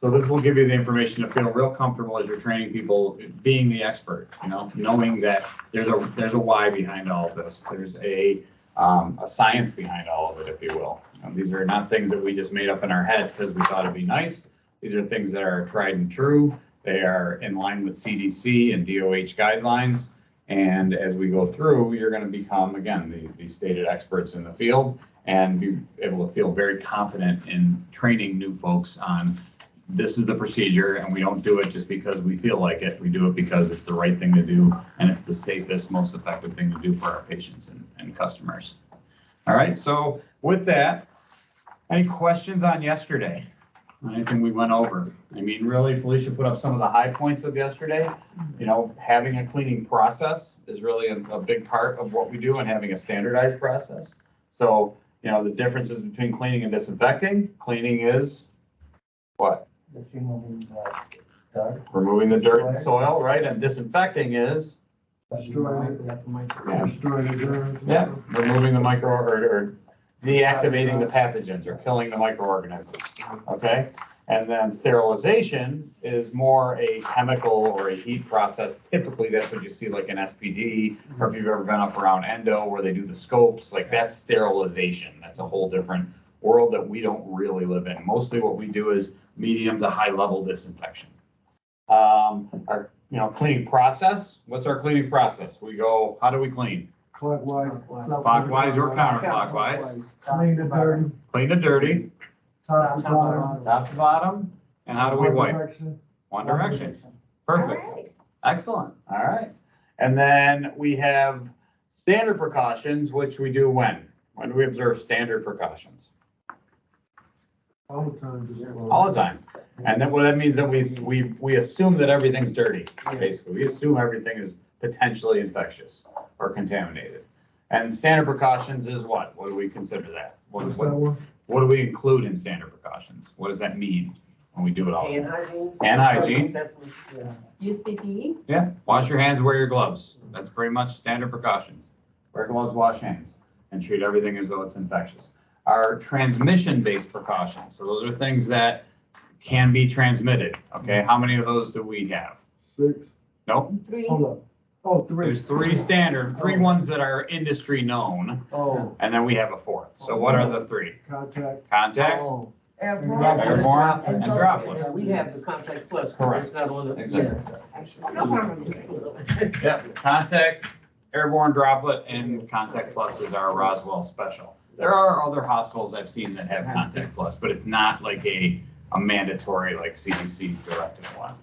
So this will give you the information to feel real comfortable as you're training people, being the expert, you know, knowing that there's a why behind all of this. There's a science behind all of it, if you will. You know, these are not things that we just made up in our head because we thought it'd be nice. These are things that are tried and true. They are in line with CDC and DOH guidelines. And as we go through, you're going to become, again, the stated experts in the field and be able to feel very confident in training new folks on this is the procedure, and we don't do it just because we feel like it. We do it because it's the right thing to do, and it's the safest, most effective thing to do for our patients and customers. All right, so with that, any questions on yesterday? Anything we went over? I mean, really, Felicia put up some of the high points of yesterday. You know, having a cleaning process is really a big part of what we do, and having a standardized process. So, you know, the differences between cleaning and disinfecting. Cleaning is what? Removing the dirt and soil, right? And disinfecting is Destroying the germs. yeah, removing the or deactivating the pathogens or killing the microorganisms. Okay, and then sterilization is more a chemical or a heat process. Typically, that's what you see like an SPD, or if you've ever been up around endo where they do the scopes, like that's sterilization. That's a whole different world that we don't really live in. Mostly what we do is medium to high level disinfection. Our cleaning process. What's our cleaning process? We go, how do we clean? Clockwise Or counterclockwise. Clean the dirty. Clean the dirty, Top to bottom. top to bottom. And how do we wipe? Direction. One direction. Perfect. All right. Excellent. All right. And then we have standard precautions, which we do when? When do we observe standard precautions? All the time. All the time. And then what that means that we assume that everything's dirty, basically. We assume everything is potentially infectious or contaminated. And standard precautions is what? What do we consider that? What do we include in standard precautions? What does that mean when we do it all? Hand hygiene. Hand hygiene. Use PPE? Yeah, wash your hands, wear your gloves. That's pretty much standard precautions. Wear gloves, wash hands, and treat everything as though it's infectious. Our transmission-based precautions. So those are things that can be transmitted. Okay, how many of those do we have? 6. Nope. 3. Hold up. Oh, 3. There's three ones that are industry known, Oh, and then we have a fourth. So what are the 3? contact. Contact, Oh, airborne, and droplet. yeah, we have the Contact Plus. Correct. It's not on the. Exactly. Yeah. Yep, contact, airborne, droplet, and Contact Plus is our Roswell special. There are other hospitals I've seen that have Contact Plus, but it's not like a mandatory like CDC directive one.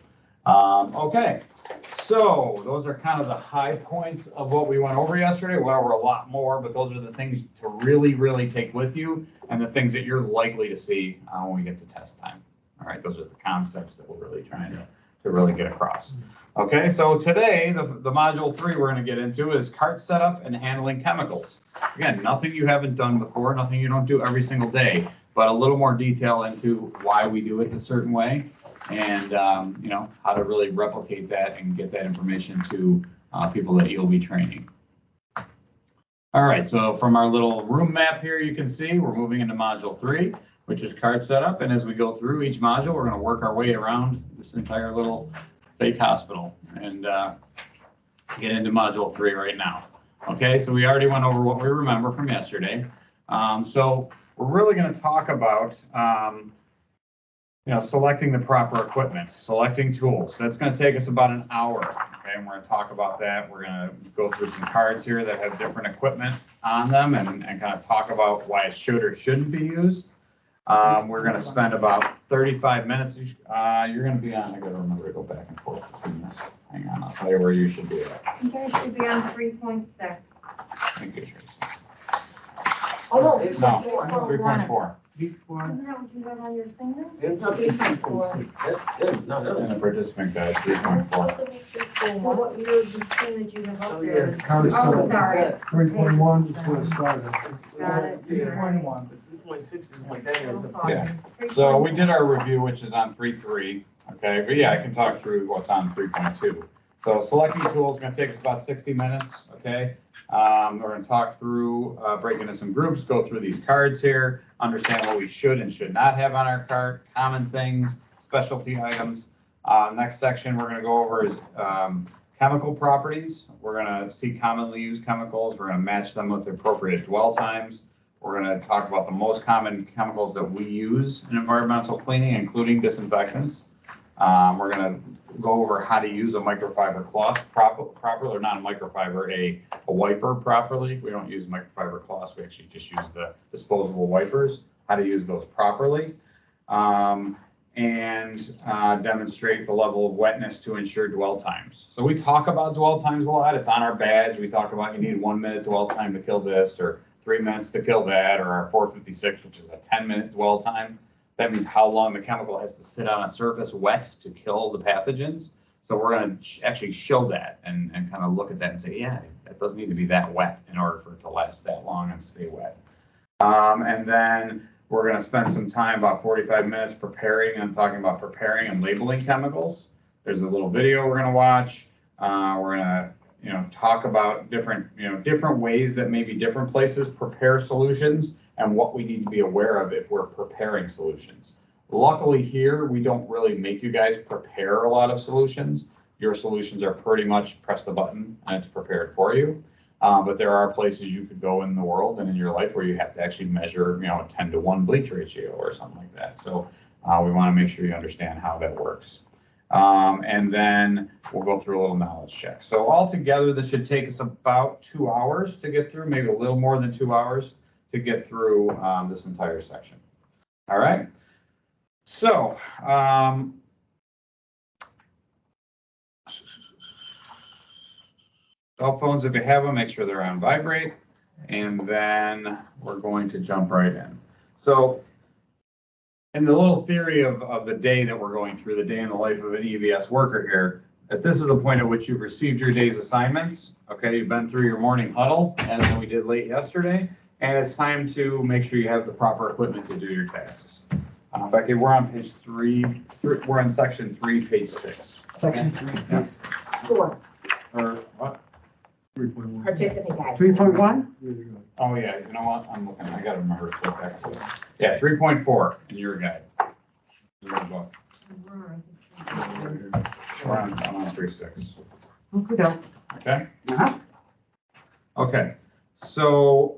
Okay, so those are kind of the high points of what we went over yesterday. We went over a lot more, but those are the things to really, really take with you and the things that you're likely to see when we get to test time. All right, those are the concepts that we're really trying to really get across. Okay, so today, the module 3 we're going to get into is cart setup and handling chemicals. Again, nothing you haven't done before, nothing you don't do every single day, but a little more detail into why we do it a certain way and, how to really replicate that and get that information to people that you'll be training. All right, so from our little room map here, you can see we're moving into module 3, which is cart setup. And as we go through each module, we're going to work our way around this entire little fake hospital and get into module 3 right now. Okay, so we already went over what we remember from yesterday. So we're really going to talk about, selecting the proper equipment, selecting tools. That's going to take us about an hour. Okay, and we're going to talk about that. We're going to go through some cards here that have different equipment on them and kind of talk about why it should or shouldn't be used. We're going to spend about 35 minutes. You're going to be on, I got to remember to go back and forth between this. Hang on, I'll tell you where you should be at. You guys should be on 3.6. Thank you, Tracy. Oh, no. No, 3.4. Isn't that what you got on your finger? It's not 3.4. No, And the participant guide, 3.4. Well, what you were just saying that you have up Oh, there. yeah. Cart Oh, setup. sorry. 3.1 is where it started. Got it. 3.1. 3.6 is like that. Is a Yeah. So we did our review, which is on 3.3. Okay, but yeah, I can talk through what's on 3.2. So selecting tools is going to take us about 60 minutes. Okay. We're going to talk through, break into some groups, go through these cards here, understand what we should and should not have on our cart, common things, specialty items. Next section we're gonna go over is chemical properties. We're gonna see commonly used chemicals. We're gonna match them with appropriate dwell times. We're gonna talk about the most common chemicals that we use in environmental cleaning, including disinfectants. We're gonna go over how to use a microfiber cloth properly, or not a microfiber, a wiper properly. We don't use microfiber cloths, we actually just use the disposable wipers, how to use those properly. And demonstrate the level of wetness to ensure dwell times. So we talk about dwell times a lot, it's on our badge. We talk about you need 1 minute dwell time to kill this, or 3 minutes to kill that, or our 456, which is a 10-minute dwell time. That means how long the chemical has to sit on a surface wet to kill the pathogens. So we're going to actually show that and kind of look at that and say, yeah, it doesn't need to be that wet in order for it to last that long and stay wet. And then we're going to spend some time, about 45 minutes, preparing and talking about preparing and labeling chemicals. There's a little video we're going to watch. We're going to, talk about different ways that maybe different places prepare solutions and what we need to be aware of if we're preparing solutions. Luckily here, we don't really make you guys prepare a lot of solutions. Your solutions are pretty much press the button and it's prepared for you. But there are places you could go in the world and in your life where you have to actually measure, a 10-to-1 bleach ratio or something like that. So we want to make sure you understand how that works. And then we'll go through a little knowledge check. So altogether, this should take us about 2 hours to get through, maybe a little more than 2 hours to get through this entire section. All right. So cell phones, if you have them, make sure they're on vibrate. And then we're going to jump right in. So in the little theory of the day that we're going through, the day in the life of an EVS worker here, that this is the point at which you've received your day's assignments. Okay, you've been through your morning huddle, as we did late yesterday, and it's time to make sure you have the proper equipment to do your tasks. Becky, we're on page 3. We're on section 3, page 6. Section 3, Yeah. please. 4, Or what? 3.1. participant guide. 3.1? There you go. Oh yeah, you know what? I'm looking. I gotta remember to flip back to it. Yeah, 3.4 in your guide. In your book. I'm on 3.6. Okay. Okay. Uh-huh. Okay. So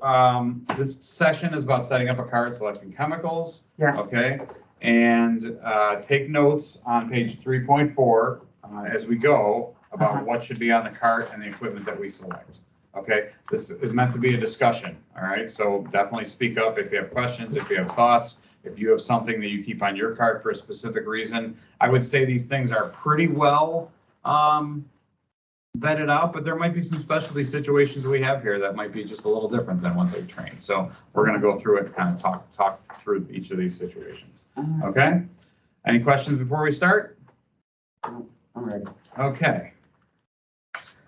this session is about setting up a cart, selecting chemicals. Yes. Okay. And take notes on page 3.4 as we go about what should be on the cart and the equipment that we select. Okay, this is meant to be a discussion, all right? So definitely speak up if you have questions, if you have thoughts, if you have something that you keep on your cart for a specific reason. I would say these things are pretty well vetted out, but there might be some specialty situations we have here that might be just a little different than what they trained. So we're gonna go through it and kind of talk through each of these situations, okay? Any questions before we start? I'm ready. Okay. Just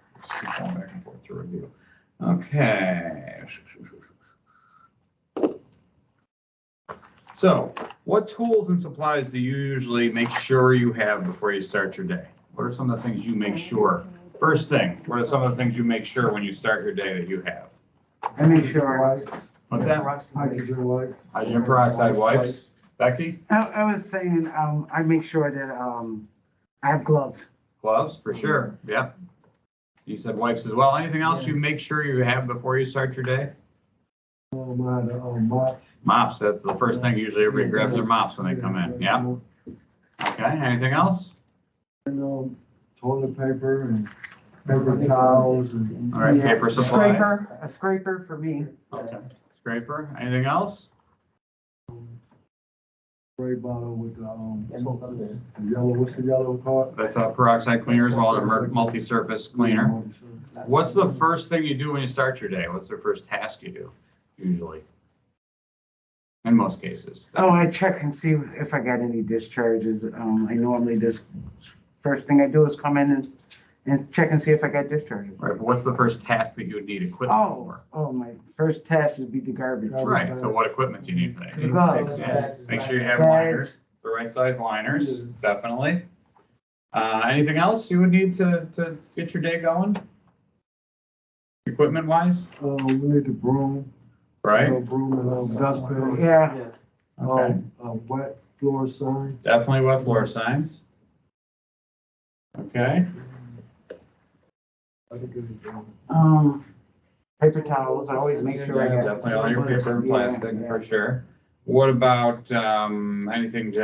keep going back and forth to review. Okay. So, what tools and supplies do you usually make sure you have before you start your day? What are some of the things you make sure? First thing, what are some of the things you make sure when you start your day that you have? I make sure, What's that? Hydrogen light. Hydrogen peroxide wipes. Becky? I was saying, I make sure that, I have gloves. Gloves, for sure. Yep. You said wipes as well. Anything else you make sure you have before you start your day? I had a mop. Mops, that's the first thing. Usually everybody grabs their mops when they come in. Yeah. Okay, anything else? And toilet paper and paper towels and. All right, Yeah. paper supplies. A scraper for me. Okay, scraper. Anything else? Spray bottle with the yellow, what's the yellow part? That's a peroxide cleaner as well, a multi-surface cleaner. What's the first thing you do when you start your day? What's the first task you do, usually? In most cases. Oh, I check and see if I got any discharges. I normally just, first thing I do is come in and check and see if I got discharges. Right, but what's the first task that you would need equipment for? My first task would be the garbage. Right, so what equipment do you need for that? Gloves. Yeah, make sure you have Bags. liners, the right size liners, definitely. Anything else you would need to get your day going? Equipment wise, We need the broom. right? Broom and dustbin. Yeah, Okay, Wet floor sign. Definitely wet floor signs. Okay, I think it's, Paper towels, I always make sure I yeah, get. definitely all your paper and Yeah, plastic yeah. for sure. What about, anything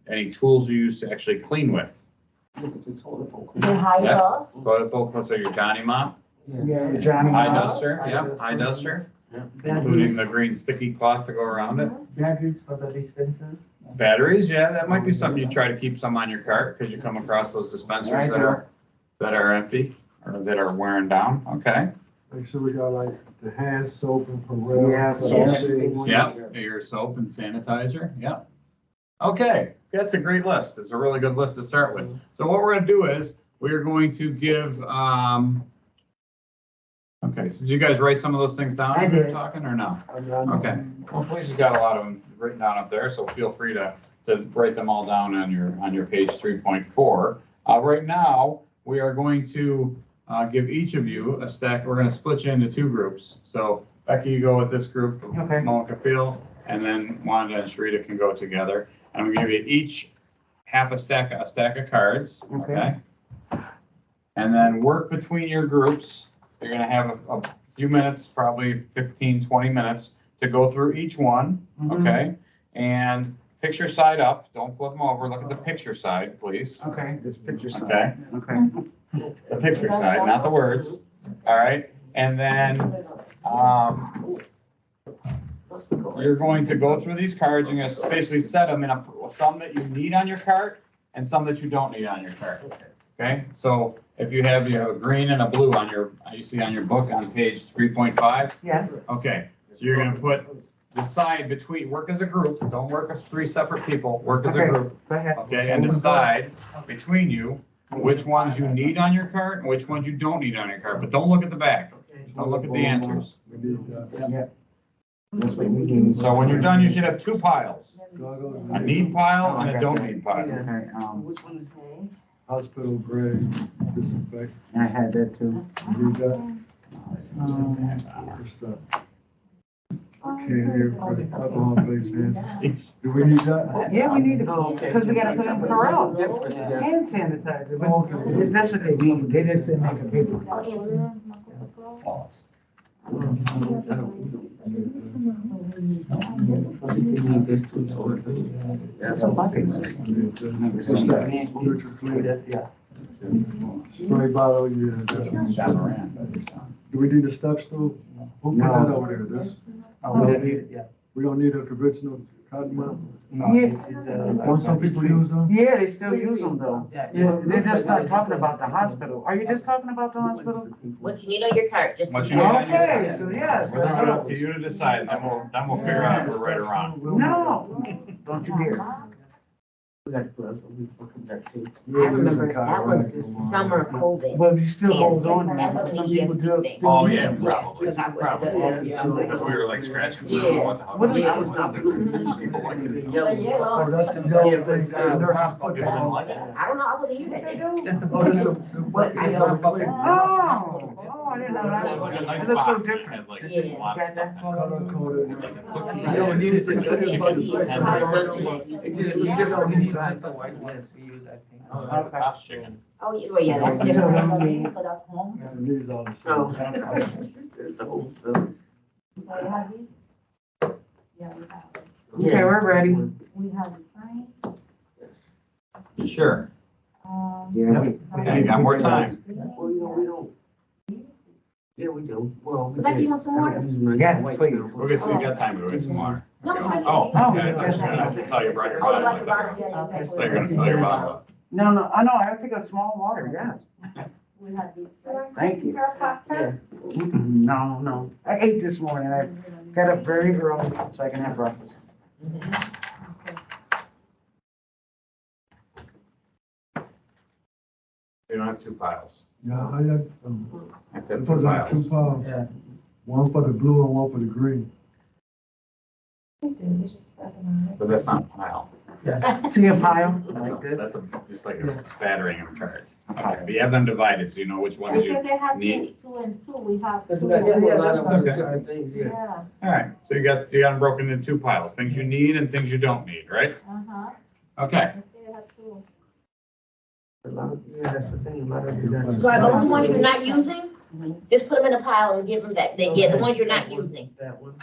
any tools you use to actually clean with? The high Yeah. low. Toilet bowl, so your Johnny mop, Yeah, Johnny. high Mop. duster, yep, high duster, including the green sticky cloth to go around it. Batteries for the dispensers. Batteries, yeah, that might be something you try to keep some on your cart, because you come across those dispensers that are empty, or that are wearing down, okay? make sure we got like the hand soap and Perel. Yeah, soap. Soap. Yep, your soap and sanitizer, yep. Okay, that's a great list, it's a really good list to start with. So what we're gonna do is, we're going to give, okay, so did you guys write some of those things down I when we were did. talking, or no? Okay. Okay, well, Police has got a lot of them written down up there, so feel free to write them all down on your page 3.4. Right now, we are going to give each of you a stack. We're gonna split you into two groups. So Becky, you go with this group, Okay. Monica Field, and then Wanda and Sharita can go together. And I'm gonna give you each half a stack of cards, okay? And then work between your groups. You're gonna have a few minutes, probably 15, 20 minutes to go through each one, okay? And picture side up, don't flip them over, look at the picture side, please. Okay, this picture side. Okay, Okay. the picture side, not the words, all right? And then, you're going to go through these cards, you're gonna basically set them in some that you need on your cart and some that you don't need on your cart, okay? So if you have a green and a blue on you see on your book on page 3.5, Yes. okay, so you're gonna decide between, work as a group, don't work as three separate people, work as a Okay. group, Go ahead. okay, and decide between you which ones you need on your cart and which ones you don't need on your cart, but don't look at the back, don't look at the answers. We need that. Yeah. That's what we need. So when you're done, you should have two piles, Goggles. a need pile and a don't need pile. Okay, Which one is that? Hospital grade disinfectant. I had that too. We need that. Good stuff. Can't hear, alcohol-based hands. Do we need that? Yeah, we need Oh, to, okay. because we gotta put in Pharrell, Yeah. hand sanitizer, but that's what they need, they just didn't make a paper. That's So what buckets. What's that? Spiritual clean. Spray bottle, yeah. that's- John Moran, but it's on. Do we need a step stool? Who put that over there? This? We don't need a conventional cotton mouth? Don't some people use them? Yeah, they still use them though. Yeah, they're just not talking about the hospital. Are you just talking about the hospital? What you need on your cart, just. What you need on your Okay, so yes. We'll leave it up to you to decide, and then we'll figure out if we're right or wrong. No, don't you dare. I remember that was the summer of COVID. But you still holds on That there. was Some the people do. ESP. still Oh, use yeah, them. probably. Because we were like scratching. What the hell? What is- I was not- people like it. Oh, that's the yellow thing that nurses put People didn't down. like it. I don't know, I wasn't here that day. Oh, this is a. But I know. Oh, I didn't know It was like a that. nice It looks so box, and it different. had like Yeah. a lot of stuff in it. Color coded. Like the cookies. You don't need it to Chicken just- Oh, Tops chicken. Oh, yeah, well, yeah, that's different. And these are the Oh. same. It's the whole stuff. Okay, we're ready. We have the sign. Sure. Yeah. Yeah, you got more time. Well, we don't. Yeah, we do. Well, we Would like did. you want some I water? don't use my Yes, white please. now. We'll get some, you got time to go get some water. No, no, Oh, Oh, okay, yes. that's how you brought your Oh, bottle. like I the thought bottom, yeah, you were gonna fill your bottle up. No, no, I know, I think of small water, yes. We have these. Thank you. Yeah. No, no, I ate this morning, I got up very early so I can have breakfast. You don't have two piles. Yeah, I had, I have to have two supposed to have piles. two piles. Yeah. One for the blue and one for the green. But that's not a pile. See a pile like this? That's just like a spattering of cards. A Okay, pile. but you have them divided, so you know which ones you Because they have need. two and two, we have Cause two. we got and two, two. a lot of That's okay. different things, yeah. Yeah, All right, so you got them broken into two piles, things you need and things you don't need, right? uh-huh. Okay, They have two. A lot of, yeah, that's the thing, a lot of you got. So are those ones you're not using? Just put them in a pile and give them that, yeah, the ones you're not using. That one.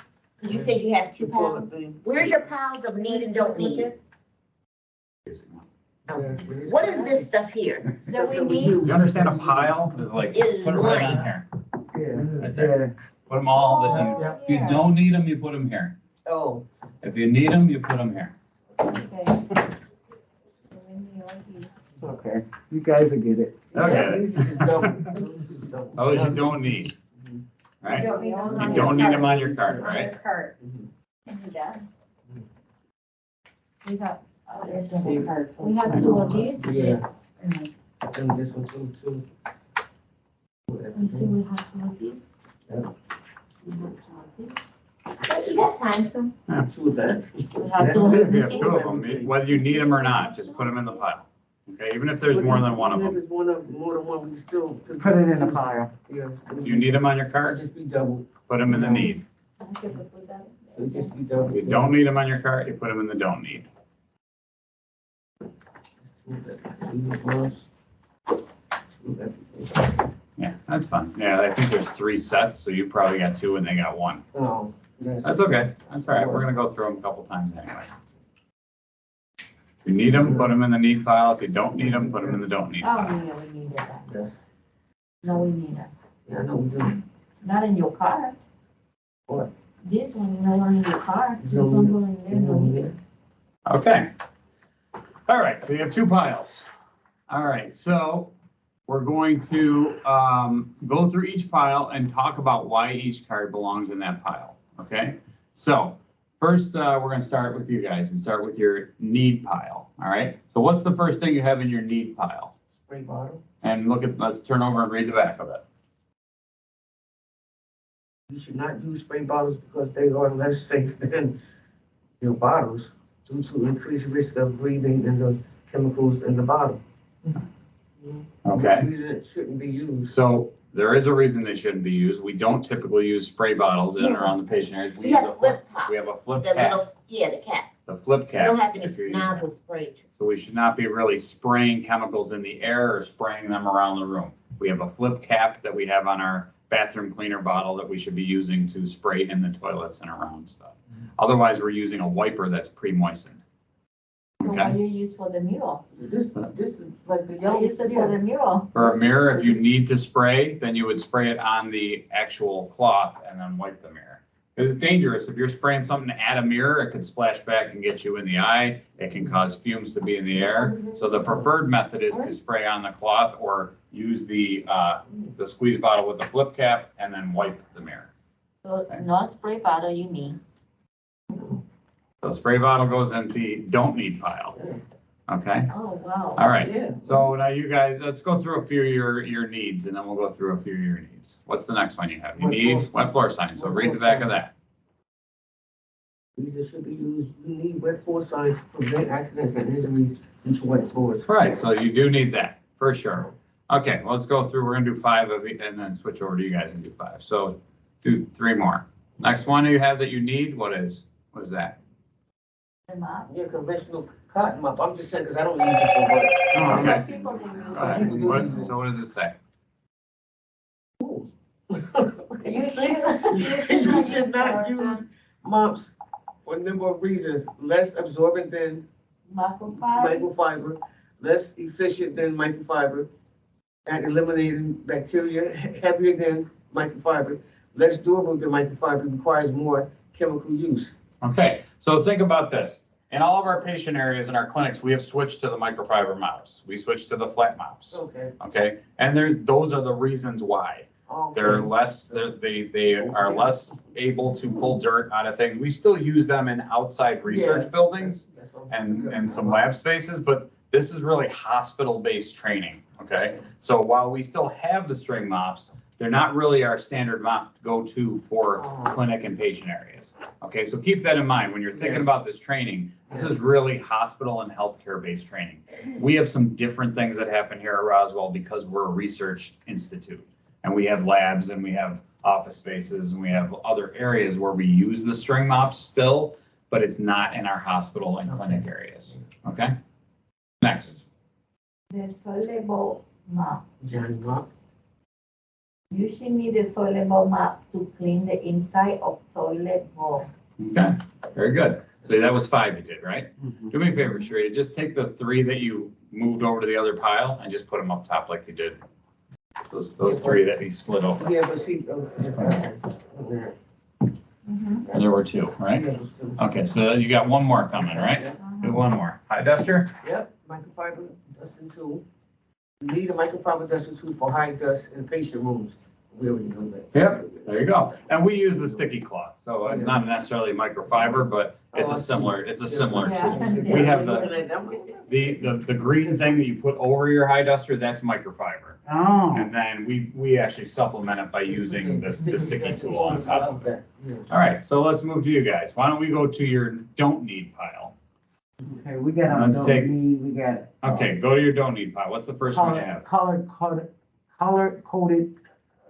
You said you have two The toilet piles. thing. Where's your piles of need and don't need? Yeah, but it's- What is this stuff here? That we Stuff need? use. you understand a pile is like, Is put it right one. on here, Yeah, right there. Put them all, if you don't need them, you put them here. Oh, If you need them, you put them here. Okay. So we need all these. it's okay. You guys will get it. Okay. These is just double. These is double. Those you don't need, right? Don't need those You on don't your need them card. on your card, On right? your card. Mhm. You need that. We have, See, we have two of these. Yeah, And and this one too. let me see, we have two of these. Yeah. We have two of these. But you got time, so. Two of that. We have two of If you have these. two of them, whether you need them or not, just put them in the pile. Okay, even if there's more than one of Even them. if it's more than one, we still. Put it in a pile. Yeah. You need them on your It'll card, just be double. put them in the need. Okay, so put that. It'll just be double. If you don't need them on your card, you put them in the don't need. Two of that. Two of gloves. Two of that. Yeah, that's fine. Yeah, I think there's 3 sets, so you probably got 2 and they got 1. Oh, That's okay. That's all right. We're gonna go through them a couple times anyway. If you need them, put them in the need pile. If you don't need them, put them in the don't need Oh, pile. yeah, we need that. Yes, No, we need that. yeah, I know we do. Not in your car. What? This one, you know, in your car. This No, one going there, You know no we need do. it. Okay. All right, so you have 2 piles. All right, so we're going to go through each pile and talk about why each card belongs in that pile, okay? So first, we're gonna start with you guys and start with your need pile, all right? So what's the first thing you have in your need pile? Spray bottle. And let's turn over and read the back of it. You should not use spray bottles because they are less safe than your bottles due to increased risk of breathing in the chemicals in the bottle. Okay. The reason it shouldn't be used. So there is a reason they shouldn't be used. We don't typically use spray bottles in and around the patient areas. We use have a flip top, We have a flip the cap, little, yeah, the cap. the flip We cap. don't have any if you're using- nozzle spray. So we should not be really spraying chemicals in the air or spraying them around the room. We have a flip cap that we have on our bathroom cleaner bottle that we should be using to spray in the toilets and around stuff. Otherwise, we're using a wiper that's pre-moistened. So what Okay. do you use for the mural? This is like the I yellow. use it for the mural. For a mirror, if you need to spray, then you would spray it on the actual cloth and then wipe the mirror. Because it's dangerous. If you're spraying something at a mirror, it could splash back and get you in the eye. It can cause fumes to be in the air. So the preferred method is to spray on the cloth or use the squeeze bottle with the flip cap and then wipe the mirror. So no spray bottle you need. So spray bottle goes in the don't need pile. Okay, Oh, wow. all right. Yeah. So now you guys, let's go through a few of your needs and then we'll go through a few of your needs. What's the next one you have? You need wet floor signs. So read the back of that. These should be used, you need wet floor signs to prevent accidents and injuries due to wet floors. Right, so you do need that, for sure. Okay, well, let's go through, we're gonna do 5 of it and then switch over to you guys and do 5. So do 3 more. Next one you have that you need, what is that? The mop. Yeah, conventional cotton mop, I'm just saying, because I don't use it so much. Oh, Some okay. people do use Go ahead. it. So what does it say? You see, you should not use mops for a number of reasons, less absorbent than Microfiber. microfiber, less efficient than microfiber, at eliminating bacteria, heavier than microfiber, less durable than microfiber, requires more chemical use. Okay, so think about this. In all of our patient areas in our clinics, we have switched to the microfiber mops. We switched to the flat mops, Okay. okay? And those are the reasons why. They are less able to pull dirt out of things. We still use them in outside research buildings and some lab spaces, but this is really hospital-based training, okay? So while we still have the string mops, they're not really our standard mop go-to for Oh. clinic and patient areas. Okay, so keep that in mind when you're thinking Yes. about this training. This is really hospital and healthcare-based training. We have some different things that happen here at Roswell because we're a research institute. And we have labs and we have office spaces and we have other areas where we use the string mops still, but it's not in our hospital and clinic areas. Okay? Next. The toilet bowl mop. Johnny Mop. Usually the toilet bowl mop to clean the inside of toilet bowl. Okay, very good. So that was 5 you did, right? Mhm. Do me a favor, Sharita, just take the 3 that you moved over to the other pile and just put them up top like you did. Those 3 that you slid over. Yeah, but see, And there were 2, right? Okay, so you got one more coming, right? Do one more. Hi, Duster? Yep, microfiber dusting tool. Need a microfiber dusting tool for high dust in patient rooms. We already know that. Yep, there you go. And we use the sticky cloth, so it's not necessarily microfiber, but it's a similar tool. We have the green thing that you put over your high duster, that's microfiber. Oh, And then we actually supplement it by using the sticky tool on top of it. All right, so let's move to you guys. Why don't we go to your don't need pile? okay, we got, Let's take- we got. Okay, go to your don't need pile. What's the first one you have? Color coded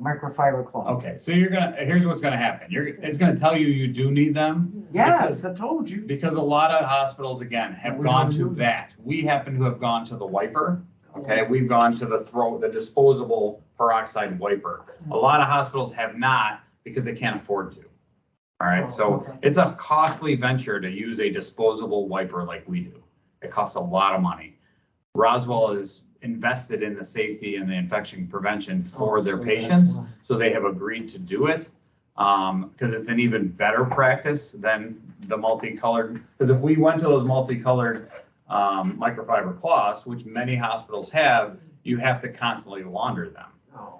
microfiber cloth. Okay, so here's what's gonna happen. It's gonna tell you you do need them. Yes, I told you. Because a lot of hospitals, again, have gone to that. We happen to have gone to the wiper, okay? We've gone to the disposable peroxide wiper. A lot of hospitals have not because they can't afford to. All right, so it's a costly venture to use a disposable wiper like we do. It costs a lot of money. Roswell is invested in the safety and the infection prevention for their patients, so they have agreed to do it. Because it's an even better practice than the multicolored, because if we went to those multicolored microfiber cloths, which many hospitals have, you have to constantly launder them.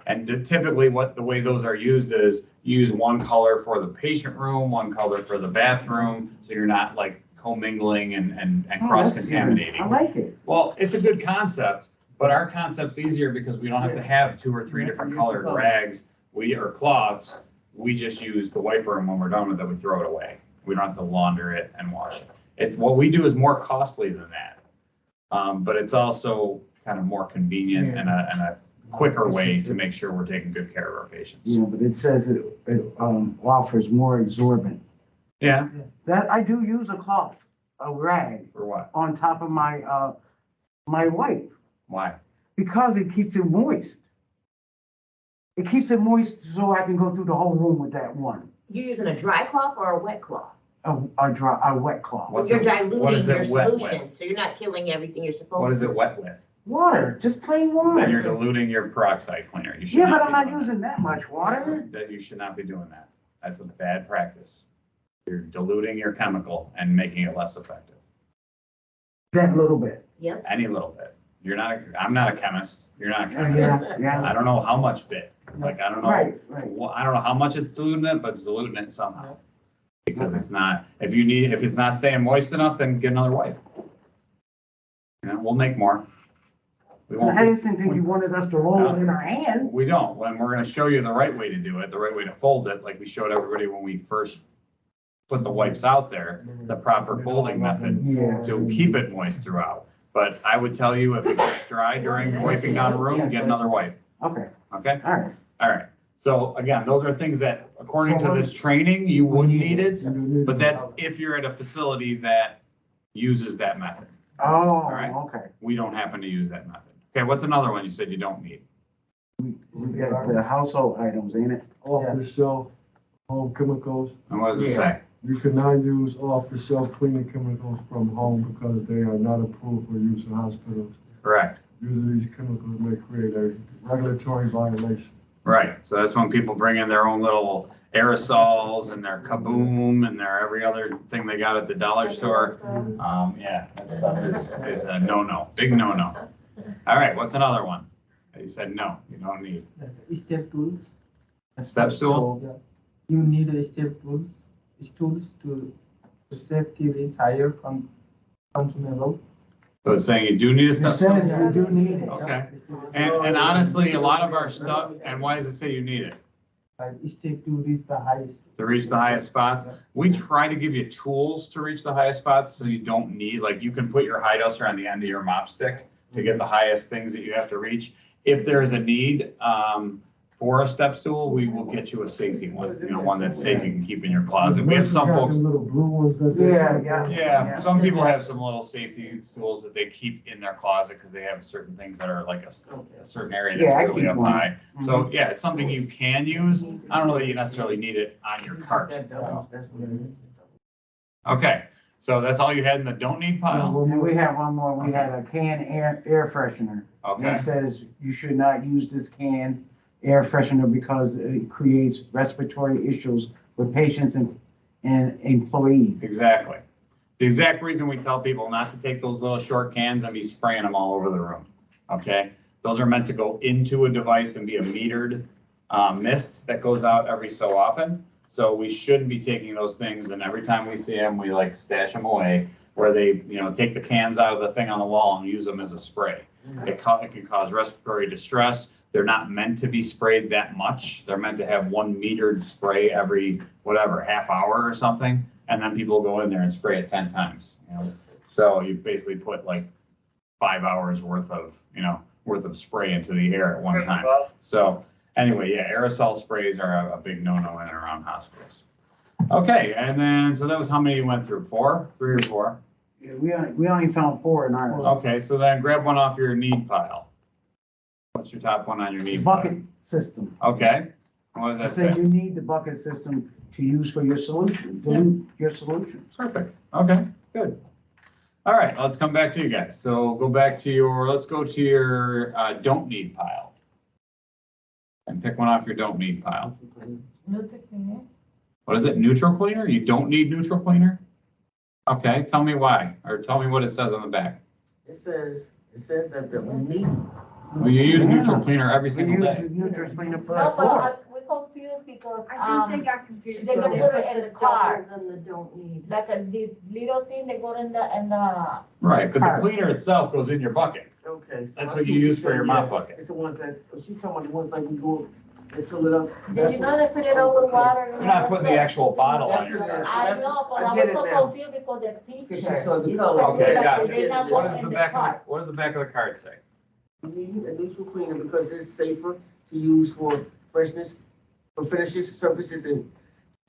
And typically the way those are used is use one color for the patient room, one color for the bathroom, so you're not like commingling and cross-contaminating. I like it. Well, it's a good concept, but our concept's easier because we don't have to have 2 or 3 different colored rags, or cloths. We just use the wiper, and when we're done with it, we throw it away. We don't have to launder it and wash it. What we do is more costly than that. But it's also kind of more convenient and a quicker way to make sure we're taking good care of our patients. Yeah, but it says it offers more absorbent. Yeah, That, I do use a cloth, a rag, for what? on top of my, my wipe, Why? because it keeps it moist. It keeps it moist so I can go through the whole room with that one, You're using a dry cloth or a wet cloth? a wet cloth. What's You're it- what is diluting it your wet with? solution, so you're not killing everything you're supposed to. What is it wet with? Water, just plain Then water. you're diluting your peroxide cleaner. You should Yeah, but not I'm be not doing using that much water. that. You should not be doing that. That's a bad practice. You're diluting your chemical and making it less effective. That little bit. Any little bit. I'm not a chemist. You're not a chemist. Yeah. I don't know how much bit. Like, I don't know. Right. Well, I don't know how much it's diluting it, but it's diluting it somehow. Because it's not, if it's not saying moist enough, then get another wipe. We'll make more. We won't. I didn't think you wanted us to roll it in our hand. We don't. When we're gonna show you the right way to do it, the right way to fold it, like we showed everybody when we first put the wipes out there, the proper folding method Yeah. to keep it moist throughout. But I would tell you, if it gets dry during wiping down a room, get another wipe, Okay, okay? all right. All right. So again, those are things that, according to this training, you wouldn't need it, but that's if you're at a facility that uses that method. Oh, right. okay. We don't happen to use that method. Okay, what's another one you said you don't need? We got the household items, ain't it? Off-the-shelf home chemicals. And what does it say? You cannot use off-the-shelf cleaning chemicals from home because they are not approved for use in hospitals. Correct. Using these chemicals may create a regulatory violation. Right, so that's when people bring in their own little aerosols and their Kaboom and their every other thing they got at the dollar store. Yeah, that stuff is a no-no, big no-no. All right, what's another one? You said no, you don't need. Step tools. A step stool? Yeah. You need a step tools to safety is higher consumable. So it's saying you do need a It step says stool? we do need it. Okay. And honestly, a lot of our stuff, and why does it say you need it? Step to reach the highest. To reach the highest spots? We try to give you tools to reach the highest spots, so you don't need, like, you can put your high duster on the end of your mop stick to get the highest things that you have to reach. If there's a need, for a step stool, we will get you a safety one, you know, one that's safe you can keep in your closet. We have some Got folks, them little blue ones that they- yeah, some people have some little safety stools that they keep in their closet because they have certain things that are like a certain area Yeah, I that's really keep up one. high. So, yeah, it's something you can use. I don't know that you necessarily need it on your cart. That's what it is. Okay, so that's all you had in the don't need pile? And we have one more, we had a can air freshener. And Okay, it says you should not use this can air freshener because it creates respiratory issues with patients and employees. exactly. The exact reason we tell people not to take those little short cans and be spraying them all over the room, okay? Those are meant to go into a device and be a metered mist that goes out every so often. So we shouldn't be taking those things, and every time we see them, we like stash them away, where they, you know, take the cans out of the thing on the wall and use them as a spray. It can cause respiratory distress. They're not meant to be sprayed that much. They're meant to have one metered spray every, whatever, half hour or something, and then people go in there and spray it 10 times, you know? So you basically put like 5 hours worth of spray into the air at one time. So anyway, yeah, aerosol sprays are a big no-no in and around hospitals. Okay, and then, so that was how many you went through? 4? 3 or 4? Yeah, we only found 4 in our Okay, so then grab one off your need pile. What's your top one on your need pile? bucket system. Okay, what does I that said say? you need the bucket system to use for your solution, dilute your solution. Perfect, okay, good. All right, let's come back to you guys. So go back to let's go to your don't need pile. And pick one off your don't need pile. What is it, neutral cleaner? You don't need neutral cleaner? Okay, tell me why, or tell me what it says on the back. It says that we need. Well, you use neutral Yeah. cleaner every We single use day. neutral cleaner for No, the floor. but we're confused because, I think they got confused. they don't put it in the car. Doubles and the don't need. like this little thing they go in the, Right, but the cleaner itself goes in your bucket. Okay. so That's I what see you use you're for your saying, mop yeah. bucket. It's the ones that, she's talking about the ones like we go and fill it up. did you know they fill it up with water? You're not putting the actual bottle on your That's- car. I know, but I I get was it so now. confused because the Because picture. she saw the is color. so Okay, weird, gotcha. so they not What go does in the the back of cart. what does the back of the card say? We need a neutral cleaner because it's safer to use for freshness, for finishes, surfaces, and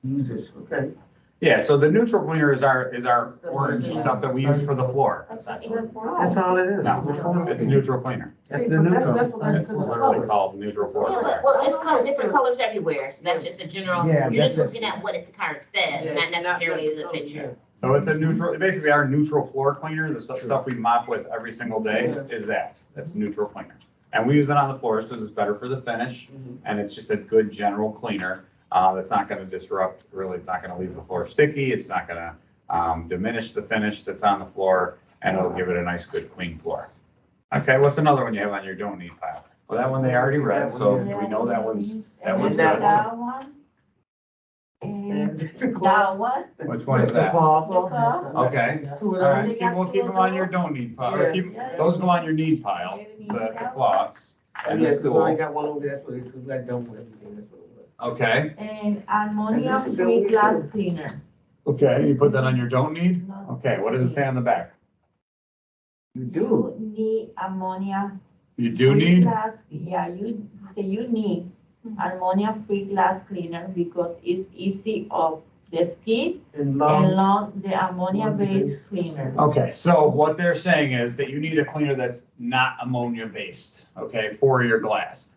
users, okay? Yeah, so the neutral cleaner is our orange stuff that we use for the floor, essentially. That's all it is. No, it's neutral cleaner. That's the neutral. It's literally called neutral floor Yeah, cleaner. well, it's called different colors everywhere, so that's just a general, Yeah, you're just that's looking at what the card says, not necessarily the picture. So it's a neutral, basically our neutral floor cleaner, the stuff we mop with every single day is that's neutral cleaner. And we use it on the floors because it's better for the finish, and it's just a good general cleaner. That's not gonna disrupt, really, it's not gonna leave the floor sticky, it's not gonna diminish the finish that's on the floor, and it'll give it a nice, good, clean floor. Okay, what's another one you have on your don't need pile? Well, that one they already read, so we know that one's good. That one. And that one. Which one is that? Because Okay, Two all of right, those. so we'll keep them on your don't need pile, or keep, those go on your need pile, the cloths and the Yeah, 'cause we already stool. got one over there, that's what it is, we got done with everything, that's what it was. Okay, And ammonia free glass cleaner. okay, you put that on your don't need? Okay, what does it say on the back? You do. You need ammonia. You do free need? glass- Yeah, you need ammonia free glass cleaner because it's easy of the skin And and lungs, long, the ammonia based cleaner. Okay, so what they're saying is that you need a cleaner that's not ammonia based, okay, for your glass.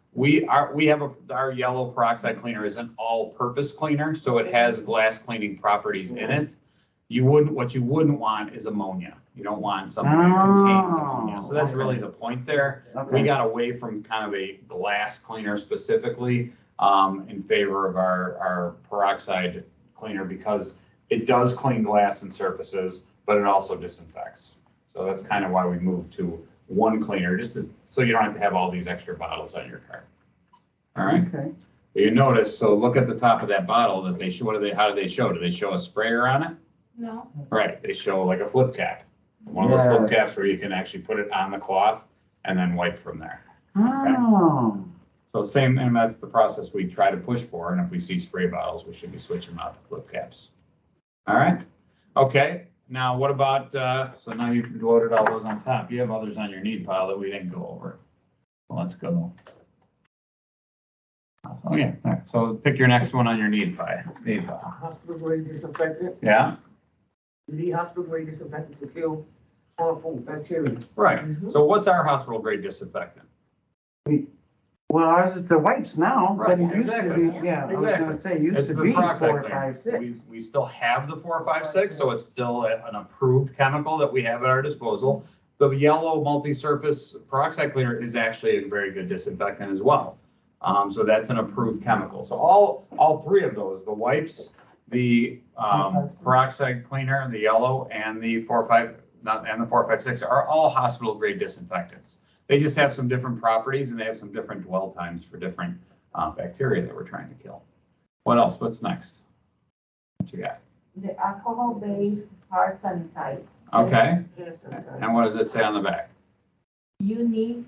Our yellow peroxide cleaner is an all-purpose cleaner, so it has glass cleaning properties in it. What you wouldn't want is ammonia. You don't want something that contains ammonia. So that's really the point there. We Okay. got away from kind of a glass cleaner specifically, in favor of our peroxide cleaner because it does clean glass and surfaces, but it also disinfects. So that's kind of why we moved to one cleaner, so you don't have to have all these extra bottles on your cart. All right, Okay. but you notice, so look at the top of that bottle that they show, how do they show? Do they show a sprayer on it? No. Right, they show like a flip cap. One of those flip Yes. caps where you can actually put it on the cloth and then wipe from there. Oh, So same, and that's the process we try to push for, and if we see spray bottles, we should be switching them out to flip caps. All right, okay, now what about, so now you've loaded all those on top, you have others on your need pile that we didn't go over. Well, let's go. Oh, yeah, all right, so pick your next one on your need pile. Hospital grade disinfectant, Yeah, you need hospital grade disinfectant to kill harmful bacteria. right, so what's our hospital grade disinfectant? well, ours is the wipes now, but Right, it used to exactly. be, yeah, I was Exactly. gonna say, it used It's to the be peroxide 4, cleaner. 5, 6. We still have the 456, so it's still an approved chemical that we have at our disposal. The yellow multi-surface peroxide cleaner is actually a very good disinfectant as well. So that's an approved chemical. So all three of those, the wipes, the peroxide cleaner, the yellow, and the 456 are all hospital grade disinfectants. They just have some different properties and they have some different dwell times for different bacteria that we're trying to kill. What else? What's next? What you got? The alcohol-based hard sanitizer. Okay, Hand sanitizer. and what does it say on the back? You need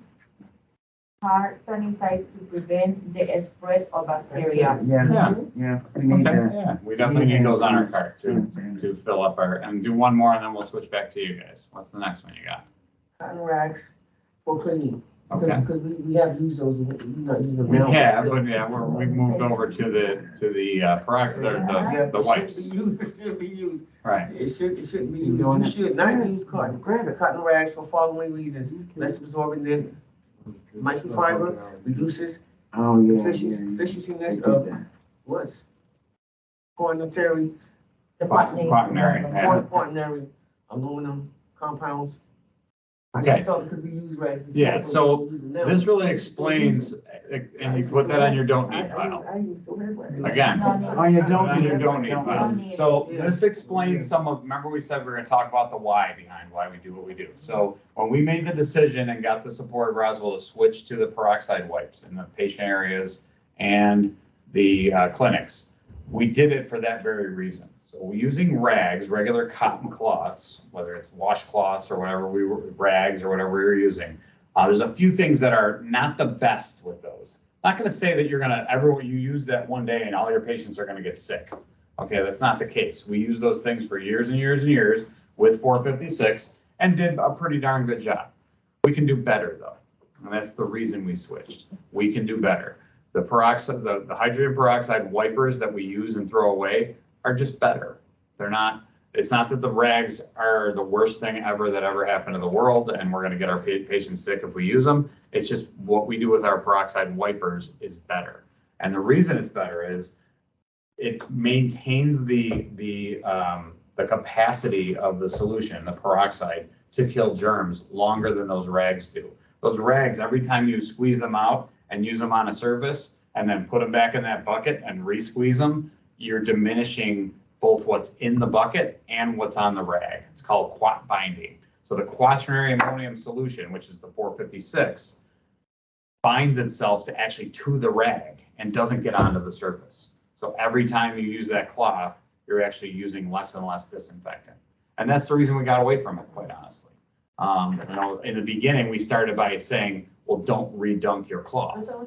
hard sanitizer to prevent the spread of bacteria. Yeah, yeah, we need Okay, that. yeah, we definitely need those on our cart to fill up our, and do one more and then we'll switch back to you guys. What's the next one you got? Cotton rags for cleaning. Okay. Because we have used those, we're not using them We now. have, still. but yeah, we've moved over to the peroxide, Yeah, the it wipes, shouldn't be used, it shouldn't be used. right? It shouldn't be You used. doing You it? should not use cotton. Grab it. Cotton rags for following reasons. Less absorbent than microfiber, reduces Oh, yeah, efficiency yeah. of what's quaternary, Quaternary. quaternary aluminum compounds. I Okay. just thought because we use rags. before, Yeah, but so we use them now. This really explains, and you put that on your don't need pile. I even still have rags. Again, On your don't on your need. don't need Don't pile. need. So this explains some of, remember we said we we're gonna talk about the why behind why we do what we do. So when we made the decision and got the support of Roswell to switch to the peroxide wipes in the patient areas and the clinics, we did it for that very reason. So we're using rags, regular cotton cloths, whether it's washcloths or whatever rags or whatever we were using. There's a few things that are not the best with those. Not gonna say that you use that one day and all your patients are gonna get sick. Okay, that's not the case. We use those things for years and years and years with 456 and did a pretty darn good job. We can do better though, and that's the reason we switched. We can do better. The peroxide, the hydrogen peroxide wipers that we use and throw away are just better. They're not, it's not that the rags are the worst thing ever that ever happened to the world and we're gonna get our patients sick if we use them. It's just what we do with our peroxide wipers is better. And the reason it's better is it maintains the capacity of the solution, the peroxide, to kill germs longer than those rags do. Those rags, every time you squeeze them out and use them on a surface and then put them back in that bucket and re-squeeze them, you're diminishing both what's in the bucket and what's on the rag. It's called quat binding. So the quaternary ammonium solution, which is the 456, binds itself to the rag and doesn't get onto the surface. So every time you use that cloth, you're actually using less and less disinfectant. And that's the reason we got away from it, quite honestly. In the beginning, we started by saying, well, don't redunk your cloth. Well,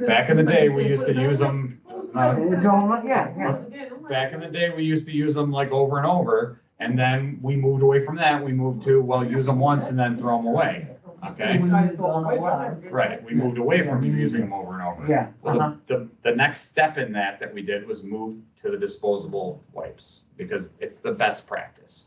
back in the day, we used to use them. Yeah, yeah. Back in the day, we used to use them like over and over, and then we moved away from that. We moved to, well, use them once and then throw them away. Okay? Right, we moved away from using them over and over. Yeah. Well, the next step in that we did was move to the disposable wipes because it's the best practice.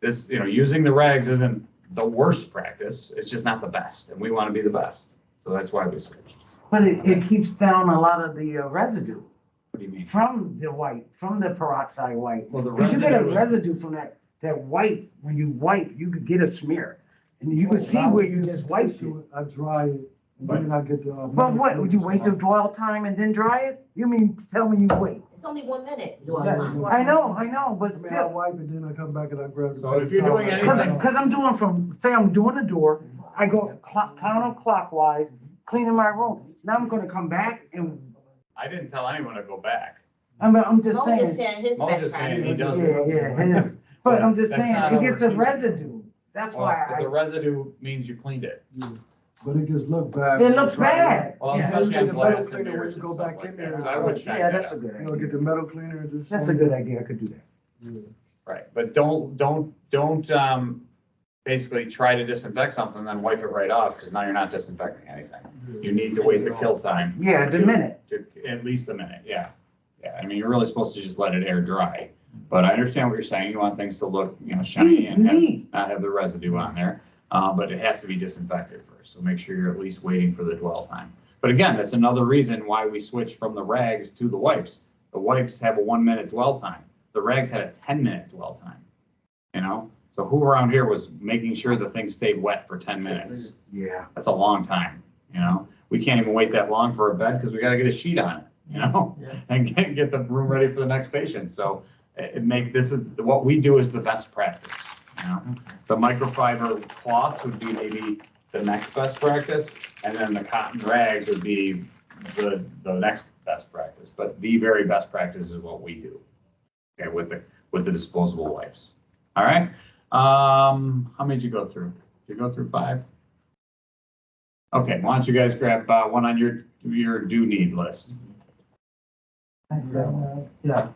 This, using the rags isn't the worst practice, it's just not the best, and we want to be the best. So that's why we switched. But it keeps down a lot of the residue What do you mean? from the white, from the peroxide white. Well, the Because you get a residue is- residue from that white, when you wipe, you could get a smear. And you can see where you just wiped it. I dry it, and then I get the. But what, would you wait the dwell time and then dry it? You mean, tell me you wait? It's only 1 minute. I know, but I mean, I still. wipe it, then I come back and I grab. the So if paper you're towel doing and anything- I- Because I'm doing say I'm doing the door, I go counterclockwise, cleaning my room. Now I'm gonna come back and, I didn't tell anyone to go back. I'm just Mo just saying. saying his Mo's best just saying he practice. does it. Yeah, But I'm just That's saying, not it how gets we're a choosing. residue. That's Well, why but the residue means you cleaned it. But it just look bad. it looks bad. Well, Yeah. especially on The glass metal and cleaner mirrors would and go stuff back like in there that, and so I would shine Yeah, that that's a up. good You know, idea. get the metal cleaner and just. That's a good idea, I could do that. Yeah. Right, but don't basically try to disinfect something, then wipe it right off, because now you're not disinfecting anything. You need to wait the kill time. Yeah, the minute. To at least a minute, yeah. Yeah, I mean, you're really supposed to just let it air dry. But I understand what you're saying. You want things to look, shiny and Neat. not have the residue on there. But it has to be disinfected first. So make sure you're at least waiting for the dwell time. But again, that's another reason why we switched from the rags to the wipes. The wipes have a 1 minute dwell time. The rags had a 10-minute dwell time. So who around here was making sure the thing stayed wet for 10 minutes? Yeah. That's a long time, We can't even wait that long for a bed because we got to get a sheet on it, Yeah. and get the room ready for the next patient. So this is what we do is the best practice, The microfiber cloths would be maybe the next best practice, and then the cotton rags would be the next best practice. But the very best practice is what we do, okay, with the disposable wipes. All right. How many did you go through? Did you go through 5? Okay, why don't you guys grab one on your do need list? And, yeah,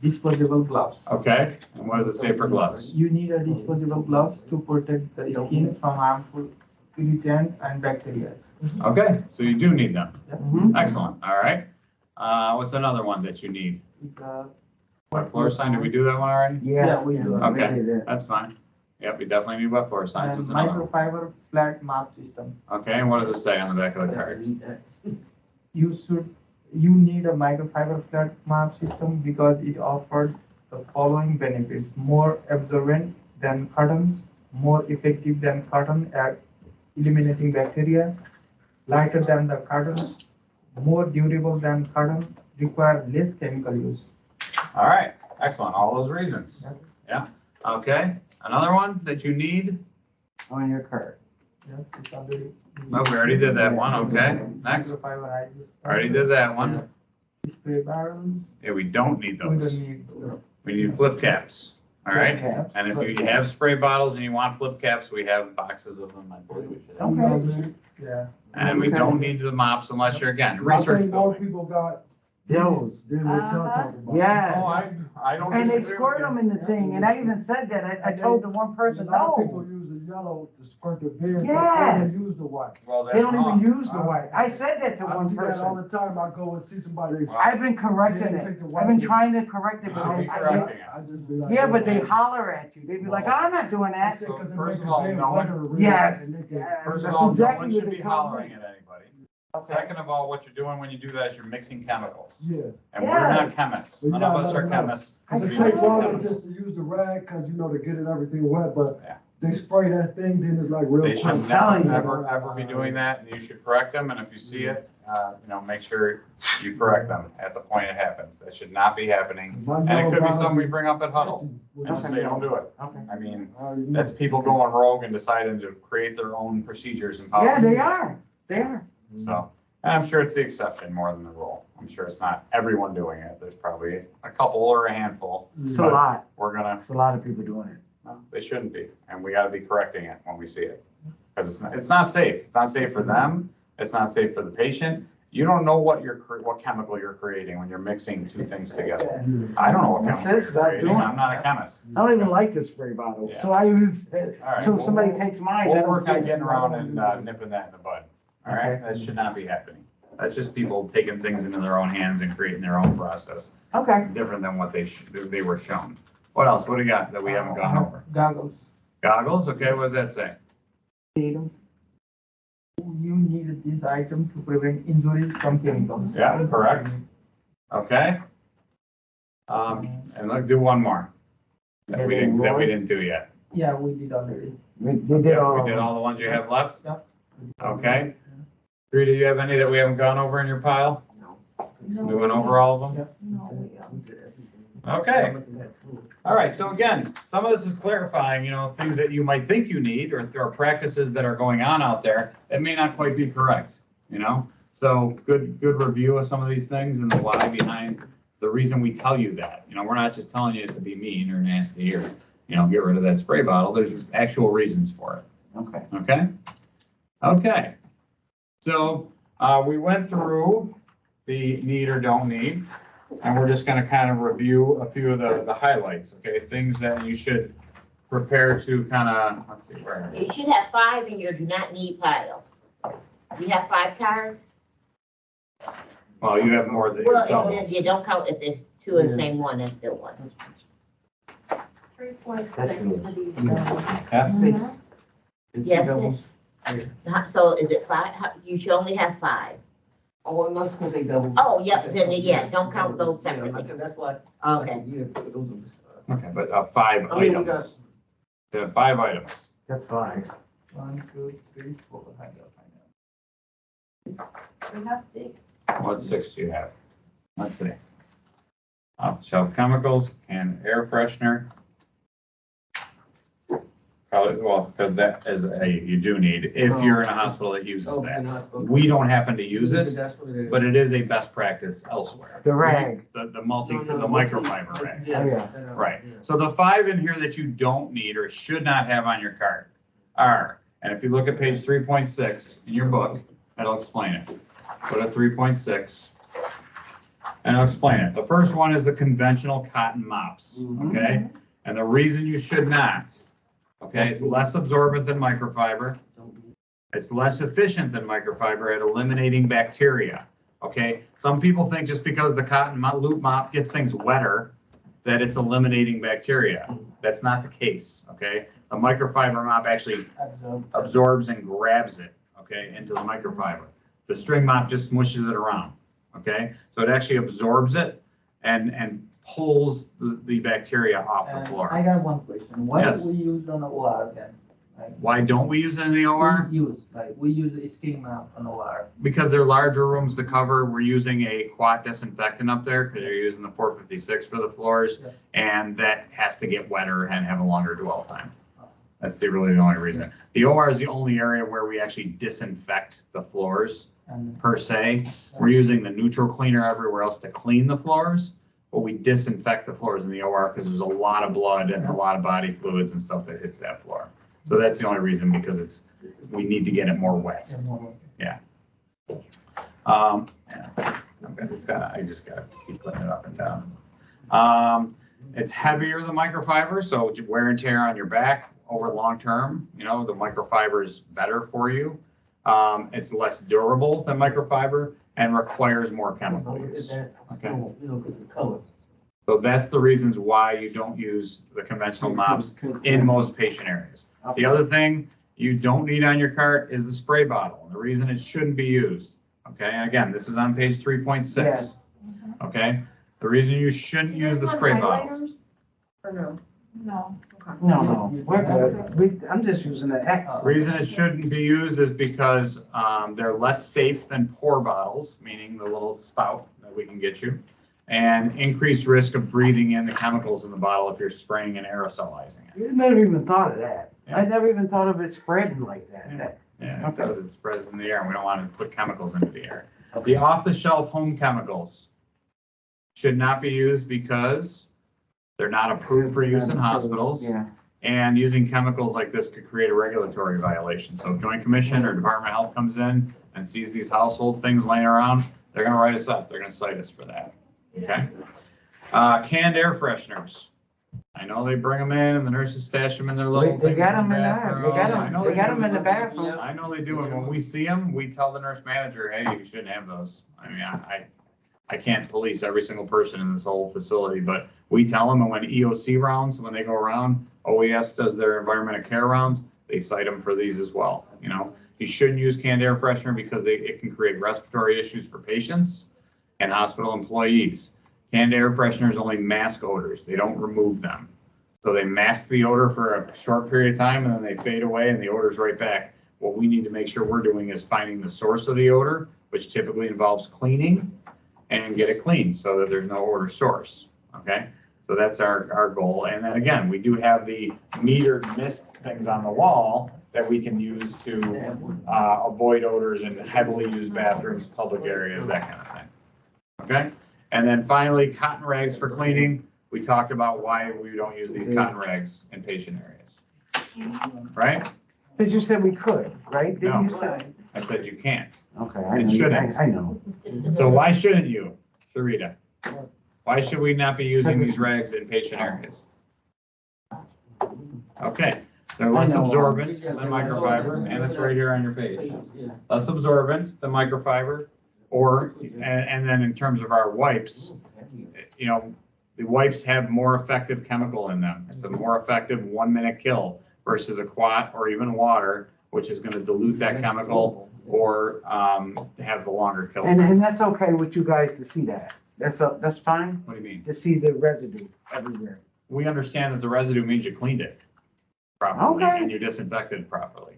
disposable gloves. Okay, and what does it say for gloves? You need a disposable gloves to protect the skin from harmful irritants and bacteria. Okay, so you do need them. Mhm. Excellent. All right. What's another one that you need? Uh, Wet floor sign, did we do that one already? Yeah, we do. Okay. we did that. That's fine. Yep, we definitely need wet floor signs. And What's another one? microfiber flat map system. Okay, and what does it say on the back of the card? You need a microfiber flat map system because it offers the following benefits: more absorbent than cotton, more effective than cotton at eliminating bacteria, lighter than the cotton, more durable than cotton, require less chemical use. All right, excellent. All those reasons. Yeah, okay. Another one that you need? On your card. Yeah, it's already. Well, we already did that one. Okay, next. Microfiber hydrate. Already did that one. Spray barrels. Yeah, we don't need We those. don't need. We need flip caps. All right? Caps. And if you have spray bottles and you want flip caps, we have boxes of them, I believe we should. Okay. Yeah. And we don't need the mops unless you're, again, I research think more building. people got Those. these than what y'all talking about. Yeah. Oh, I don't And they disagree squirt with them you. in the thing, and I even said that, I told the one person, A lot of people no, use the yellow to squirt the beer, but they Yes. don't use the white. Well, they that's don't even wrong. use the white. I said that to I one see that all person. the time. I go and see somebody. Well, I've been correcting They it. take the I've white been one. trying to correct it, You but should be I correcting it. I just be like. yeah, but they holler at you. They be like, oh, I'm not doing I that. said, 'cause it First make of all, the beer no one- wetter, really, Yes. and they can- Yes. First of That's all, no exactly one what should they be told hollering me. at anybody. Second of all, what you're doing when you do that is you're mixing chemicals. Yeah. And we're not chemists. But you None of gotta us let are them know. chemists. Cause to it be takes mixing longer chemicals. just to use the rag, cause you know, to get it everything wet, but Yeah. they spray that thing, then it's like real They quick. should telling never, you. ever be doing that, and you should correct them, and if you see it, make sure you correct them at the point it happens. That should not be happening. And it could be something we bring up at Huddle, and just say, don't do it. Okay. I mean, that's people going rogue and deciding to create their own procedures and Yeah, policies. they are. They are. So, and I'm sure it's the exception more than the rule. I'm sure it's not everyone doing it. There's probably a couple or a handful. It's a lot. We're gonna, It's a lot of people doing it. no, they shouldn't be, and we gotta be correcting it when we see it. Because it's not safe. It's not safe for them. It's not safe for the patient. You don't know what chemical you're creating when you're mixing two things together. I don't know what That's chemical it, you're stop creating. doing it. I'm not a chemist. I don't even like the spray bottle, Yeah. so I use, All right, so if well, somebody takes mine. I We'll don't work on get it. getting around and nipping that in the bud. All right, Okay. that should not be happening. That's just people taking things into their own hands and creating their own process, Okay. different than what they were shown. What else? What do you got that we haven't gone over? Goggles. Goggles, okay, what does that say? You need this item to prevent injuries from chemicals. Yeah, correct. Okay. And let's do one more. That we didn't do yet. Yeah, we did already. They did Okay, all. we did all the ones you have left? Yeah. Okay. Rita, do you have any that we haven't gone over in your pile? We went over all of them? Okay. All right, so again, some of this is clarifying, things that you might think you need or practices that are going on out there that may not quite be correct, So good review of some of these things and the why behind the reason we tell you that. We're not just telling you to be mean or nasty or get rid of that spray bottle. There's actual reasons for it. Okay. Okay? Okay. So, we went through the need or don't need, and we're just gonna kind of review a few of the highlights, okay? Things that you should prepare to kind of, let's see, where? You should have 5 in your do not need pile. You have 5 cards? Well, you have more than. Well, if then you don't count, if there's 2 in the same one, that's still 1. 3.6. Have 6. And 2 Yes, doubles. So is it 5? You should only have 5. Oh, not because they double. Oh, yep, then, yeah, don't count those separately. That's why. Okay. Yeah, put those on the side. Okay, but 5 I mean, we items. You have 5 items. That's fine. 1, 2, 3, 4. Hang on. We have 6. What 6 do you have? Let's see. Off the shelf chemicals and air freshener. Probably, well, because that is you do need, if you're in a hospital that uses Oh, that. in the hospital. We don't happen to use it, That's what it is. but it is a best practice elsewhere. The rag. The No, microfiber rag. Yes. Right. So the 5 in here that you don't need or should not have on your card are, and if you look at page 3.6 in your book, that'll explain it. Go to 3.6. And I'll explain it. The first one is the conventional cotton mops, okay? And the reason you should not, okay, it's less absorbent than microfiber. It's less efficient than microfiber at eliminating bacteria, okay? Some people think just because the cotton loop mop gets things wetter, that it's eliminating bacteria. That's not the case, okay? The microfiber mop actually absorbs and grabs it, okay, into the microfiber. The string mop just smushes it around, okay? So it actually absorbs it and pulls the bacteria off the I floor. got one question. Why Yes. we use on the OR then? Like, Why don't we use it in the OR? we use a steam map on OR. Because they're larger rooms to cover. We're using a quat disinfectant up there because you're using the 456 for the floors. Yeah. And that has to get wetter and have a longer dwell time. That's really the only reason. The OR is the only area where we actually disinfect the floors And per se. We're using the neutral cleaner everywhere else to clean the floors, but we disinfect the floors in the OR because there's a lot of blood and a lot of body fluids and stuff that hits that floor. So that's the only reason, because we need to get it more wet. Yeah, I just gotta keep putting it up and down. It's heavier than microfiber, so wear and tear on your back over long term, the microfiber is better for you. It's less durable than microfiber and requires more chemical use. Okay. Color. So that's the reasons why you don't use the conventional mops in most patient areas. The other thing you don't need on your cart is the spray bottle. And the reason it shouldn't be used, okay? And again, this is on page 3.6, Yes. okay? The reason you shouldn't use the spray bottles. Or no? No. No, we're good. I'm just using the X. The reason it shouldn't be used is because they're less safe than pour bottles, meaning the little spout that we can get you, and increased risk of breathing in the chemicals in the bottle if you're spraying and aerosolizing it. I never even thought of that. Yeah. I never even thought of it spreading like that. Yeah, it does, it spreads in the air, and we don't want to put chemicals into the air. The off-the-shelf home chemicals should not be used because they're not approved for use in hospitals. Yeah. And using chemicals like this could create a regulatory violation. So if Joint Commission or Department of Health comes in and sees these household things laying around, they're gonna write us up. They're gonna cite us for that, okay? Canned air fresheners. I know they bring them in and the nurses stash them in their little things. They got them the in there. bathroom. They got I know them, they got do. them in the bathroom. I know they do, and when we see them, we tell the nurse manager, hey, you shouldn't have those. I mean, I can't police every single person in this whole facility, but we tell them, and when EOC rounds, when they go around, OES does their environmental care rounds, they cite them for these as well. You shouldn't use canned air freshener because it can create respiratory issues for patients and hospital employees. Canned air fresheners only mask odors, they don't remove them. So they mask the odor for a short period of time and then they fade away and the odor's right back. What we need to make sure we're doing is finding the source of the odor, which typically involves cleaning, and get it clean so that there's no odor source, okay? So that's our goal. And then again, we do have the metered mist things on the wall that we can use to avoid odors in heavily used bathrooms, public areas, that kind of thing, okay? And then finally, cotton rags for cleaning. we talked about why we don't use these cotton rags in patient areas. Right? But you said we could, right? Didn't you No. say? I said you can't. Okay, I It know, shouldn't. I know. So why shouldn't you, Sarita? Why should we not be using these rags in patient areas? Okay, they're less I know. absorbent than microfiber, and it's right here on your page. Less absorbent than microfiber, or, and then in terms of our wipes, you know, the wipes have more effective chemical in them. It's a more effective 1-minute kill versus a quat or even water, which is gonna dilute that chemical or, have the longer kill And, time. and that's okay with you guys to see that. That's fine, What do you mean? to see the residue everywhere. We understand that the residue means you cleaned it properly Okay. and you disinfected it properly.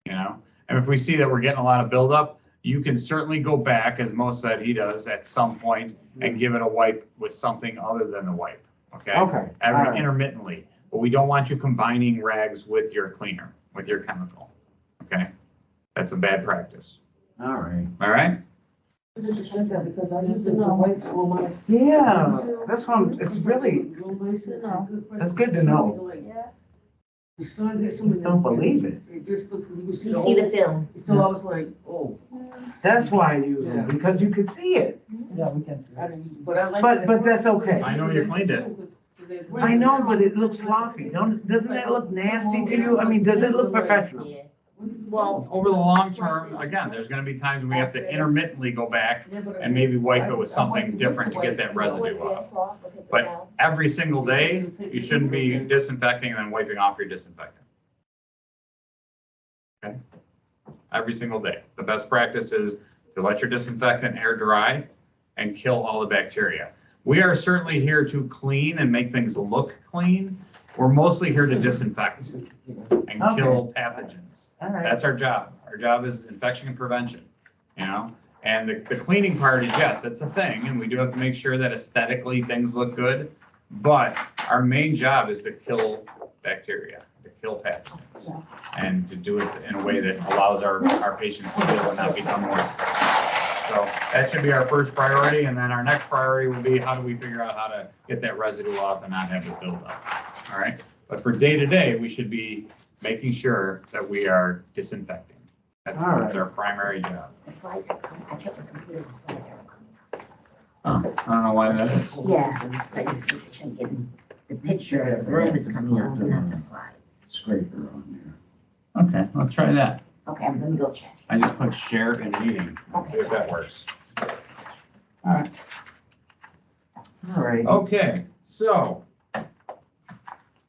You know, and if we see that we're getting a lot of buildup, you can certainly go back, as Mo said he does at some point, and give it a wipe with something other than the wipe, okay? Okay, all right. Intermittently, but we don't want you combining rags with your cleaner, with your chemical, okay? That's a bad practice, All right. all right? Because I used to know wipes on my. Yeah, that's what, it's really, that's good to know. The sun, there's Just don't believe it. It just looks, you can see You the see the whole. film. So I was like, oh. That's why I use them, because you can see it. Yeah, we can. I didn't, but I like. But that's okay. I know you cleaned it. I know, but it looks sloppy. Doesn't that look nasty to you? I mean, does it look professional? Yeah. Well, Over the long term, again, there's gonna be times when we have to intermittently go back and maybe wipe it with something different to get that residue off. But every single day, you shouldn't be disinfecting and then wiping off your disinfectant. Okay? Every single day. The best practice is to let your disinfectant air dry and kill all the bacteria. We are certainly here to clean and make things look clean. We're mostly here to disinfect and kill pathogens. All right. That's our job. Our job is infection prevention, you know? And the cleaning part is, yes, it's a thing, and we do have to make sure that aesthetically things look good. But our main job is to kill bacteria, to kill pathogens, and to do it in a way that allows our patients to heal and not become more sick. So that should be our first priority, and then our next priority will be how do we figure out how to get that residue off and not have it build up, all right? But for day-to-day, we should be making sure that we are disinfecting. That's All right. our primary job. the slides are coming. I checked the computer, the slides are I don't know why that is. coming. Yeah, I just need to check it. The picture of the room is coming up, not the slide. Scraper on there. Okay, let's try that. Okay, I'm gonna go check. I just put share in meeting, let's see if that works. All right, All right. okay, so.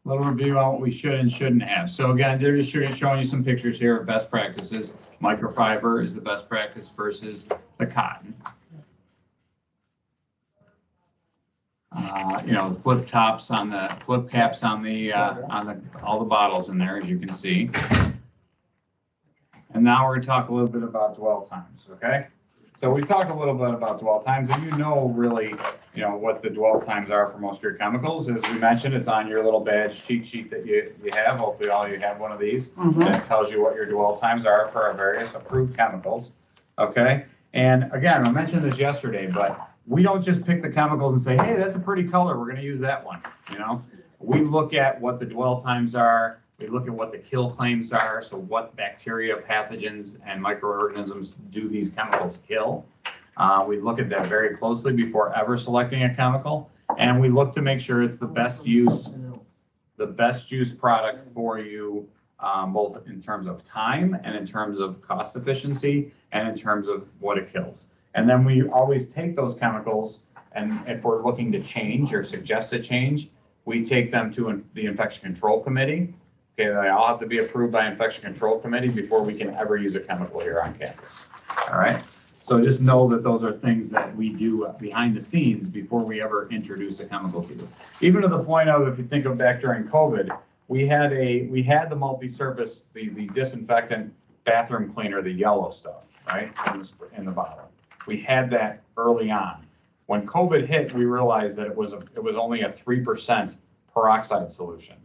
Little review on what we should and shouldn't have. So again, they're just showing you some pictures here of best practices. Microfiber is the best practice versus the cotton. You know, the flip caps on the, all the bottles in there, as you can see. And now we're gonna talk a little bit about dwell times, okay? So we talked a little bit about dwell times, and you know really, you know, what the dwell times are for most of your chemicals. As we mentioned, it's on your little badge cheat sheet that you have. Hopefully all you have one of these. Mhm. And it tells you what your dwell times are for our various approved chemicals, okay? And again, I mentioned this yesterday, but we don't just pick the chemicals and say, hey, that's a pretty color, we're gonna use that one, you know? We look at what the dwell times are, we look at what the kill claims are, so what bacteria, pathogens, and microorganisms do these chemicals kill. We look at that very closely before ever selecting a chemical, and we look to make sure it's the best use product for you, both in terms of time and in terms of cost efficiency and in terms of what it kills. And then we always take those chemicals, and if we're looking to change or suggest a change, we take them to the infection control committee. Okay, they all have to be approved by infection control committee before we can ever use a chemical here on campus. All right, so just know that those are things that we do behind the scenes before we ever introduce a chemical to you. Even to the point of, if you think of back during COVID, we had the multi-surface, the disinfectant bathroom cleaner, the yellow stuff, right, in the bottle. We had that early on. When COVID hit, we realized that it was only a 3% peroxide solution,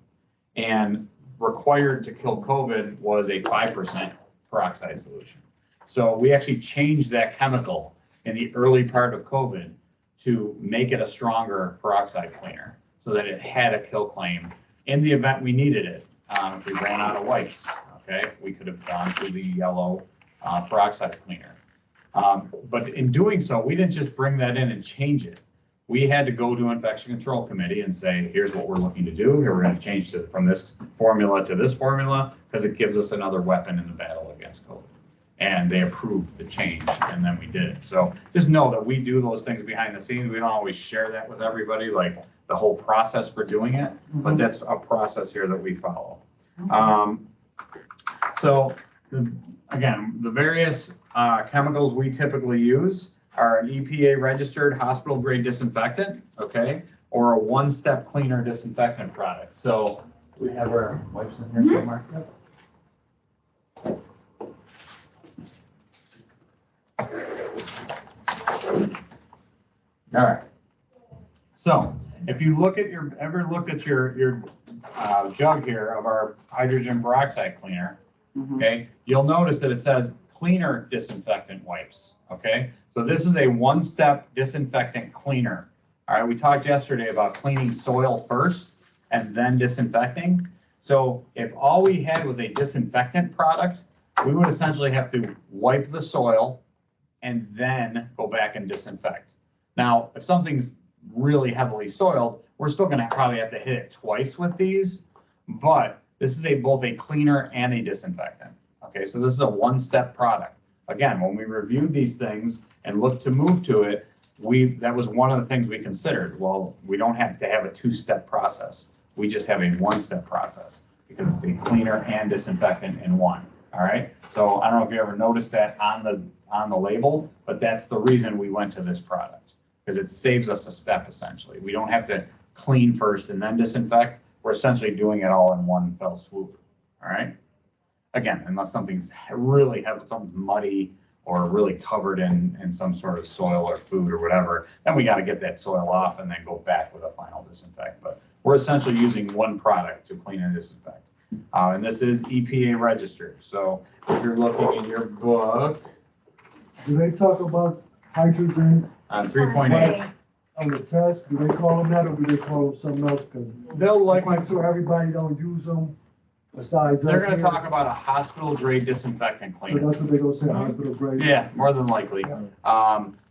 and required to kill COVID was a 5% peroxide solution. So we actually changed that chemical in the early part of COVID to make it a stronger peroxide cleaner so that it had a kill claim in the event we needed it. If we ran out of wipes, okay, we could have gone to the yellow peroxide cleaner. But in doing so, we didn't just bring that in and change it. We had to go to infection control committee and say, here's what we're looking to do. Here, we're going to change from this formula to this formula because it gives us another weapon in the battle against COVID. And they approved the change, and then we did it. So just know that we do those things behind the scenes. We don't always share that with everybody, like the whole process for doing it, but that's a process here that we follow. So again, the various chemicals we typically use are an EPA registered hospital grade disinfectant, okay, or a one-step cleaner disinfectant product. So we have our wipes in here somewhere. All right. So if you look at ever looked at your jug here of our hydrogen peroxide cleaner, okay, you'll notice that it says cleaner disinfectant wipes, okay? So this is a one-step disinfectant cleaner. All right, we talked yesterday about cleaning soil first and then disinfecting. So if all we had was a disinfectant product, we would essentially have to wipe the soil and then go back and disinfect. Now, if something's really heavily soiled, we're still gonna probably have to hit it twice with these, but this is both a cleaner and a disinfectant. Okay, so this is a one-step product. Again, when we reviewed these things and looked to move to it, that was one of the things we considered. Well, we don't have to have a two-step process. We just have a one-step process because it's a cleaner and disinfectant in one. All right. So I don't know if you ever noticed that on the label, but that's the reason we went to this product because it saves us a step essentially. We don't have to clean first and then disinfect. We're essentially doing it all in one fell swoop. All right. Again, unless something's something's muddy or really covered in some sort of soil or food or whatever, then we got to get that soil off and then go back with a final disinfect. But we're essentially using one product to clean and disinfect. And this is EPA registered. So if you're looking in your book Do they talk about hydrogen on 3.8, on the test? Do they call them that or do they call them something else? Cause they'll like, like, I'm sure everybody don't use them besides us. they're going to here. talk about a hospital grade disinfectant So cleaner. that's what they gonna say, hospital grade? Yeah, more than likely.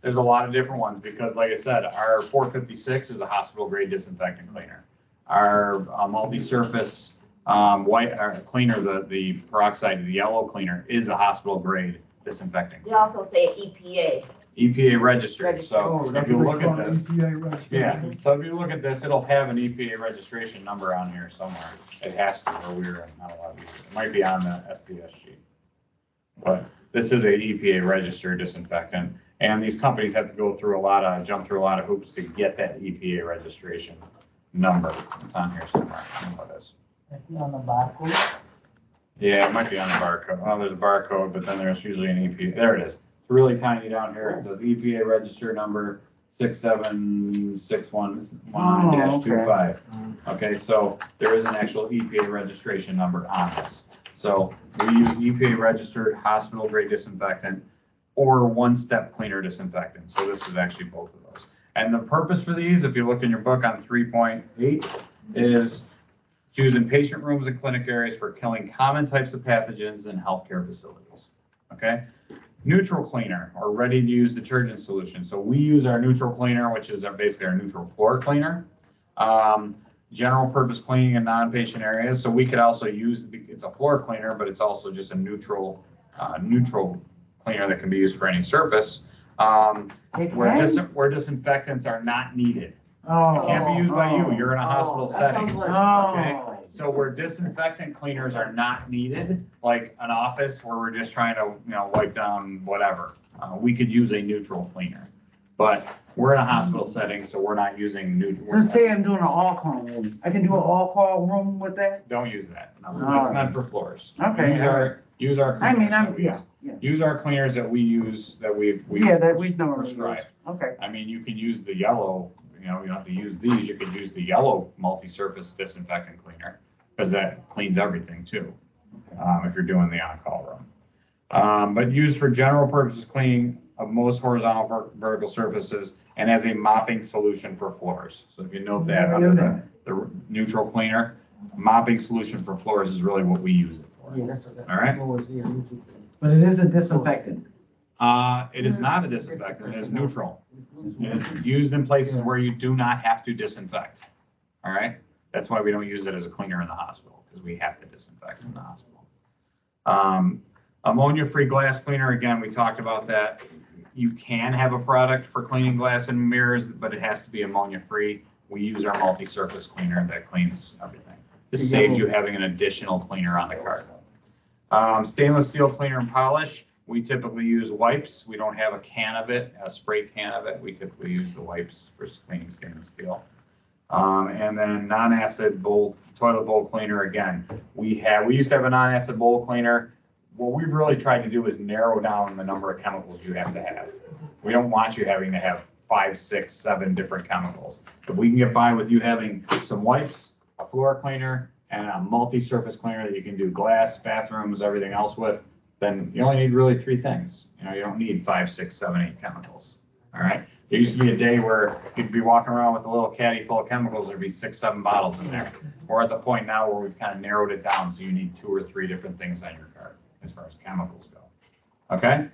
There's a lot of different ones because like I said, our 456 is a hospital grade disinfectant cleaner. Our multi-surface white cleaner, the peroxide, the yellow cleaner is a hospital grade disinfectant. They also say EPA. EPA registered. So Oh, if that's you what they look call at it, this, EPA registered. yeah. So if you look at this, it'll have an EPA registration number on here somewhere. It has to, or we're not allowed to use it. It might be on the SDS sheet. But this is a EPA registered disinfectant. And these companies have to jump through a lot of hoops to get that EPA registration number. It's on here somewhere. I don't know what it is. On the barcode. Yeah, it might be on the barcode. Oh, there's a barcode, but then there's usually an EPA. There it is. It's really tiny down here. It says EPA register number 67619-25. Okay, so there is an actual EPA registration number on this. So we use EPA registered hospital grade disinfectant or one-step cleaner disinfectant. So this is actually both of those. And the purpose for these, if you look in your book on 3.8, is used in patient rooms and clinic areas for killing common types of pathogens in healthcare facilities. Okay? Neutral cleaner or ready-to-use detergent solution. So we use our neutral cleaner, which is basically our neutral floor cleaner. General purpose cleaning in non-patient areas. So we could also use, it's a floor cleaner, but it's also just a neutral cleaner that can be used for any surface. Where disinfectants are not needed. It can't be used by you. You're in a hospital setting. Okay? So where disinfectant cleaners are not needed, like an office where we're just trying to, wipe down whatever, we could use a neutral cleaner. But we're in a hospital setting, so we're not using Let's say I'm doing an all-call room. I can do an all-call room with that? Don't use that. No, All that's right. meant for floors. Okay. Use our I mean, cleaners. Use our cleaners that we use, that we've prescribed. Okay. I mean, you can use the yellow, you don't have to use these. You could use the yellow multi-surface disinfectant cleaner because that cleans everything too, if you're doing the on-call room. But used for general purpose cleaning of most horizontal vertical surfaces and as a mopping solution for floors. So if you note that under the neutral cleaner, mopping solution for floors is really what we use it for. Yeah, that's what. All right. But it is a disinfectant. It is not a disinfectant, it is neutral. It is used in places where you do not have to disinfect. All right? That's why we don't use it as a cleaner in the hospital, because we have to disinfect in the hospital. Ammonia-free glass cleaner, again, we talked about that. You can have a product for cleaning glass and mirrors, but it has to be ammonia-free. We use our multi-surface cleaner that cleans everything. This saves you having an additional cleaner on the cart. Stainless steel cleaner and polish. We typically use wipes. We don't have a can of it, a spray can of it. We typically use the wipes for cleaning stainless steel. And then non-acid toilet bowl cleaner. Again, we used to have a non-acid bowl cleaner. What we've really tried to do is narrow down the number of chemicals you have to have. We don't want you having to have 5, 6, 7 different chemicals. If we can get by with you having some wipes, a floor cleaner, and a multi-surface cleaner that you can do glass, bathrooms, everything else with, then you only need really 3 things. You know, you don't need 5, 6, 7, 8 chemicals. All right. There used to be a day where you'd be walking around with a little caddy full of chemicals. There'd be 6, 7 bottles in there. We're at the point now where we've kind of narrowed it down, so you need 2 or 3 different things on your cart as far as chemicals go. Okay. Do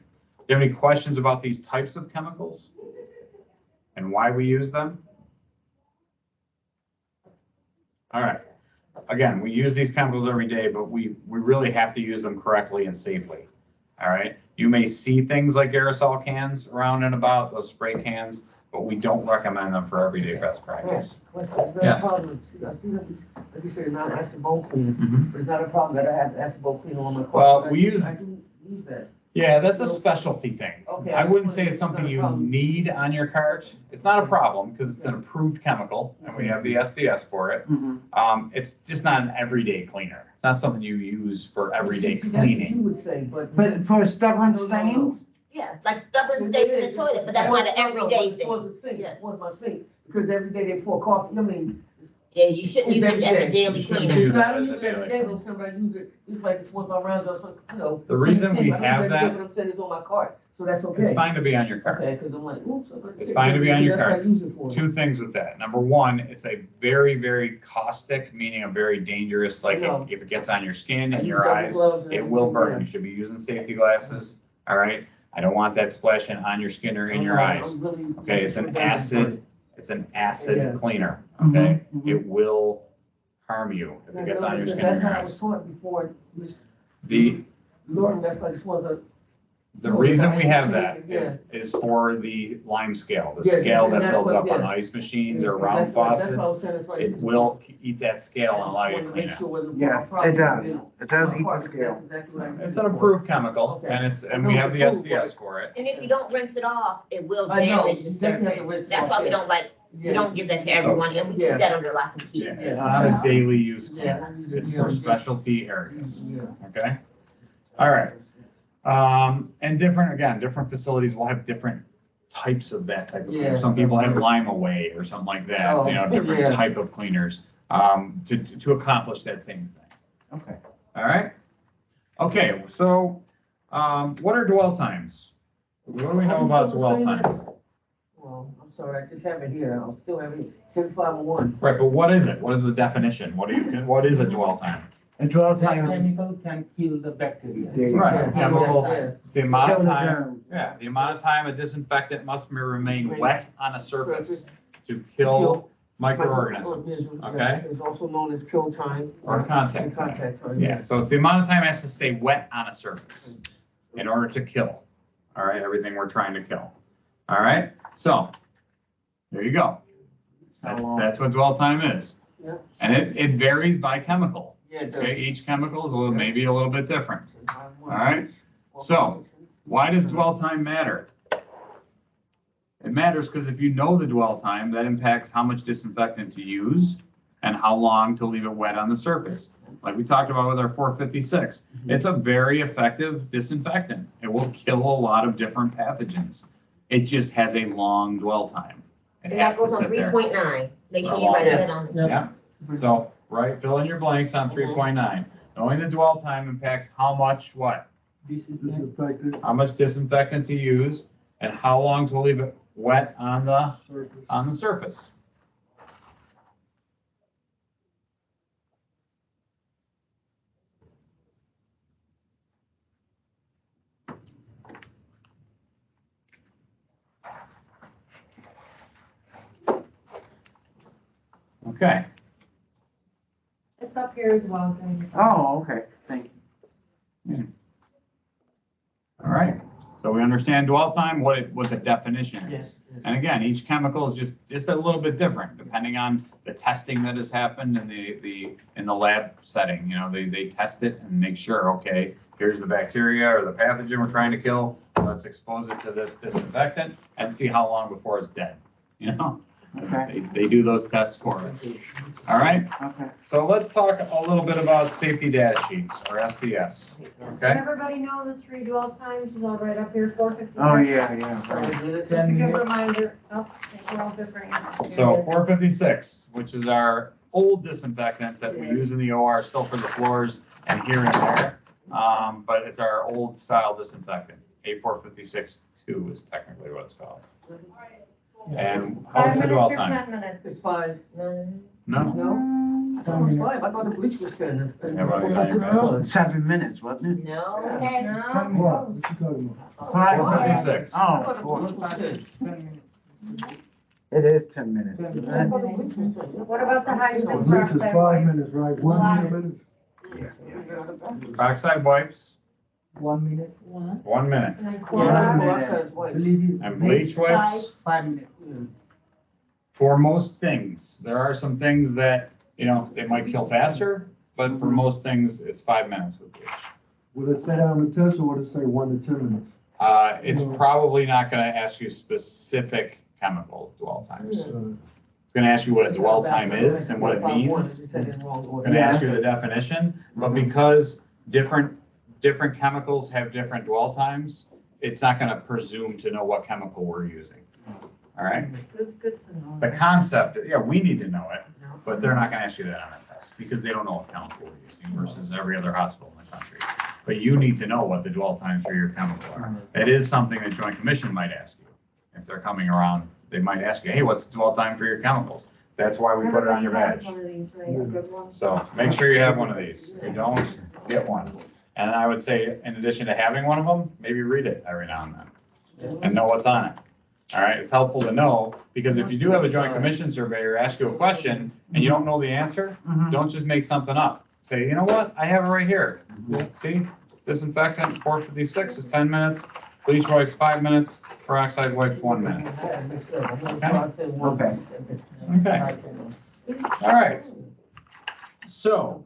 you have any questions about these types of chemicals and why we use them? All right. Again, we use these chemicals every day, but we really have to use them correctly and safely. All right. You may see things like aerosol cans around and about, those spray cans, but we don't recommend them for everyday best practice. Yes. Like you said, non-acid bowl cleaner, Mhm. but it's not a problem that I have acid bowl cleaner on my car. Well, I we use- do use that. Yeah, that's a specialty thing. Okay. I wouldn't say it's something you need on your cart. It's not a problem because it's an approved chemical and we have the SDS for it. It's just not an everyday cleaner. It's not something you use for everyday See, that's what you cleaning. would say, but. But for stubborn No, no, no. stains? Yeah, like stubborn stays in the toilet, but that's not an everyday thing. Towards the sink, Yeah. towards my sink, because every day they pour coffee, I mean. Yeah, you shouldn't use it as a daily You shouldn't cleaner. do It's that not as a use it every daily day, cleaner. but somebody use it, it's like it's once my rounds or something, you know. The reason I we use it have every day, that- But I'm saying it's on my cart, so that's okay. It's fine to be on your cart. Okay, because I'm like, oops. It's fine to be on your That's what cart. I use it for. 2 things with that. Number 1, it's a very, very caustic, meaning a very dangerous, like No. if it gets on your skin I and use your double eyes, gloves and it will burn. everything, You should be using safety glasses. All right. I don't want that splashing on your skin or in your I'm eyes. really- Okay, it's an acid Yeah. cleaner. Okay, Mhm, mhm. it will harm you if it gets on your skin or That's your how I was eyes. taught before, The Lord, that's like, this was a. the reason we have Yeah. that is for the lime scale, the Yeah, scale and that that's builds what- up on yeah. ice machines or That's round what- that's what I was faucets. saying, that's why I It use will eat that scale and I allow just you to wanted clean make it. sure it wasn't Yes, a problem. it does. It does eat the That's scale. exactly what I use It's it an for. approved chemical Okay. and we have the SDS for it. And if you don't rinse it off, it will I know, damage the you definitely have to surface. rinse it That's off, why we yeah. don't like, we Yeah. don't give that to everyone, and we Yeah. keep that under lock and key. Yeah, it's not a daily use Yeah, cleaner. I use it, It's yeah, for just- specialty areas. Yeah. Okay? All right. And different facilities will have different types of that type of cleaner. Yeah. Some people have Lime Away or something like that, Oh, different yeah. type of cleaners, to accomplish that same thing. Okay. All right? Okay, so, what are dwell times? What do we know about dwell times? Well, I'm sorry, I just have it here, I'll still have it, 7501. Right, but what is it? What is the definition? What is a dwell time? And dwell The time is. chemical can kill the bacteria. Right, Yeah, chemical, yeah. it's the amount of Kill the time, germ. yeah, the amount of time a disinfectant must remain wet on a surface to Kill kill microorganisms, okay? It's also known as kill time. Or contact And time. contact time. Yeah, so it's the amount of time it has to stay wet on a surface in order to kill, all right, everything we're trying to kill. All right, so, there you go. That's what dwell time is. Yeah. And it varies by chemical. Yeah, it Okay, does. each chemical is maybe a little bit different. All right, so- Why does dwell time matter? It matters because if you know the dwell time, that impacts how much disinfectant to use and how long to leave it wet on the surface. Like we talked about with our 456, it's a very effective disinfectant. It will kill a lot of different pathogens. It just has a long dwell time. It And that has to goes on sit there. 3.9. Make sure For a you long write time. that on. Yeah, so, right, fill in your blanks on 3.9. Knowing the dwell time impacts how much what? Disinfectant. How much disinfectant to use and how long to leave it wet on the surface. Okay, It's up here as well. Jane. Oh, okay, thank you. all right. So we understand dwell time, what the definition is. Yes. And again, each chemical is just a little bit different depending on the testing that has happened in the lab setting. You know, they test it and make sure, okay, here's the bacteria or the pathogen we're trying to kill. Let's expose it to this disinfectant and see how long before it's dead, you know? Okay, They do those tests for us. All right, okay. so let's talk a little bit about safety data sheets or SDS, okay? Everybody know the 3 dwell times is all right up here, 456. Oh, yeah, right. Just a good reminder, oh, we're all different. So 456, which is our old disinfectant that we use in the OR still for the floors and here and there. But it's our old style disinfectant. A456-2 is technically what it's called. And how's 5 the dwell minutes or time? 10 minutes? It's fine. No, No? I thought it was 5. I thought the bleach was 10. Yeah, well, 7 minutes, wasn't it? No, What you talking about? 456. I Oh, thought the four. bleach was 10. It is 10 minutes. I thought the bleach was 10. What about the high Well, school this is 5 minutes, right? 1 minute? Peroxide wipes, 1 minute. 1 minute. And then Yeah, Clorox. peroxide's white. Believe it. And bleach wipes, 5 minutes. for most things. There are some things that, you know, it might kill faster, but for most things, it's 5 minutes with bleach. Will it say that on the test or will it say 1 to 10 minutes? It's probably not gonna ask you specific chemical dwell times. Uh, It's gonna ask you what a dwell time is and what it means. It said it in wrong It's order. gonna ask you the definition, but because different chemicals have different dwell times, it's not gonna presume to know what chemical we're using. All right? That's good to know. The concept, yeah, we need to know it, but they're not gonna ask you that on a test because they don't know what chemical we're using versus every other hospital in the country. But you need to know what the dwell times for your chemical are. That is something that Joint Commission might ask you. If they're coming around, they might ask you, hey, what's the dwell time for your chemicals? That's why we put it on your badge. One of these, right? A good one. So make sure you have one of these. If you don't, get one. And I would say, in addition to having one of them, maybe read it every now and then and know what's on it. All right, it's helpful to know, because if you do have a Joint Commission surveyor ask you a question and you don't know the answer, Mhm. don't just make something up. Say, you know what, I have it right here. See, disinfectant 456 is 10 minutes, bleach wipes 5 minutes, peroxide wipes 1 minute. Okay. Okay, all right. So,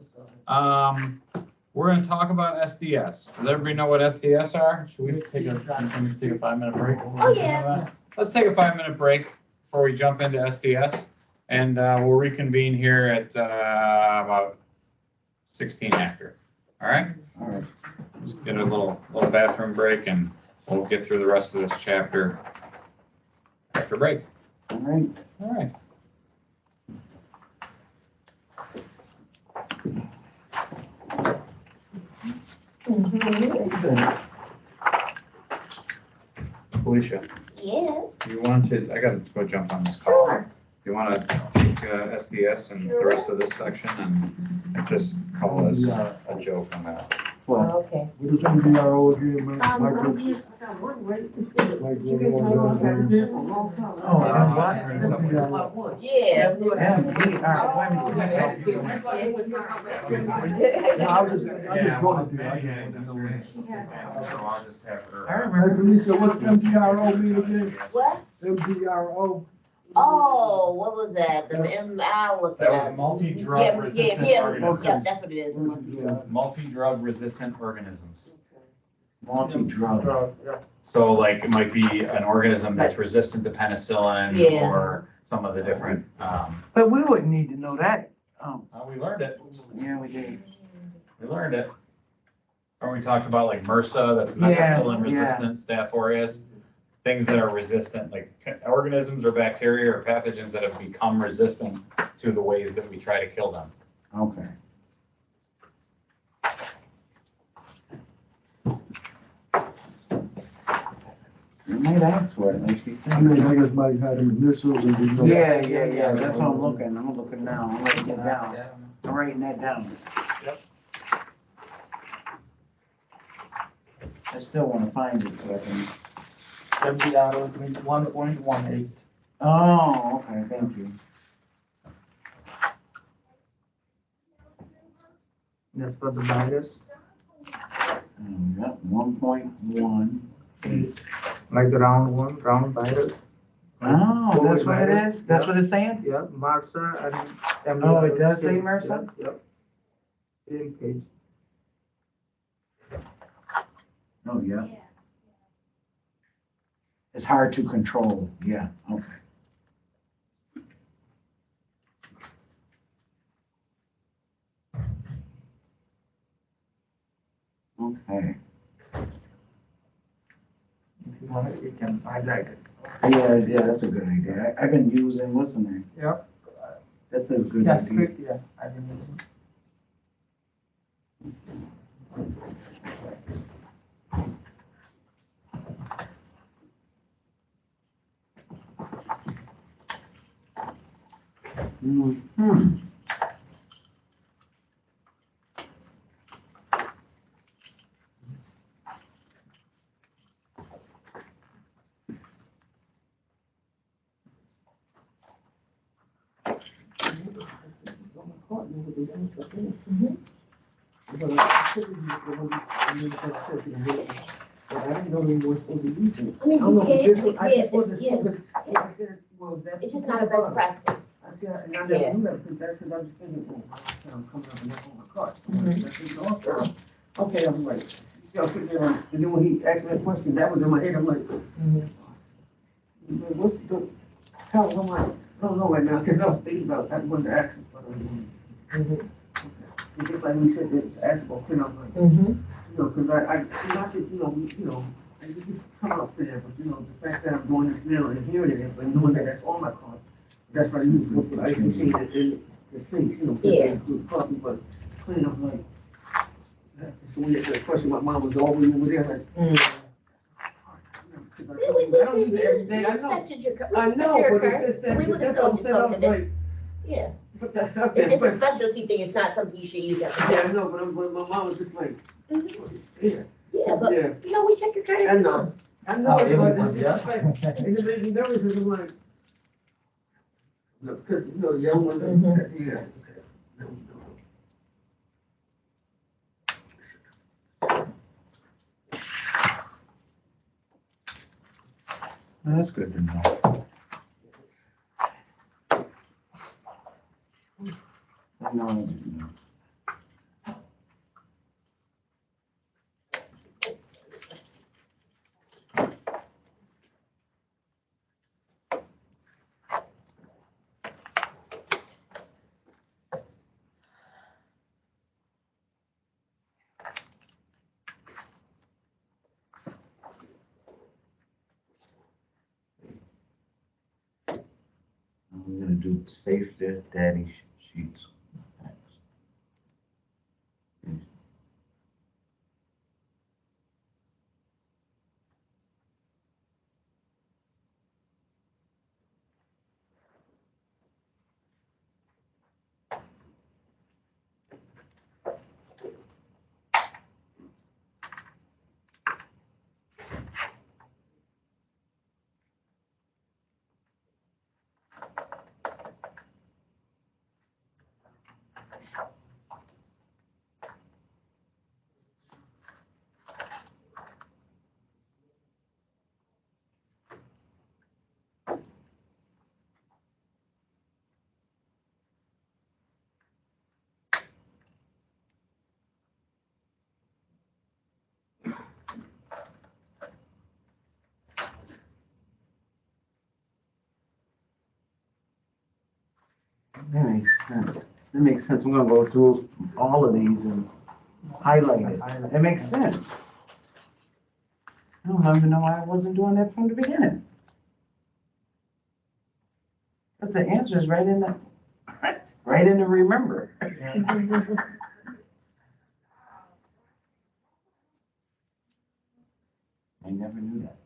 we're gonna talk about SDS. Does everybody know what SDS are? Should we take a 5-minute break? Oh, yeah. Let's take a 5-minute break before we jump into SDS, and we'll reconvene here at about 16 after. All right? All right. Just get a little bathroom break, and we'll get through the rest of this chapter after break. All right. All right. Felicia, Yes. you want to, I gotta go jump on this call. You wanna take SDS and the rest of this section and just call this a joke on that? Well, Okay. What is MDRO again, Mike? Um, Mike, you- oh, and what? Yeah. Yeah, all right, wait a minute. Yeah, I was just going to do, I just wanted to know. So I'll just have her. I Hey, remember. Felicia, what's MDRO mean again? What? MDRO? Oh, what was that? I'll look it That was up. multi-drug Yeah, resistant yeah, organisms. yeah, that's what it is. Multi-drug resistant organisms. Multi-drug. So like it might be an organism that's resistant to penicillin Yeah. or some of the different, But we wouldn't need to know that. we learned it. Yeah, we did. We learned it. Or we talked about like MRSA, that's Yeah, methicillin resistant, Staph aureus, things that are resistant, like organisms or bacteria or pathogens that have become resistant to the ways that we try to kill them. Okay. They might ask for it, like you I mean, said. I guess might have them initials and. you know- Yeah, that's what I'm looking now, I'm writing it down, I'm writing that down. I still wanna find it so I can, WRO 1.18. oh, okay, thank you. That's for the virus, Yep, 1.1. like the round virus. Oh, that's COVID what it virus. is? That's Yeah. what it's saying? Yeah, MRSA and. Oh, it does say same- MRSA? Yep. Same page. Oh, yeah. It's hard to control, yeah, okay. Okay, If you want it, you can highlight it. yeah, that's a good idea. I've been using, what's the name? Yep. That's a good Yeah, idea. script, yeah. I didn't. Hmm. But I didn't know they were supposed to use it. I mean, I don't know, you this can't, one, I just wasn't yeah, sure, 'cause I said, well, that. it's just not a best practice. I said, and I Yeah. never knew that, because that's because I was thinking, oh, I'm coming up and that's on my card. Mhm. That's just off. Okay, I'm like, y'all sit there, and then when he asked me that question, that was in my head, I'm like, what's the, hell, I'm like, I don't know right now, because I was thinking about, I wanted to ask him, but it's just like when he said, ask about clean, I'm like, you know, because not that, you know, I just come out there, but you know, the fact that I'm doing this now and hearing it, but knowing that that's on my card, that's what I use for the ice machine and the sinks, you know, Yeah. do the coffee, but clean, I'm like, so when you had that question, my mom was always over there, like, because I don't use it every day, I know. I know, but it's just that, We would have that's what I'm told you saying, I was something. like, Yeah, put that stuff it's there, just a but, specialty thing, it's not something you should use every yeah, day. I know, but my mom was just like, Mhm. oh, it's there. Yeah, but, Yeah. you know, we check your card I every know. month. I know, Oh, every but month, it's just like, it makes me nervous, and I'm like, no, because, you know, the young ones, Mhm. yeah. That's good to know. I know, I didn't know. I'm gonna do safe daddy sheets. That makes sense. That makes sense. I'm gonna go through all of these and highlight it. It makes sense. I don't even know why I wasn't doing that from the beginning. But the answer is right in the, right in the remember. I never knew that.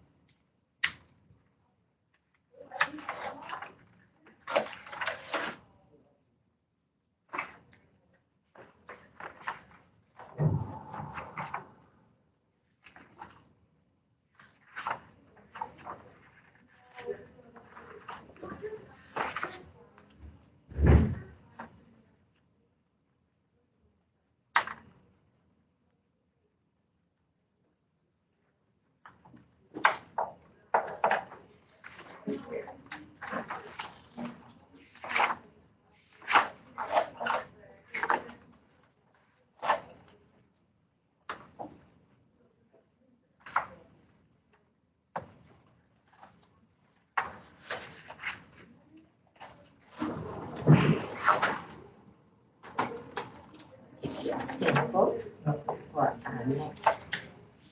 chemical for our next.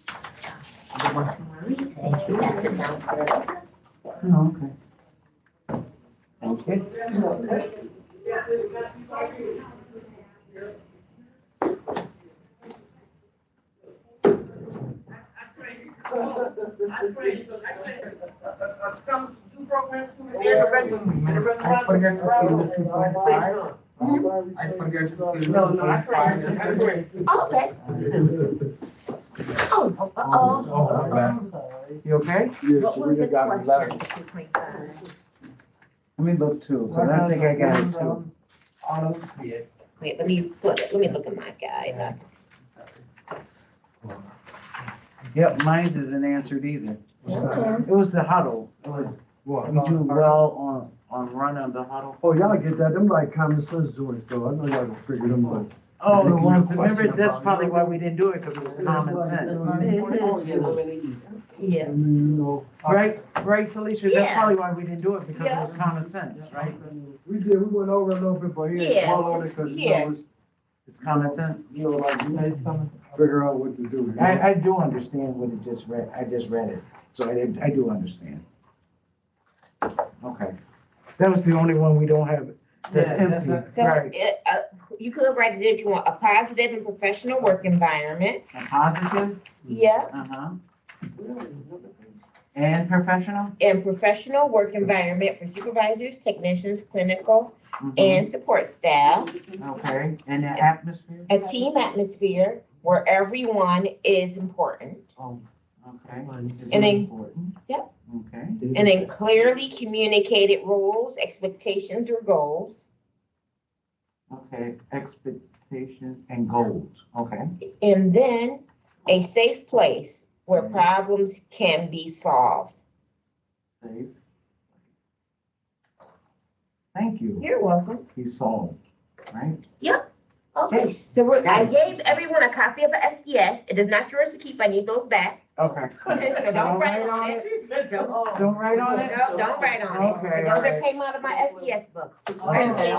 The one to Marie, since you pass it down to her. Oh, okay. Thank you. I forget to fill the 2.5. I forget to fill the 2.5. Okay. Oh, You okay? Yeah, what so was we the got 11. question? 2.5. Let me look too, because I think I got it too. All of it. Wait, let me look at my guide. Yep, mine isn't answered either. Okay. It was the huddle. It was, What? we do well on running the huddle. Oh, y'all get that, them like common sense joints though, I know y'all gonna figure them out. Oh, the Making a ones, remember, question that's about- probably why we didn't do it, because it was common sense. Yeah. I mean, you know, Right, Felicia? That's Yeah. probably why we didn't do it, because it was common sense, right? we went over a little bit, but here, Yeah, all on it, cause you yeah. know, it's, It's common sense. you know, like, you need to figure out what to do. you know? I do understand what it just read, I just read it, so I do understand. Okay. That was the only one we don't have, that's empty, So, right? you could write it if you want, a positive and professional work environment. A positive, Yeah. uh-huh. And professional? And professional work environment for supervisors, technicians, clinical, Mhm. and support staff. Okay, and the atmosphere? A team atmosphere where everyone is important. Okay. And then- Important. Yep. Okay, And then clearly communicated rules, expectations, or goals. okay, expectations and goals, okay. And then a safe place where problems can be solved. Safe. Thank you. You're welcome. He solved, right? Okay, so I gave everyone a copy of the SDS. It is not yours to keep. I need those back. Okay. So don't write on it. Don't write on it? No, don't write on it. Okay, For those all that right. came out of my SDS book. Okay.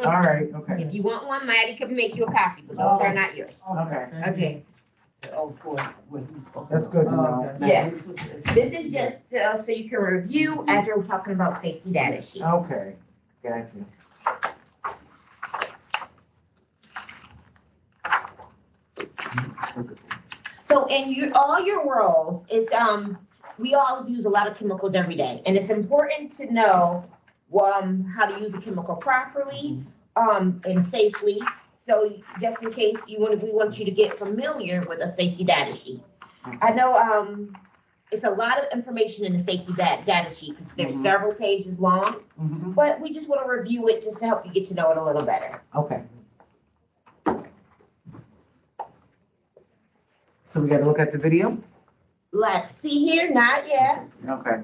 All right, okay, If you want one, Maddie can make you a copy, but those are not yours. okay. Okay. That's good to know. Yeah. This is just so you can review as we're talking about safety data sheets. Okay, gotcha. So in all your roles is, we all use a lot of chemicals every day, and it's important to know, how to use a chemical properly, and safely. So just in case we want you to get familiar with a safety data sheet. I know, it's a lot of information in the safety data sheet, because there's Mhm. several pages long, Mhm. but we just want to review it just to help you get to know it a little better. Okay. So we gotta look at the video? Let's see here, not yet, Okay,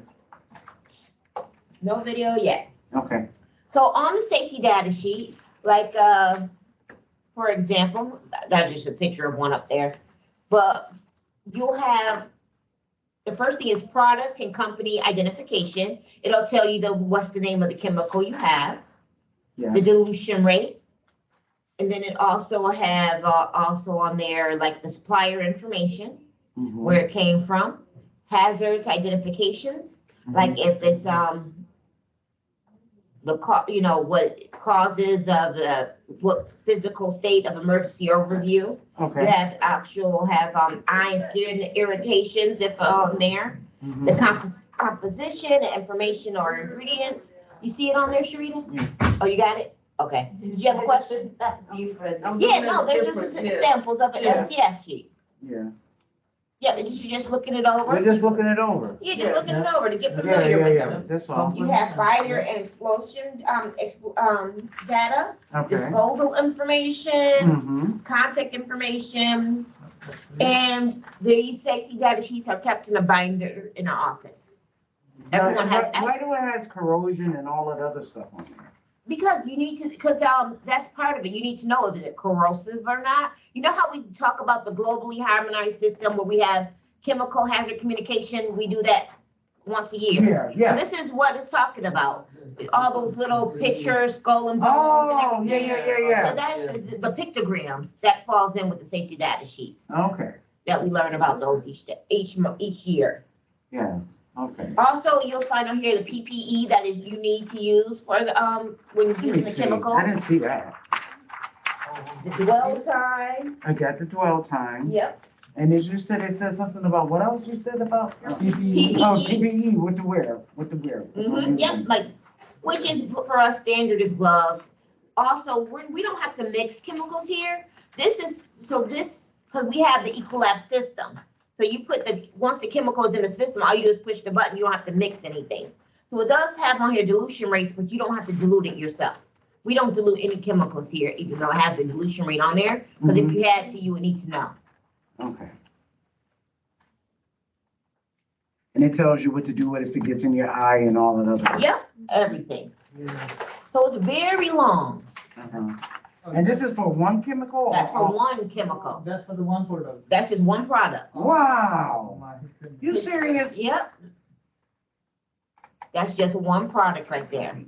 no video yet. okay. So on the safety data sheet, like, for example, that's just a picture of one up there, but you'll have, the first thing is product and company identification. It'll tell you what's the name of the chemical you have, Yeah. the dilution rate. And then it also have, also on there, like the supplier information, Mhm. where it came from, hazards identifications, like if it's, what causes of what physical state of emergency overview. You Okay. have eye and skin irritations if on there. Mhm. The composition, information or ingredients. You see it on there, Sharita? Oh, you got it? Okay. Did you have a question? That's different. Yeah, no, they're just samples of an SDS sheet. Yeah, Yeah, you're just looking it over. we're just looking it over. You're just looking it over to get Yeah, familiar yeah, with yeah, them. that's all. You have fire and explosion, data, Okay. disposal information, Mm-hmm. contact information, and these safety data sheets are kept in a binder in our office. Everyone has Why do it has corrosion and all that other stuff on there? Because you need to, that's part of it. You need to know if it's corrosive or not. You know how we talk about the globally harmonized system where we have chemical hazard communication? We do that once a year. Yeah, So yeah. this is what it's talking about. All those little pictures, skull and bones Oh, and yeah, everything. yeah, So yeah, that's the pictograms that falls in with the safety data sheets yeah. Okay, that we learn about those each year. yes, okay. Also, you'll find on here the PPE that is you need to use for the, when Let me using the see. chemicals. I didn't see that. The dwell time, I got the dwell time. yep. And as you said, it said something about, what else you said about? PPE. Oh, PPE, what to wear, what to wear. Yep, like, which is for us standard is gloves. Also, we don't have to mix chemicals here. Because we have the Ecolab system. So you put once the chemical is in the system, all you do is push the button, you don't have to mix anything. So it does have on here dilution rates, but you don't have to dilute it yourself. We don't dilute any chemicals here, even though it has a dilution rate on there, because if you had to, you would need to know. Okay. And it tells you what to do if it gets in your eye and all that other. Yep, everything. So it's very long. Uh-huh. And this is for one chemical? That's for one chemical. That's for the one product. That's just one product. Wow, you serious? Yep. That's just one product right there.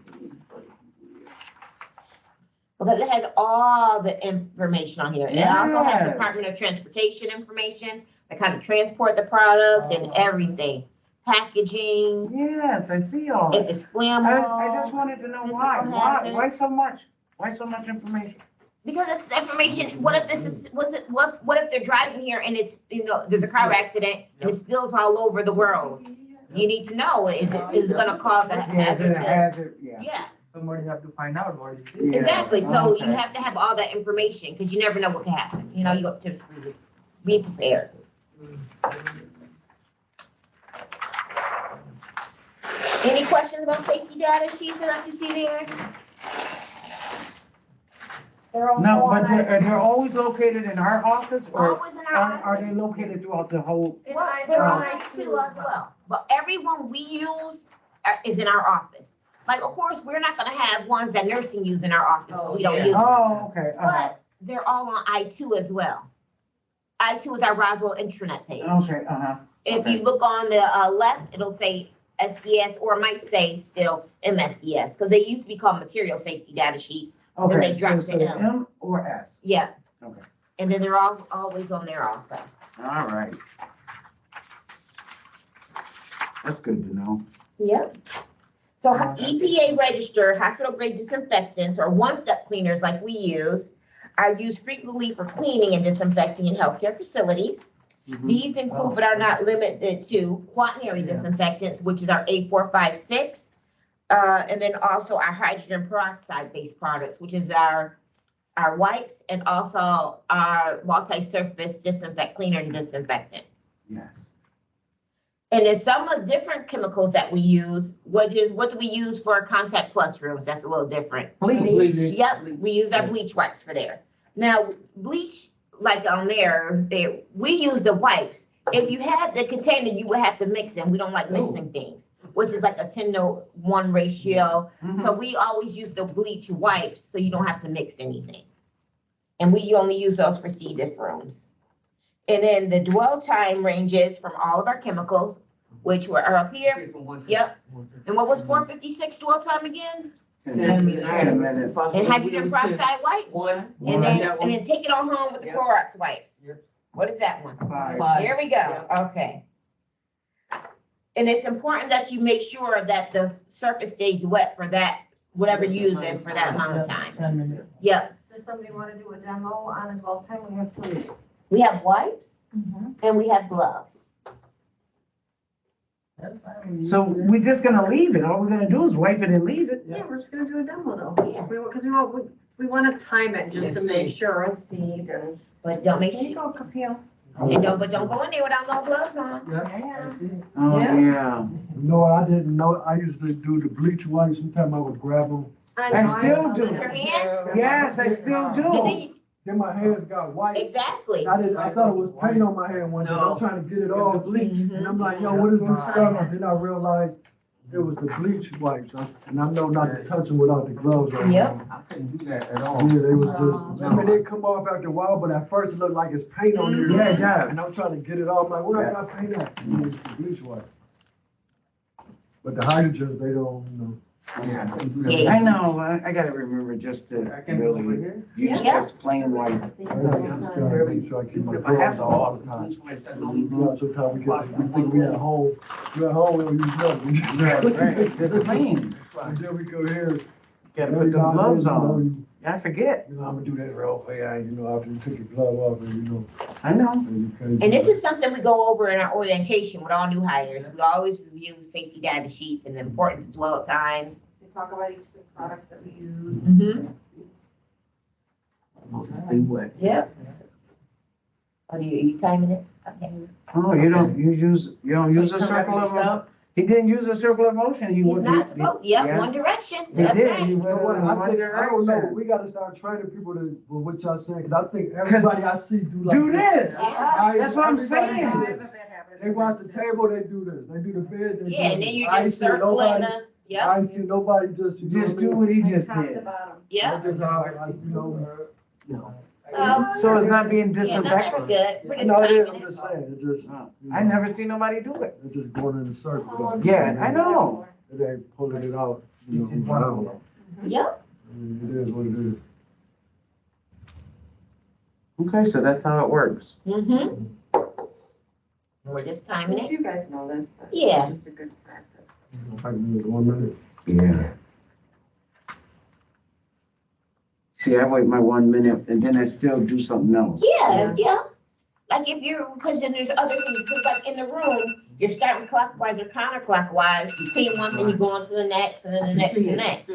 Because it has all the information on here. It also has Yes. Department of Transportation information, the kind of transport the product and everything. Packaging, Yes, I see all if that. it's flammable. I just wanted to know physical why hazards. so much? Why so much information? Because it's the information, what if what if they're driving here and it's, there's a car accident and it spills all over the world? You need to know, is it gonna cause a Yeah, is hazard? it a hazard? Yeah. Yeah, Somebody have to find out what it is. Yeah, exactly. So you okay. have to have all that information, because you never know what can happen. You have to be prepared. Any questions about safety data sheets that you see there? They're also No, on but they're always located in our office, or Always in our are they office. located throughout the whole? Well, they're on I2 as well, but everyone we use is in our office. Like, of course, we're not gonna have ones that nursing use in our office, so we don't use them. Oh, okay, But they're all on I2 as well. I2 is our Roswell intranet page. okay, uh-huh. If okay. you look on the left, it'll say SDS, or it might say still MSDS, because they used to be called material safety data sheets. Then Okay, they dropped so the M. M or S? Yeah. Okay. And then they're always on there also. All right. That's good to know. Yep. So EPA registered hospital grade disinfectants or one-step cleaners like we use are used frequently for cleaning and disinfecting in healthcare facilities. These include but are not limited to quaternary disinfectants, which is our A456. And then also our hydrogen peroxide-based products, which is our wipes and also our multi-surface disinfect cleaner and disinfectant. Yes. And then some of the different chemicals that we use, what do we use for Contact Plus rooms? That's a little different. Bleach. Yep, we use our bleach wipes for there. Now, bleach, like on there, we use the wipes. If you had the container, you would have to mix them. We don't like mixing things, which is like a 10-to-1 ratio. So we always use the bleach wipes, so you don't have to mix anything. And we only use those for C. diff rooms. And then the dwell time ranges from all of our chemicals, which were up here. Yep. And what was 456 dwell time again? Wait a minute. And hydrogen peroxide wipes. And then take it on home with the Yep. Clorox wipes. Yep. What is that one? 5. Here we go. Okay. And it's important that you make sure that the surface stays wet for that, whatever you're using for that amount of time. 10 minutes. Yep. Does somebody want to do a demo on a dwell time? We have some. We have wipes and we have gloves. So we're just gonna leave it, all we're gonna do is wipe it and leave it? Yeah, we're just gonna do a demo though. Yeah. Because we want to time it just to make sure and see and. But don't make There you sure, go, Kapil. and don't go in there without no gloves on. Yeah. Oh, Yeah. yeah. No, I didn't know, I usually do the bleach wipes, sometimes I would grab them, I still do. With your hands? Yes, I still And do. then then my hands got white. exactly. I thought it was paint on my hand one day, I'm trying to get it all bleached, and I'm like, yo, what is this stuff? And then I realized it was the bleach wipes, and I know not to touch them without the gloves on. Yep. I couldn't do that at all. Yeah, they was just, I mean, they come off after a while, but at first it looked like it's paint on there. Yeah, it does. And I'm trying to get it off, I'm like, where I got paint at? And it's the bleach wipe. But the hydrogens, they don't, Yeah. Yeah. I know, I gotta remember just to I can go over really, here. you just Yeah. explain why. I just gotta make sure I keep my gloves on all the time. You know, sometimes we think we at home, we don't use nothing. Right, right, it's clean. And then we go here. Gotta put the gloves on. You I forget. know, I'm gonna do that real quick, after you take your glove off and, I know. and you can't. And this is something we go over in our orientation with all new hires. We always review safety data sheets and the importance of dwell times. We talk about each of the products that we use. Mm-hmm. Stay wet. Yep. Oh, you timing it? Okay. Oh, you don't use a circle of, he didn't use a circle of motion. He He's would. not supposed, Yeah. yep, one direction. He That's did, right. he You know went what, in I one think, I don't know, direction. we gotta start training people to, with what y'all saying, cause I think everybody I see do like. Do this. Yeah. That's what I'm Everybody saying. do this. They watch the table, they do this, they do the bed, they do Yeah, and then this. you're I ain't just seen circling nobody- the, yep, I ain't seen nobody just, you know Just what I do mean? what he Like just top to did. bottom. yep. That's just how, you know. So it's not being Yeah, no, that's disinfected. good. We're just No, it is, timing I'm it. just saying, it just, you I know, never seen nobody do it. it's just going in a circle. Yeah, I know. It ain't pulling it out, you know, I don't know. Yep. I mean, it is what it is. Okay, so that's how it works. Mm-hmm. We're just timing it. You guys know this, but Yeah. it's just a good practice. I can use 1 minute. Yeah. See, I wait my 1 minute and then I still do something else. Yeah, yeah. Like if you're, because then there's other things, 'cause like in the room, you're starting clockwise or counterclockwise. You clean one, then you go on to the next, and then the next, and the next.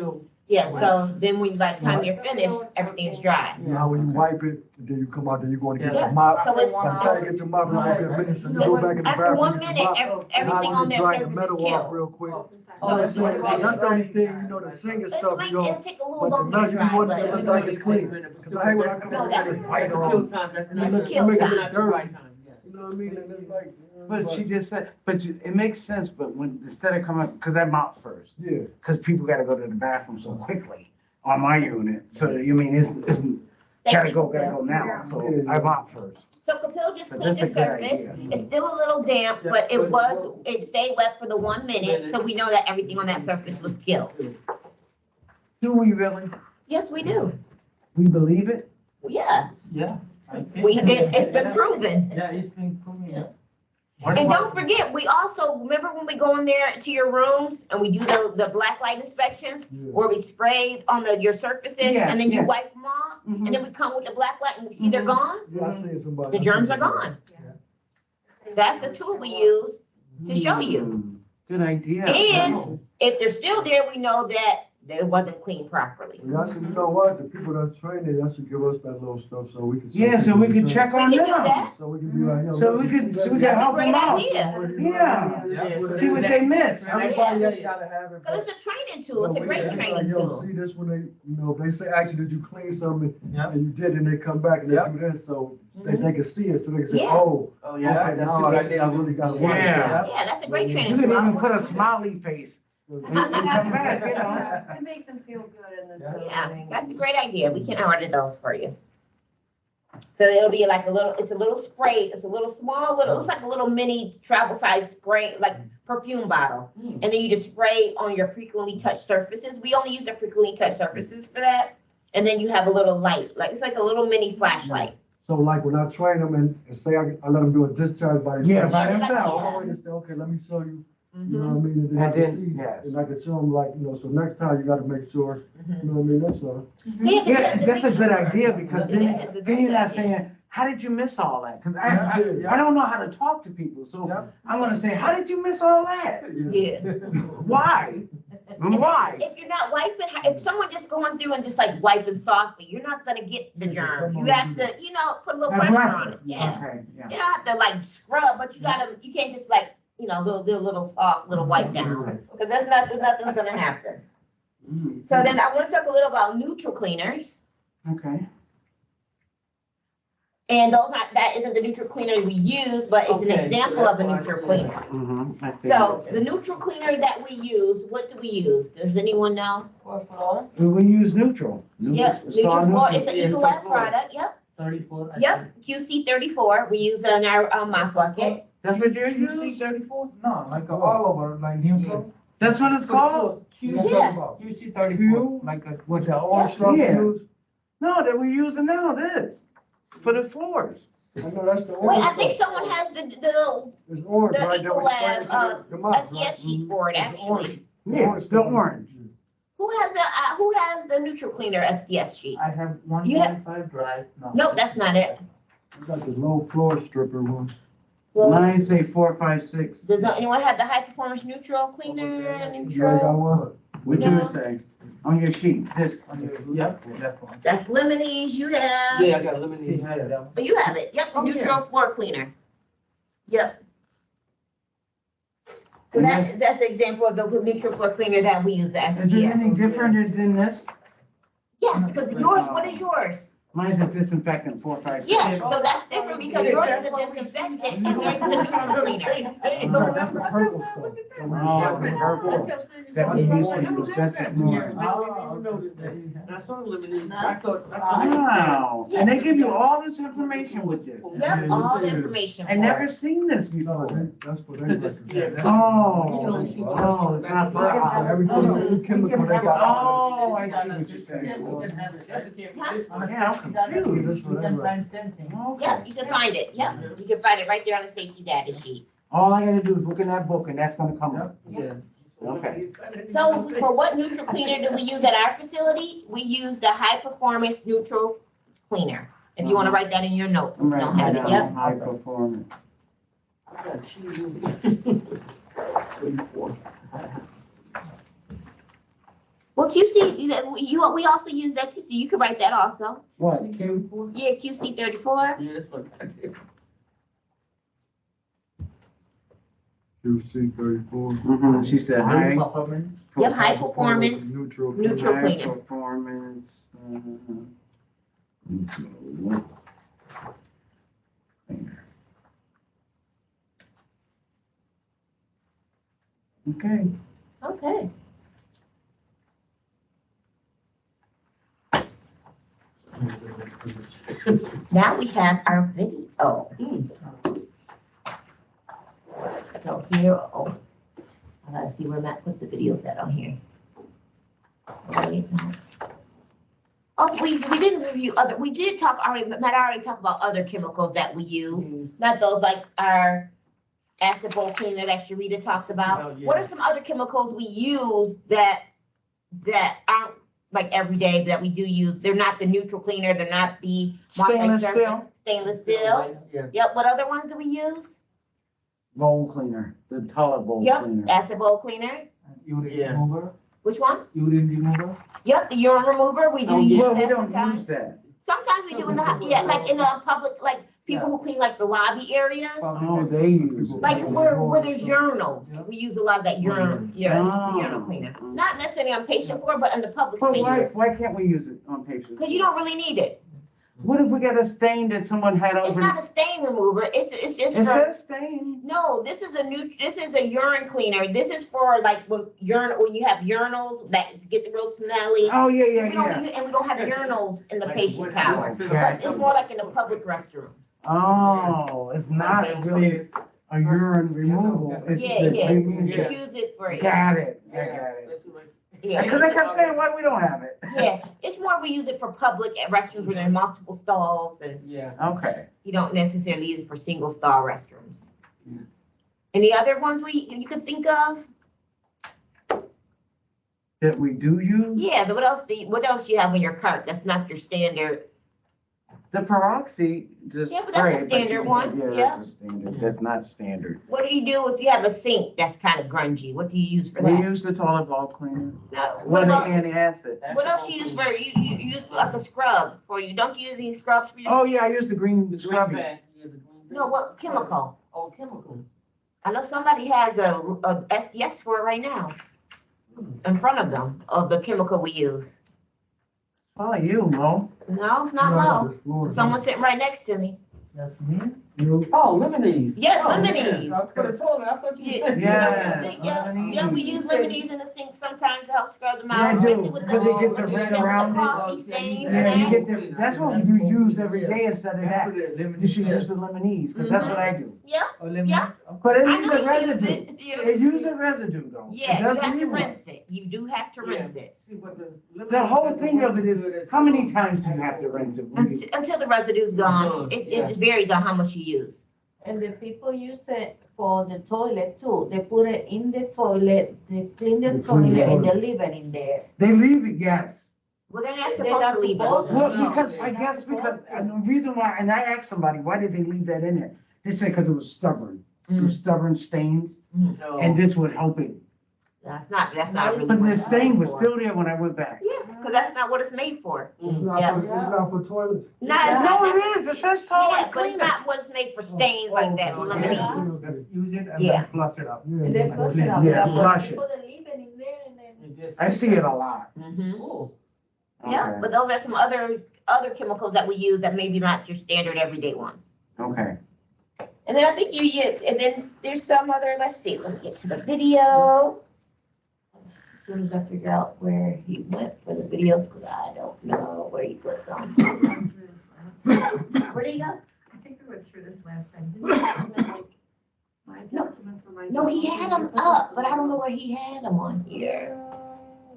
Yeah, so then when, by the time you're finished, everything is dry. You know how when you wipe it, then you come out, then you go and get Yeah. your mop. So it's- By the time you get your mop, it's gonna be a minute, so you go back in the After bathroom. 1 get your minute, mop, everything now on you that dry the surface is metal off killed. real quick. So That's the only thing, you know, the singing It's stuff, like, you know. it'll take a little But the longer now to you dry, want it to but look like it's clean. Cause I hate when I come No, over that's- and it's white Kill on. time, that's You not. look, kill you make it time. look Not the dirty. right time, yes. You know what I mean? And it's like. But she just said, it makes sense, but when, instead of coming, because I mop first, Yeah. because people gotta go to the bathroom so quickly on my unit. So, you mean, it's They gotta people go will. now, so I mop first. So Capel just But cleaned the that's a good surface. idea. It's still a little damp, but it stayed wet for the 1 minute, so we know that everything on that surface was killed. Do we really? Yes, we do. We believe it? Yeah, Yeah. I think- it's been proven. Yeah, it's been proven, yeah. And don't forget, we also, remember when we go in there to your rooms and we do the black light inspections? Yeah. Where we spray on your surfaces Yeah, and then you yeah. wipe them off? Mhm. And then we come with the black light and we see they're gone? Yeah, I seen somebody. The germs are gone. That's the tool we use to show you. Good idea. And if they're still there, we know that it wasn't cleaned properly. Y'all should, you know what, the people that's training, y'all should give us that little stuff so we can. Yeah, so we could check We on can do them. that. So we can be like, yo. So let's we see, could- let's so we see. could That's a help great them out. idea. Yeah. See what they missed. Everybody ain't gotta have it. Cause it's a training tool. It's a great training Yo, tool. see this when they, you know, if they say, actually, did you clean something? Yeah. And you did, and they come back and they do this, so they can see it, so they can say, Yeah. oh. Oh, Okay, yeah, that's now I see, I really gotta work. Yeah. Yeah, that's a great You training could even tool. put a smiley face and come back, you know. To make them feel good in the. Yeah, that's a great idea. We can order those for you. So it'll be like it's a little spray, it's a little small, it looks like a little mini travel size spray, like perfume bottle. And then you just spray on your frequently touched surfaces. We only use the frequently touched surfaces for that. And then you have a little light, like it's like a little mini flashlight. So like when I train them and say I let them do a discharge by themselves. Yeah, by Yeah, themselves. I'm always say, okay, let me show you, Mm-hmm. you know what I mean? And then I And can then, see, yes. and I can show them like, you know, so next time you gotta make sure, you know what I mean, that's all. Yeah, that's a good idea because It is, it's a then you're great not idea. saying, how did you miss all that? Because Yeah. I don't know how to talk to people, so Yeah. I'm gonna say, how did you miss all that? Yeah. Why? And Why? If you're not wiping, if someone just going through and just like wiping softly, you're not gonna get the germs. You have to, you know, put a little pressure on it. Yeah. Okay, yeah. You don't have to like scrub, but you can't just like, you know, do a little soft little wipe down. Cause nothing's gonna happen. So then I wanna talk a little about neutral cleaners. Okay. And that isn't the neutral cleaner we use, but it's an Okay, so example of a that's why- neutral cleaner. Mm-hmm. I see. So the neutral cleaner that we use, what do we use? Does anyone know? For floor, We use neutral. Yep, It's neutral called floor, it's an Yeah, it's a Ecolab floor. product, yep, 34. I yep, QC 34, we use in our mop bucket. That's what you're You see using? 34? No, like all over, like neutral. That's what it's called? Yeah. QC 34, like a. With the orange stuff Yeah. you use? No, that we're using now, this, for the floors. I know that's the Wait, orange I think stuff. someone has the It's orange, the right? That was Ecolab, sprayed to the mouth, right? SDS sheet for it, It's actually. orange. Yeah, the orange. Who has the neutral cleaner SDS sheet? I have You have- 1.5 drive now. Nope, that's not it. You got the low floor stripper one. Well, Mine say 456. does anyone have the high performance neutral cleaner, You ain't got neutral? one? What do No. you say? On your sheet, this. Yep, that one. That's Lemonade, you have, Yeah, I got lemonade. oh, you have it, yep, the Oh, yeah. neutral floor cleaner. Yep. So And that's the example of the neutral floor cleaner that we use, the Is it SDS. any different than this? Yes, because yours, what is yours? Mine's a disinfectant, 456. Yes, so that's different because yours is a disinfectant and yours is a neutral cleaner. So that's the purple stuff. Oh, the purple. That we used to use, that's the new one. I saw the lemonade, I thought. Wow, and they give you all this information with this. Yep, all the information. I for never it. seen this No, before. that's what they recommend. Oh, it's not for us. Every chemical they got. Oh, I see what you're saying. You can have it. Yeah, I'm confused. You can find same thing. Okay. Yep, you can find it, yep, you can find it right there on the safety data sheet. All I gotta do is look in that book and that's gonna come up. Yeah. Okay. So for what neutral cleaner do we use at our facility? We use the high performance neutral cleaner. If you wanna write that in your notes, I'm we don't writing have it it, down, yep. high performance. Well, QC, we also use that too, so you can write that also. What? Yeah, QC 34. Yeah, that's what I did. QC 34. Mm-hmm, she said high. Performance. Yep, high performance. Neutral. Neutral High cleaner. performance. Neutral cleaner. Okay. Okay. Now we have our video. So here, I gotta see where Matt put the videos at on here. Wait, no. Oh, we didn't review we did talk already, Matt already talked about other chemicals that we use, not those like our acid bowl cleaner that Sharita talked about. Oh, yeah. What are some other chemicals we use that aren't like every day that we do use? They're not the neutral cleaner, they're not the. Stainless multi-surface- steel. Stainless steel. Yeah. Yep, what other ones do we use? Bowl cleaner, the toilet bowl Yep, cleaner. acid bowl cleaner. Urine Yeah. remover, Which one? urine remover. Yep, the urine remover, we do use Well, we that don't use sometimes. that. Sometimes we do in the, yeah, like in the public, like people who clean like the lobby areas. Oh, they use. it. Like where there's urinals, we use a lot of that urinal, the urinal cleaner. Not necessarily on patient floor, but in the public But spaces. why can't we use it on patients? Cause you don't really need it. What if we got a stain that someone had over? It's not a stain remover, it's just It for, says stain. no, this is a urine cleaner. This is for like when you have urinals that get real smelly. Oh, yeah, We yeah, don't, yeah. and we don't have urinals in the Like patient what- towel. Okay. It's more like in the public restrooms. Oh, it's not really a urine removal. It's Yeah, the yeah, cleaning. just use it for, Got it, I got it. yeah. Because I kept saying, why we don't have it? Yeah, it's more we use it for public restrooms where there are multiple stalls and Yeah. Okay. you don't necessarily use it for single stall restrooms. Yeah. Any other ones you could think of? That we do use? Yeah, what else do you have in your cart that's not your standard? The peroxy, just. Yeah, but that's a spray, standard you- one, Yeah, that's a standard. That's not standard. What do you do if you have a sink that's kind of grungy? What do you use for We that? use the toilet bowl cleaner. No, What what an about, antacid. what else you use for, you use like a scrub for you? Don't you use any scrubs for your? Oh, sink? yeah, I use the green scrubby. No, what chemical? Oh, chemical. I know somebody has a SDS for it right now. In front of them, of the chemical we use. Oh, you, Mo. No, it's not low. Someone sitting right next to me. That's me. Oh, lemonade. Yes, Oh, lemonades. I could have told her, I thought you Yeah, said. yeah, we use lemonades in the sink sometimes to help scrub them out. Yeah, I do, especially with because the- it gets a ring around the it. coffee stains Yeah, you and get the, that's what you use every day instead of that. You should use the lemonades, because that's what I do. Yeah, eliminate. Yeah. But it I leaves know a you use residue. it. It uses a residue though. It Yeah, you does have to leave one. rinse it. You do have to rinse it. See, but The whole thing of it is, how many times do you have to rinse it? Until the residue's gone. It varies on how much you use. And the people use it for the toilet too. They put it in the toilet, they clean the They clean the toilet and they toilet. leave it in there. They leave it, yes. Well, they're not They're supposed not to leave it. supposed to. Well, No, because, they're I not guess because, supposed to. and the reason why, and I asked somebody, why did they leave that in there? They said because it was stubborn. It was stubborn stains, and this would help it. That's not really. But what the it's stain made was for. still there when I went back. Yeah, because that's not what it's made for. It's Yeah. not for toilets. No, it's not. No, it is, it says Yeah, toilet but it's cleaner. not what it's made for stains like that, Oh, lemonade. Just use it and Yeah. then flush it up. And they flush it out. Yeah, but flush it. people that leave it in there and then. I see it a lot. Mhm. Yeah, Okay. but those are some other chemicals that we use that maybe not your standard everyday ones. Okay. And then I think and then there's some other, let's see, let me get to the video. As soon as I figure out where he went for the videos, because I don't know where he put them. Where did he go? I think we went through this last time. Didn't we have, like, my documents or my No, he had them documents? up, but I don't know where he had them on here.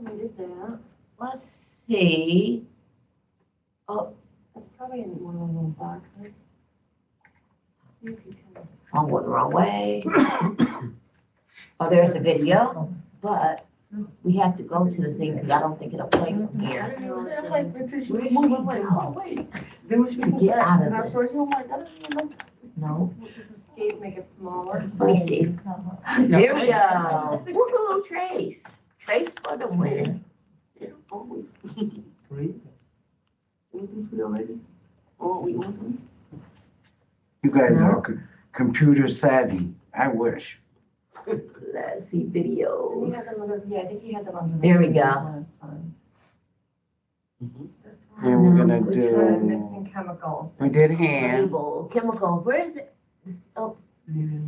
We did that. Let's see. Oh, That's probably in one of those little boxes. See if you can. I'm going the wrong way. Oh, there's the video, but we have to go to the thing because I don't think it'll play from here. Then we should Get out of And I this. saw you, I'm like, I don't even know. No, Just escape, make it smaller. let me see. There we go. Woohoo, Trace. Trace for the win. Yeah, always. Anything for you already? Oh, we want them? You guys No. are computer savvy. I wish. Let's see He videos. had them under, yeah, I think he had them under. the There we go. last time. This one. And we're gonna No, It's, do, mixing chemicals. we did hand. Label, chemical, where is it? Oh,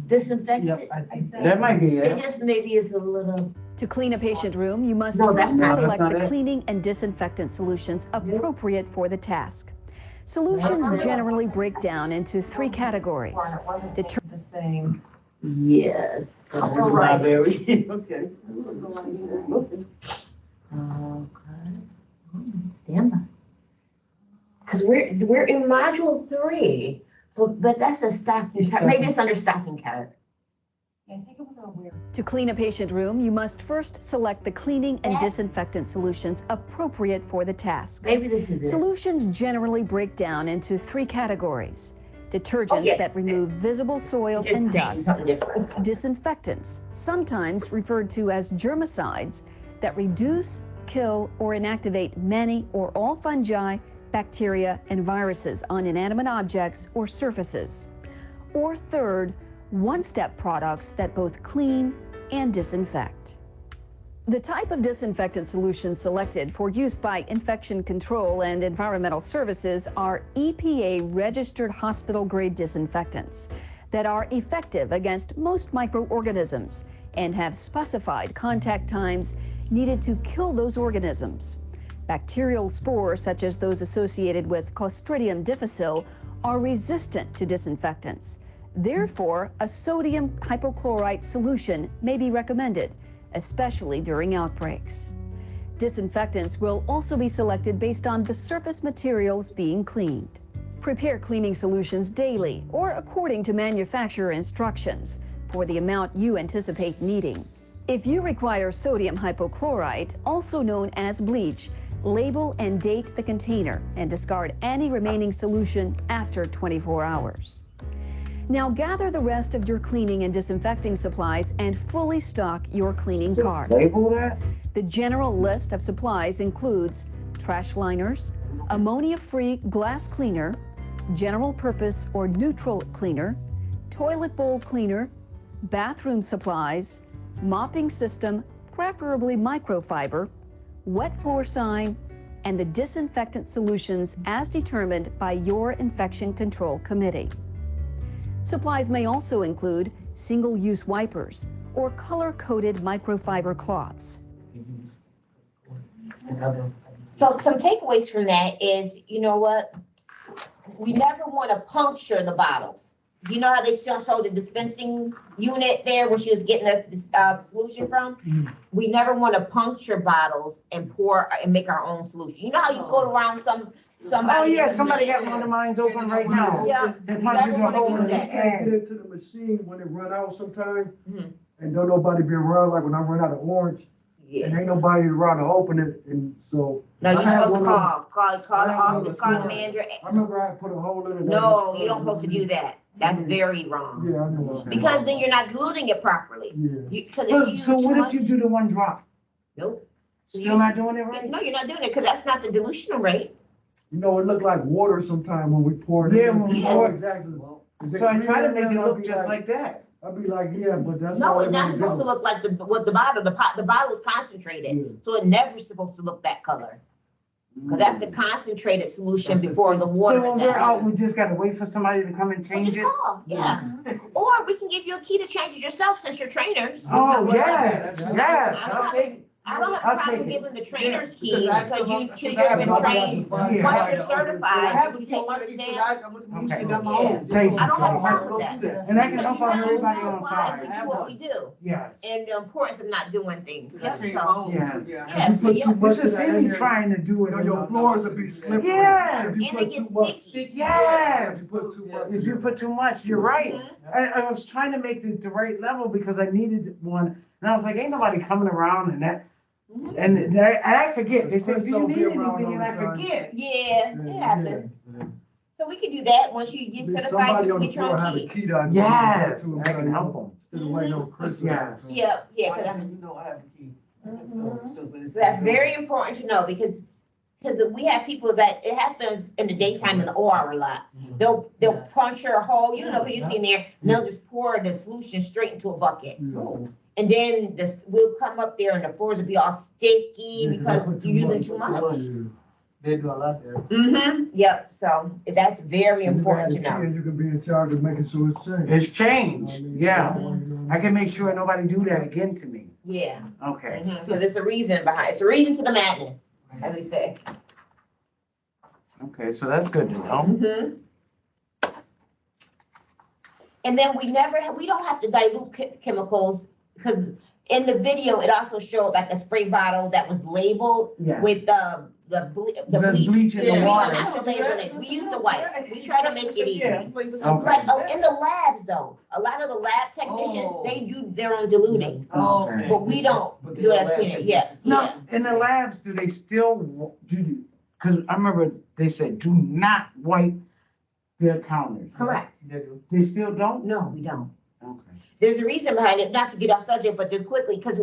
disinfectant? I think That might be It it. just maybe is a little, To clean a patient room, you must No, that's first not- select that's not the it. cleaning and disinfectant solutions appropriate for the task. Solutions generally break down into three categories. It wasn't Deter- the same. yes. That's All right. strawberry. Okay. Okay. Okay. Stand by. Because we're in module 3, but that's a stocking, maybe it's under stocking cap. Yeah, I think it was a weird. To clean a patient room, you must first select the cleaning and disinfectant solutions appropriate for the task. Maybe this is it. Solutions generally break down into three categories. Detergents yes. that remove visible soil Just and name dust. something different. Disinfectants, sometimes referred to as germicides, that reduce, kill, or inactivate many or all fungi, bacteria, and viruses on inanimate objects or surfaces. Or third, one-step products that both clean and disinfect. The type of disinfectant solution selected for use by Infection Control and Environmental Services are EPA-registered hospital-grade disinfectants that are effective against most microorganisms and have specified contact times needed to kill those organisms. Bacterial spores, such as those associated with Clostridium difficile, are resistant to disinfectants. Therefore, a sodium hypochlorite solution may be recommended, especially during outbreaks. Disinfectants will also be selected based on the surface materials being cleaned. Prepare cleaning solutions daily or according to manufacturer instructions for the amount you anticipate needing. If you require sodium hypochlorite, also known as bleach, label and date the container and discard any remaining solution after 24 hours. Now gather the rest of your cleaning and disinfecting supplies and fully stock your cleaning cart. Label that? The general list of supplies includes trash liners, ammonia-free glass cleaner, general purpose or neutral cleaner, toilet bowl cleaner, bathroom supplies, mopping system, preferably microfiber, wet floor sign, and the disinfectant solutions as determined by your infection control committee. Supplies may also include single-use wipers or color-coded microfiber cloths. So some takeaways from that is, you know what? We never want to puncture the bottles. you know how they show the dispensing unit there where she was getting the solution from? We never want to puncture bottles and pour and make our own solution. You know how you go around Oh, somebody. yeah, somebody got one of mine open right now. Yeah, They you punch never the wanna hole do in the that. Can't get egg. into the machine when it run out sometime, Mhm. and don't nobody be around, like when I run out of orange, and Yeah. ain't nobody around to open it, and so. No, you're I had supposed to one of- call the I had one office, of call the the- manager. I remember I put a hole in it. No, you don't supposed to do that. That's very wrong. Yeah, I know. Because then you're not diluting it properly. Yeah. Because if you use So too what if much, you do the one drop? nope. Still not doing it right? No, you're not doing it because that's not the dilution rate. You know, it looked like water sometime when we poured it. Yeah, in. when we Oh, poured- exactly. Is So I green try to in make there? it I'd look be just like that. I'd be like, yeah, but that's. No, all it's it not really supposed to does. look like the bottle. The bottle is concentrated, Yeah. so it never supposed to look that color. Because that's the concentrated solution That's the before the water So when is we're out, added. we just gotta wait for somebody to come and Well, change just it? call, yeah. Or we can give you a key to change it yourself since you're trainers. Oh, yes, I yes, don't I'll have- take it. I don't have I'll a problem take it. giving the trainer's Yeah, key because because you've been trained. Yeah. Once you're certified, I have you to take take my your keys, exam. I usually Okay. got my Yeah. own. Thank you. I don't have a So problem with go that. do that. And I can Because help you out have to everybody know on why side. we do what we do Yes. and the importance of not doing things. I Yeah, train so, my own, Yeah. so, yeah, You so put yeah. too You much should in see that me area, trying to do you it. know, your floors will be slippery. Yes. If you And put it gets too much. sticky. Yes. If you put too much. If you put too much, you're right. Mhm. I was trying to make it the right level because I needed one, and I was like, ain't nobody coming around and that, Mhm. and I forget, they say, Chris do you don't need be around anything, and all I the time. forget. Yeah, it happens. So we can do that. Once you get certified, Somebody you on can the get your floor own have a key. key down. Yes, I can help them. Instead of waiting on Chris. Yeah. Yeah, yeah, I because you know I have a key. Mhm. So when it's- So that's very important to know because we have people that it happens in the daytime in the OR a lot. They'll puncture a hole, you know, because you see in there, and they'll just pour the solution straight into a bucket. And then we'll come up there and the floors will be all sticky because you're using too much. They do a lot there. Mm-hmm, yep, so that's very important to know. And you can be in charge of making sure it's changed. It's changed, yeah. I can make sure nobody do that again to me. Yeah, Okay. because it's a reason behind, it's a reason to the madness, as we say. Okay, so that's good to know. Mhm. And then we don't have to dilute chemicals, because in the video, it also showed like a spray bottle that was labeled Yeah. with the The bleach. bleach in We the don't water. have to label it, we use the wipes, we try to make it easy. Okay. Like, in the labs though, a lot of the lab technicians, they do their own diluting, Okay. but we don't do it as cleaner, yeah, yeah. Now, in the labs, do they still do, because I remember they said, do not wipe their counters. Correct, They do. They still don't? no, we don't. Okay. There's a reason behind it, not to get off subject, but just quickly, because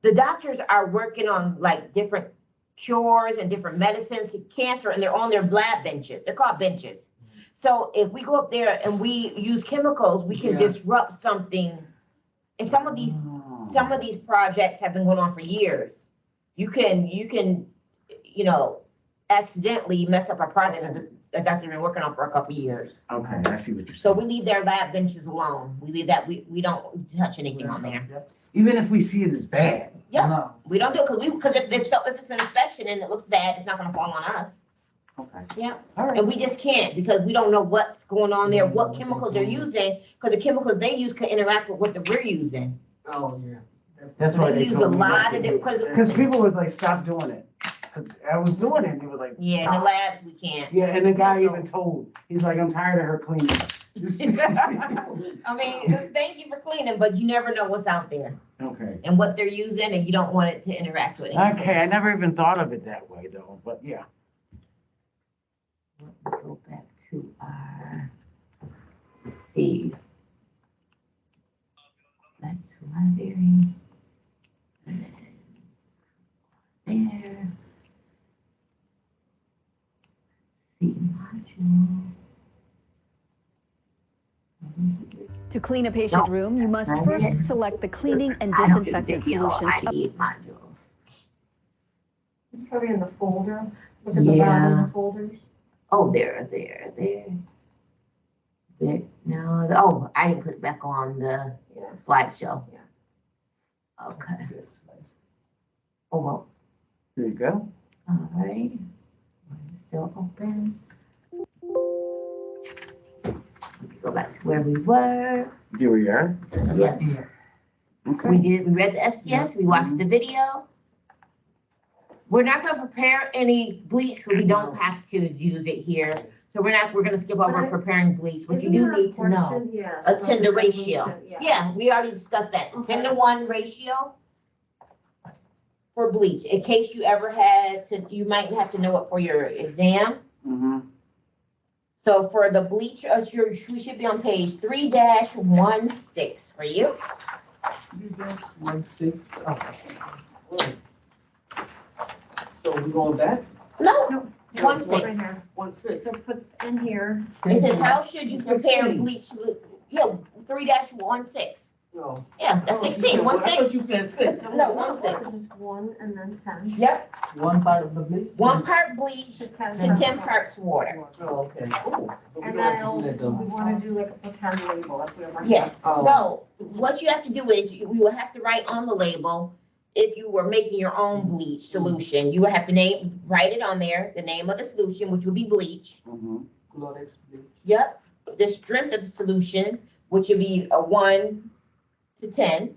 the doctors are working on like different cures and different medicines to cancer, and they're on their lab benches. They're called benches. So if we go up there and we use chemicals, we can Yeah. disrupt something. And some of these projects have been going on for years. You can, you know, accidentally mess up a project that the doctor's been working on for a couple years. Okay, I see what you're So saying. we leave their lab benches alone. We leave that, we don't touch anything on there. Even if we see it as bad. Yeah, we don't do it because if it's an inspection and it looks bad, it's not gonna fall on us. Okay. Yeah. All right. And we just can't because we don't know what's going on there, what chemicals they're using, because the chemicals they use could interact with what we're using. Oh, yeah. That's why They they use a told me not lot to of do them, it. Because people was like, stop doing it. 'Cause I was doing it, and they were like, yeah, in the labs, we can't. yeah, and the guy even told, he's like, I'm tired of her cleaning. I mean, thank you for cleaning, but you never know what's out there Okay. and what they're using, and you don't want it to interact with anything. Okay, I never even thought of it that way though, but yeah. Go back to our, let's see. Back to library. And then there. See module. To clean a patient room, you must first select the cleaning and disinfectant solutions. I need modules. It's probably in the folder. Look at the bottom of the folders. Oh, there. No, oh, I didn't put it back on the slideshow. Yeah. Okay. Oh, well, There you go. all right. Still open. Go back to where we were. Here we are. Yeah, Okay. we read the SDS, we watched the video. We're not gonna prepare any bleach, because we don't have to use it here. So we're gonna skip over preparing bleach. What you do need to know. Attend the ratio. Yeah, we already discussed that. 10-to-1 ratio for bleach, in case you ever had to, you might have to know it for your exam. Mm-hmm. So for the bleach, we should be on page 3-16 for you. 3-16. So we going back? No, Right 16. here. 16. So it puts in here. It says, how should you prepare bleach? Yeah, 3-16. No. Yeah, that's 16. I 16. thought you said 6. No, 16. 1 and then 10. Yep, One part of the bleach? 1 part bleach To to 10. 10 parts water. Oh, okay. Ooh, but we And don't have to do then that, though. we want to do like a pretend label if we ever. Yeah, Oh. so what you have to do is we will have to write on the label, if you were making your own bleach solution, you would have to write it on there, the name of the solution, which would be bleach. Mm-hmm. Chlorix bleach. Yep, the strength of the solution, which would be a 1 to 10.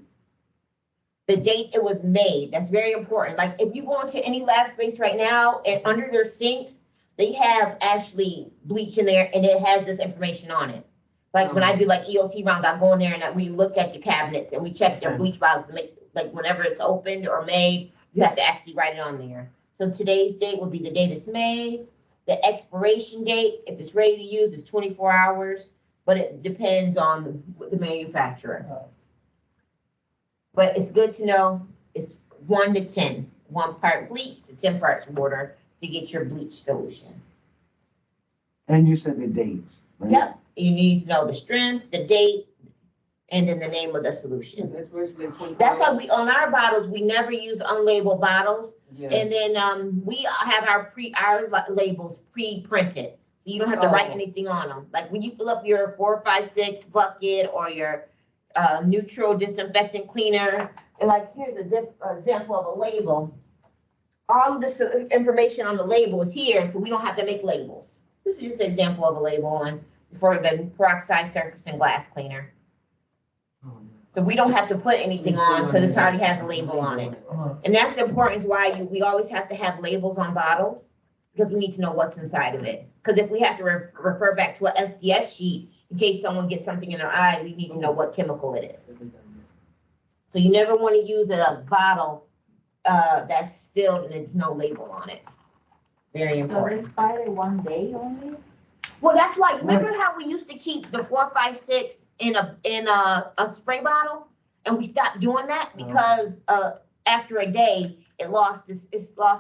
The date it was made, that's very important. Like if you go into any lab space right now and under their sinks, they have actually bleach in there and it has this information on it. Like when I do like EOC rounds, I go in there and we look at the cabinets and we check their bleach bottles to make, like whenever it's opened or made, you have to actually write it on there. So today's date will be the date it's made. The expiration date, if it's ready to use, is 24 hours, but it depends on the manufacturer. But it's good to know it's 1 to 10, 1 part bleach to 10 parts water to get your bleach solution. And you said the dates. Right? Yep, you need to know the strength, the date, and then the name of the solution. That's why we, on our bottles, we never use unlabeled bottles. Yeah. And then, we have our labels pre-printed. So you don't have to write anything on them. Like when you fill up your 4, 5, 6 bucket or your, neutral disinfectant cleaner, and like, here's a example of a label. All of this information on the label is here, so we don't have to make labels. This is just an example of a label for the peroxide surface and glass cleaner. So we don't have to put anything on because it already has a label on it. And that's the importance why we always have to have labels on bottles, because we need to know what's inside of it. Because if we have to refer back to an SDS sheet, in case someone gets something in their eye, we need to know what chemical it is. So you never want to use a bottle that's spilled and there's no label on it. Very So important. it's by 1 day only? Well, that's why, remember how we used to keep the 4, 5, 6 in a spray bottle? And we stopped doing that because after a day, it lost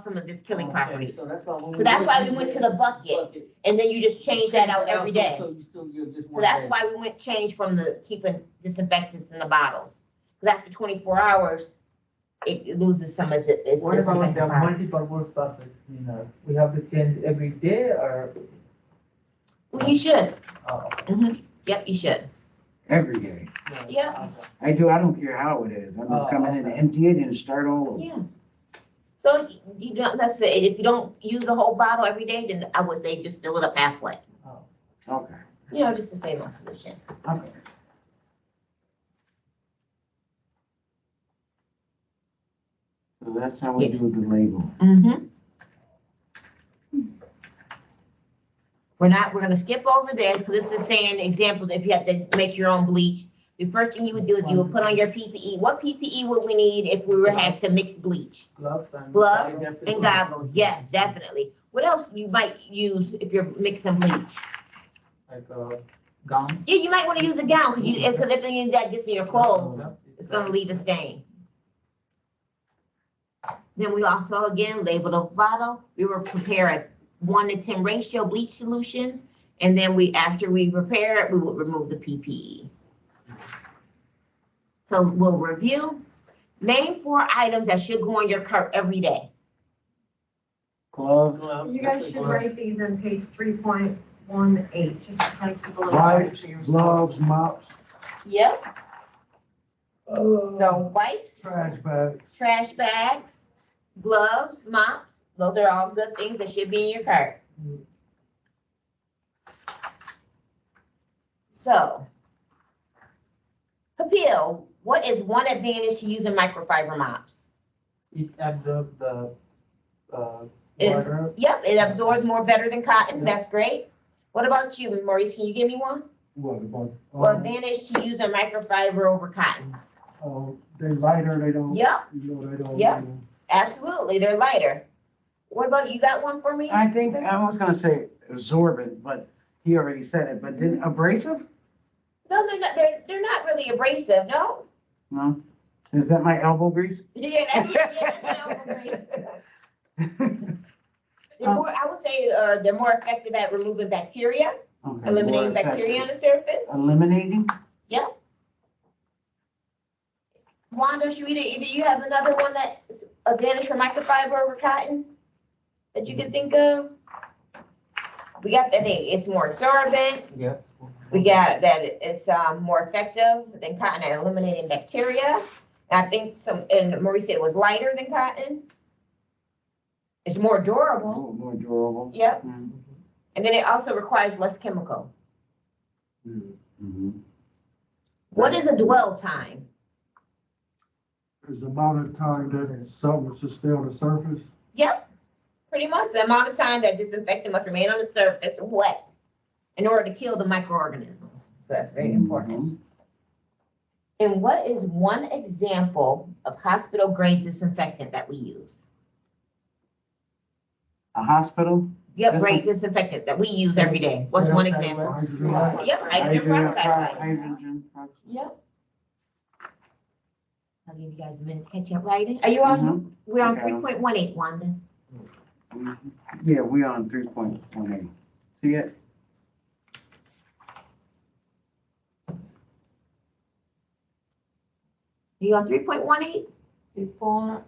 some of its killing properties. So that's why we went to the bucket, and then you just change that out every day. So you still use just So one that's day. why we changed from the keeping disinfectants in the bottles. Because after 24 hours, it loses some of its What about the disinfectant properties. multi-purpose surface cleaner? We have to change every day or? Well, you should. Oh, Yep, you should. Every day. Yeah. I don't care how it is. I'm just coming in and empty it and start all over. Yeah. So you don't, that's it. If you don't use the whole bottle every day, then I would say just fill it up halfway. Okay. You know, just to save on solution. Okay. So that's how we Yeah. do the label. Mm-hmm. We're gonna skip over this because this is saying examples, if you have to make your own bleach. The first thing you would do is you would put on your PPE. What PPE would we need if we had to mix bleach? gloves and. Gloves and goggles, yes, definitely. What else you might use if you're mixing bleach? Like gown. Yeah, you might wanna use a gown, because if any of that gets in your clothes, it's gonna leave a stain. Then we also, again, label the bottle. We will prepare a 1 to 10 ratio bleach solution. And then after we prepare it, we will remove the PPE. So we'll review. Name 4 items that should go on your cart every day. Gloves, You guys should write these in page 3.18, just to kind of keep a little. Wipes, gloves, mops, Yep. So wipes, trash bags. trash bags, gloves, mops. Those are all good things that should be in your cart. So, Kapil, what is one advantage to using microfiber mops? It absorbs the, Is, water. yep, it absorbs more better than cotton. That's great. What about you, Maurice? Can you give me one? What about? What advantage to using microfiber over cotton? They lighter, they don't. Yep, You know, they don't. Yep. absolutely. They're lighter. What about you? Got one for me? I think, I was gonna say absorbent, but he already said it, but then abrasive? No, they're not. They're not really abrasive. No. No? Is that my elbow grease? Yeah, they're more. I would say they're more effective at removing bacteria, Okay, eliminating more bacteria on effective. the surface. Eliminating? Yep. Wanda, Sharita, either you have another one that's advantage for microfiber over cotton that you can think of? We got that it's more absorbent. Yeah. We got that it's more effective than cotton at eliminating bacteria. And I think and Marie said it was lighter than cotton. It's more durable. More durable. Yep. Mhm. And then it also requires less chemical. Mhm. What is a dwell time? Is the amount of time that something should stay on the surface. Yep, pretty much the amount of time that disinfectant must remain on the surface wet in order to kill the microorganisms. So that's very important. And what is one example of hospital grade disinfectant that we use? A hospital? Yep, grade disinfectant that we use every day. What's one example? Yep, hydrogen peroxide. Hydrogen peroxide. Yep. I'll give you guys a minute to catch up writing. Are you on? We're on Okay. 3.18, Wanda. Yeah, we're on 3.18. See it? Are you on 3.18? 3.8.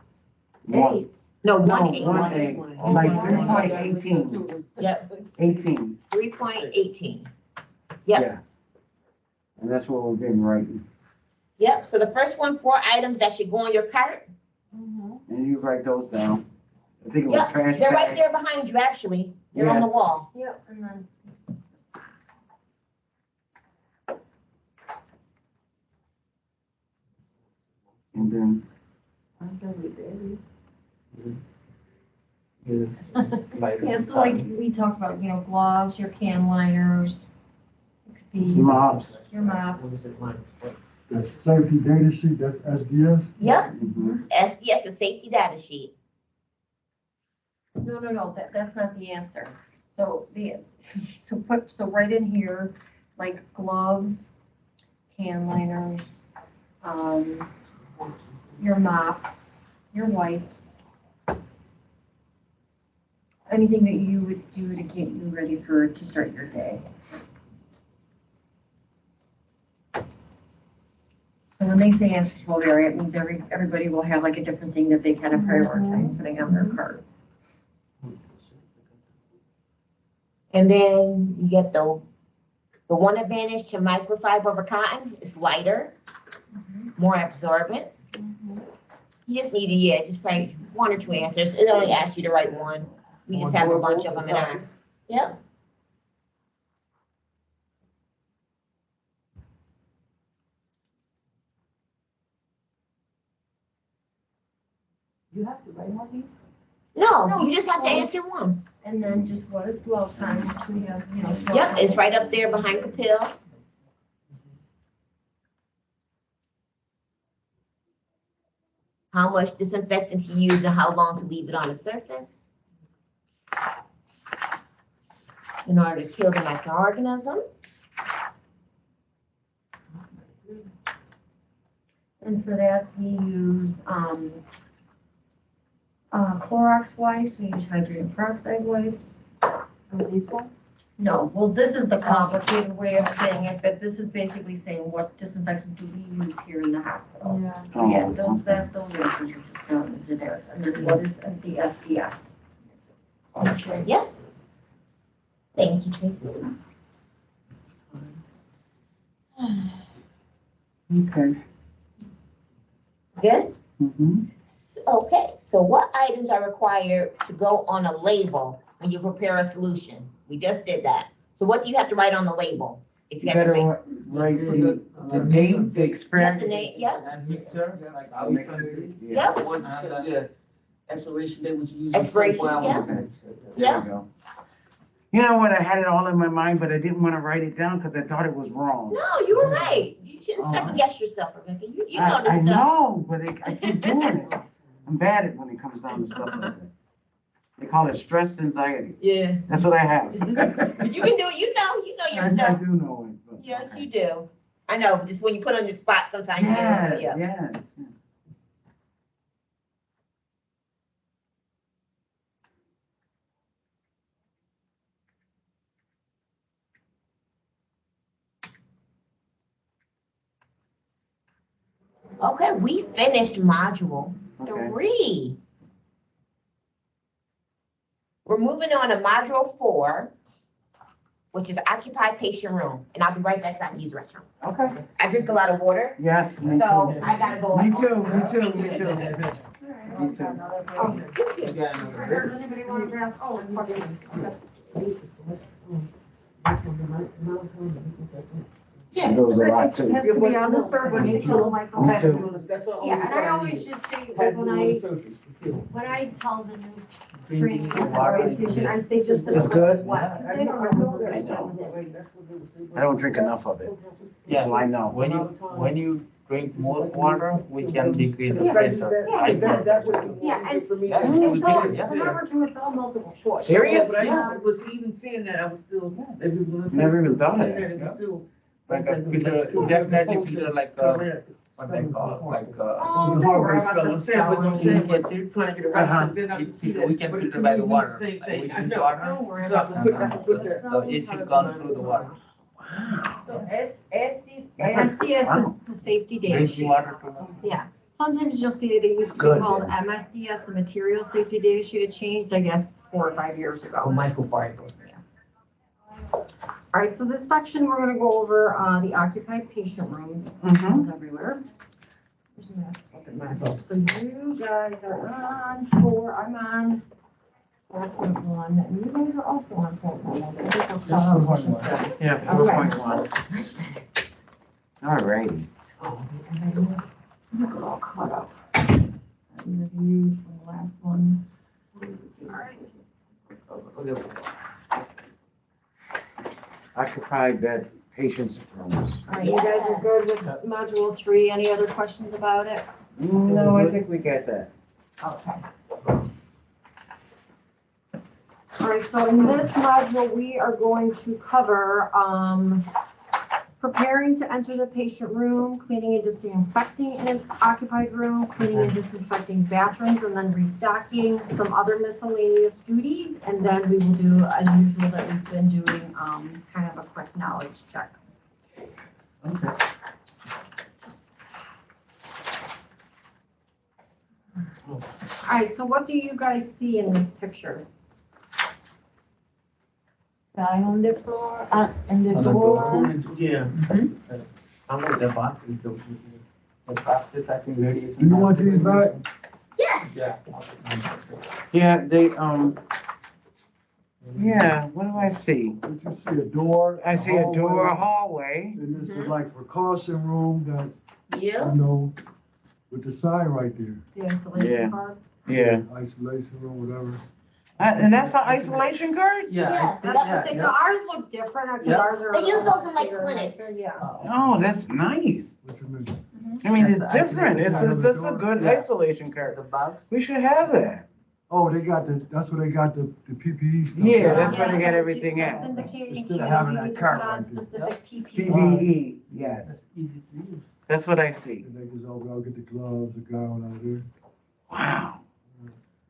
No, No, 1.8. 1.8, like 3.18, Yep, 18. 3.18. Yep. Yeah. And that's what we're getting right. Yep, so the first one, 4 items that should go on your cart. And you write those down. I think it was Yep, trash they're right bag. there behind you, actually. They're on Yeah. the wall. Yep, and then. And then, Yeah, so like we talked about, you know, gloves, your can liners. It could be mops. your mops. The safety data sheet, that's SDS. Yep, Mhm. SDS, a safety data sheet. No, that's not the answer. So so right in here, like gloves, can liners, your mops, your wipes. Anything that you would do to get you ready to start your day. So when they say answers will vary, it means everybody will have like a different thing that they kind of prioritize putting on their cart. And then you get the one advantage to microfiber over cotton is lighter, more absorbent. You just need to, just probably 1 or 2 answers. It only asks you to write one. We just have a bunch of them in our, yep. You have to write all these? No, you just have to answer one. And then just what is dwell time, which we have, you know. dwell Yep, time. it's right up there behind Kapil. How much disinfectant to use and how long to leave it on the surface in order to kill the microorganism. And for that, we use, Clorox wipes, we use hydrogen peroxide wipes. This one? No, well, this is the complicated way of saying it, but this is basically saying what disinfectant do we use here in the hospital? Yeah. So yeah, those answers are just the generics, and then what is the SDS? Okay. Yep. Thank you, Tracy. Okay. Good? Mm-hmm. Okay, so what items are required to go on a label when you prepare a solution? We just did that. So what do you have to write on the label? If You you have to make. better write the name, the Yep, experience. the name, yep, And mixer, like how Mix you it, yep, Yeah, expiration date, which you use. Expiration, 24 hours. yeah. There yep. we go. You know what, I had it all in my mind, but I didn't want to write it down because I thought it was wrong. No, you were right. You shouldn't Oh. second guess yourself, Rebecca. You know this I stuff. know, but I keep doing it. I'm bad at when it comes down to stuff like that. They call it stress anxiety. Yeah. That's what I have. But you can do it, you know your I stuff. do know it. But, Yes, okay. you do. I know, but just when you put on the spot, sometimes you get, Yes, yeah. yes. Okay, we finished module Okay. 3. We're moving on to module 4, which is occupied patient room. And I'll be right back, 'cause I have to use the restroom. Okay. I drink a lot of water, Yes, me so too. I gotta go. Me too, me too, me too. Me too. Oh, thank you. Does anybody want to grab, oh, Yeah. Those are a lot too. Has to be on the surface to kill the microbe. Me too. Yeah, and I always just say, like, when I tell the new trainees and orientation, I say just the. It's good? What? They don't know what they're doing. I don't drink enough of it, Yeah, so I know. when you drink more water, we can decrease the Yeah. pressure. Right? Yeah, and Yeah, it's all, yeah. remember too, it's all multiple choice. Serious? But Yeah. I was even saying that, I was still. Never even thought of that. It was still. Like a filter, definitely filter like what they call, like Oh, don't worry about the spelling. uric acid. Trying to get it right, Uh-huh. so then I can see We that. can But filter to by me, the it water. means the same Like, thing. we I use know. water. Don't worry So I about can the put, I can put that. The acid gone through the water. So SDS. MSDS is the safety data Drinking sheet. water too much. Yeah, sometimes you'll see they used to be Good. called MSDS, the material safety data sheet. It changed, I guess, 4 or 5 years ago. Microfiber. All right, so this section, we're gonna go over, the occupied patient rooms, Mhm. everywhere. There's a mess up in my book. So you guys are on 4, I'm on 4.1, and you guys are also on 4.1. So I think we're caught up. Yeah, 4.1. All righty. We're all caught up. Review from the last one. All right. Occupied bed patients' rooms. All right, you guys are good with module 3. Any other questions about it? No, I think we get that. Okay. All right, so in this module, we are going to cover, preparing to enter the patient room, cleaning and disinfecting in an occupied room, cleaning and disinfecting bathrooms, and then restocking some other miscellaneous duties. And then we will do, as usual, that we've been doing, kind of a quick knowledge check. Okay. All right, so what do you guys see in this picture? Sign on the floor, and the door. Yeah. Some of the boxes, the boxes, I think radiation. Do you want these back? Yes. Yeah. Yeah, yeah, what do I see? Did you see a door? I see a door, a hallway, hallway. And this is like precaution room that, Yeah. you know, with the sign right there. The isolation Yeah. card? Yeah. Isolation room, whatever. And that's an isolation card? Yeah, That's what they, ours look different, because Yeah. ours are. They use those in, like, bigger, clinics. nicer, Yeah. Oh, that's nice. What you mean? I mean, it's That's actually- different. It's a good Yeah. isolation The card. box. We should have that. Oh, they got that's where they got the PPE stuff. Yeah, that's where Yeah, they got so everything it's at. indicating Instead to of you having you that need to card put on right there. specific PPE. PPE, yes. That's easy to use. That's what I see. And they just go get the gloves, the gown out of there. Wow.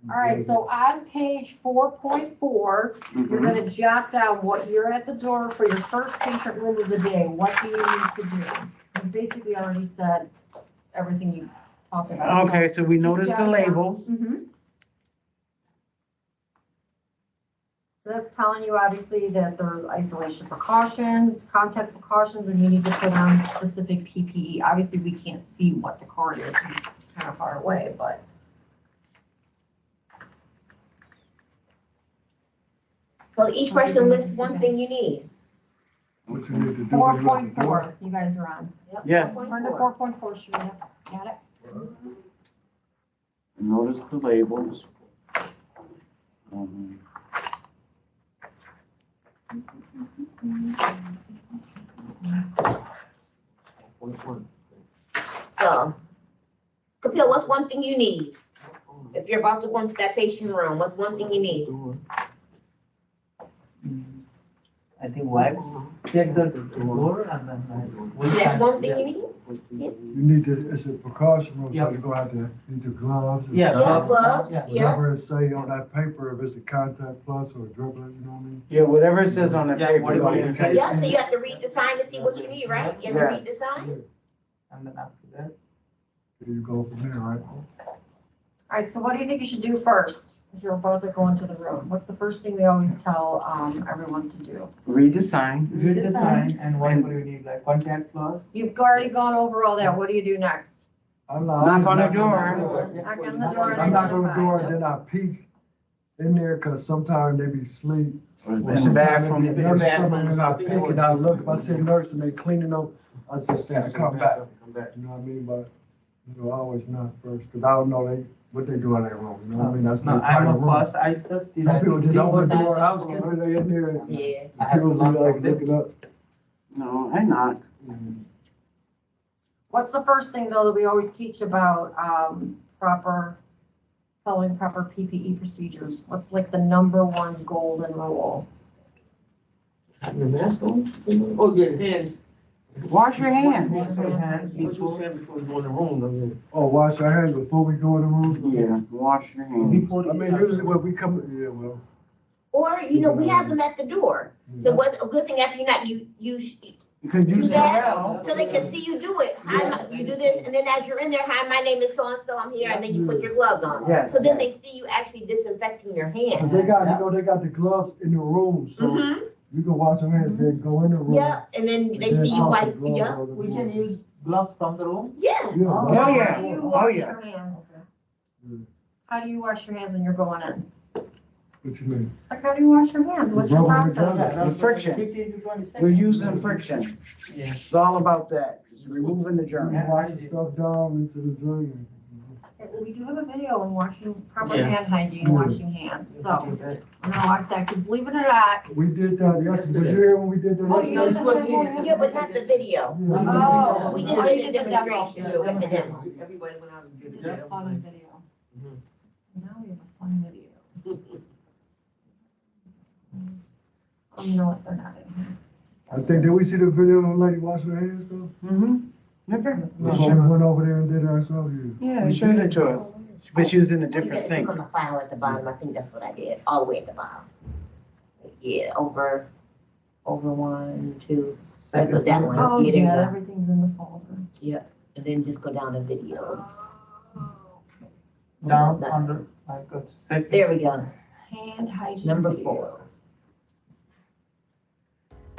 All right, so on page 4.4, you're Mhm. gonna jot down what you're at the door for your first patient room of the day. What do you need to do? You basically already said everything you talked about. Okay, so we just noticed jot the it down. labels. Mhm. So that's telling you obviously that there's isolation precautions, contact precautions, and you need to put on specific PPE. Obviously, we can't see what the card is because it's kind of far away, but. Well, each person lists one thing you need. What what you need to do. 4.4, you guys are on. Yep. Yes. Turn to 4.4, Sharita. Got it? Notice the labels. So, Kapil, what's one thing you need? If you're about to go into that patient room, what's one thing you need? I think wipes, check the door and then. That's one thing you need? You need to, it's a precaution room, so you're gonna have to use your gloves. Yeah, gloves, yeah. Whatever it say on that paper, if it's a contact plus or a dribbler, you know what I mean? Yeah, whatever it says on the Yeah, paper. whatever like, it in says. case- Yeah, so you have to read the sign to see what you need, right? You have to read the sign? And then after that. There you go from there, right? All right, so what do you think you should do first if you're about to go into the room? What's the first thing they always tell everyone to do? Read the sign. Read the sign and whatever you need, like contact plus. You've already gone over all that. What do you do next? I'm Knock on the door. Knock on the door and I'm not gonna identify. do it, then I peek in there, cause sometimes they be asleep. In Or the sometimes bathroom. they be nurses, sometimes I peek and I look, if I see a nurse and they cleaning up, I just say, I come back. You know what I mean, but, you know, I always knock first, cause I don't know what they do in that room, you know what I mean? That's No, not part I'm of a the room. first, I just did. Some people just three open the times door, before. housekeeper, they in there, and Yeah. I have to people be lock like it. looking up. No, I knock. What's the first thing though that we always teach about following proper PPE procedures? What's like the number one golden rule? Having a mask on? Oh, yeah, hands. Wash your hands. Wash your hands before you go in the room, I mean. Oh, wash our hands before we go in the room? Yeah, wash your hands. I mean, usually when we come, yeah, well. Or, you know, we have them at the door. So what's a good thing after you You can do use that, so they can see you do it. You do this, and then as you're in there, hi, my name is so-and-so, I'm here, and then you put your gloves on. Yes, So then they see you actually disinfecting your But hands. they got, you know, they got the gloves in the room, so Mm-hmm, you can wash your hands, then go in the room. yeah, and then they see you wipe, yeah, We can use gloves from the room. yeah. Yeah. Oh, How yeah. do you Oh, wash yeah. your hands? Yeah. How do you wash your hands when you're going in? What you mean? Like, how do you wash your hands? What's your Rubbing the process? gloves. The friction. 15 to 20 seconds. We're using friction. Yeah. It's all about that. It's removing the You germs. wash the stuff down into the drain. We do have a video on washing, proper Yeah. hand hygiene, Yeah. washing hands, so I'm gonna watch that, because believe it or not, We did that yesterday. Was you here when we did that Oh, you yesterday? Yeah, but not the video. Oh, We oh, just you did a did the demo. demonstration do it, and then, Everybody went out and did it. we have That a was fun nice. video. Now we have a fun video. Oh, you know what, they're not in here. I think, did we see the video of the lady washing her hands though? Mm-hmm. Okay. Before we went over there and did it ourselves, yeah. Yeah, they showed it to us. But she was in a you gotta different click sink. on the file at the bottom, I think that's what I did, all the way at the bottom. Yeah, over 1, 2, that one, Oh, yeah, there you yeah, go. everything's in the folder. And then just go down to videos. Down That- under, like a second. There we go, Hand hygiene. number video. 4.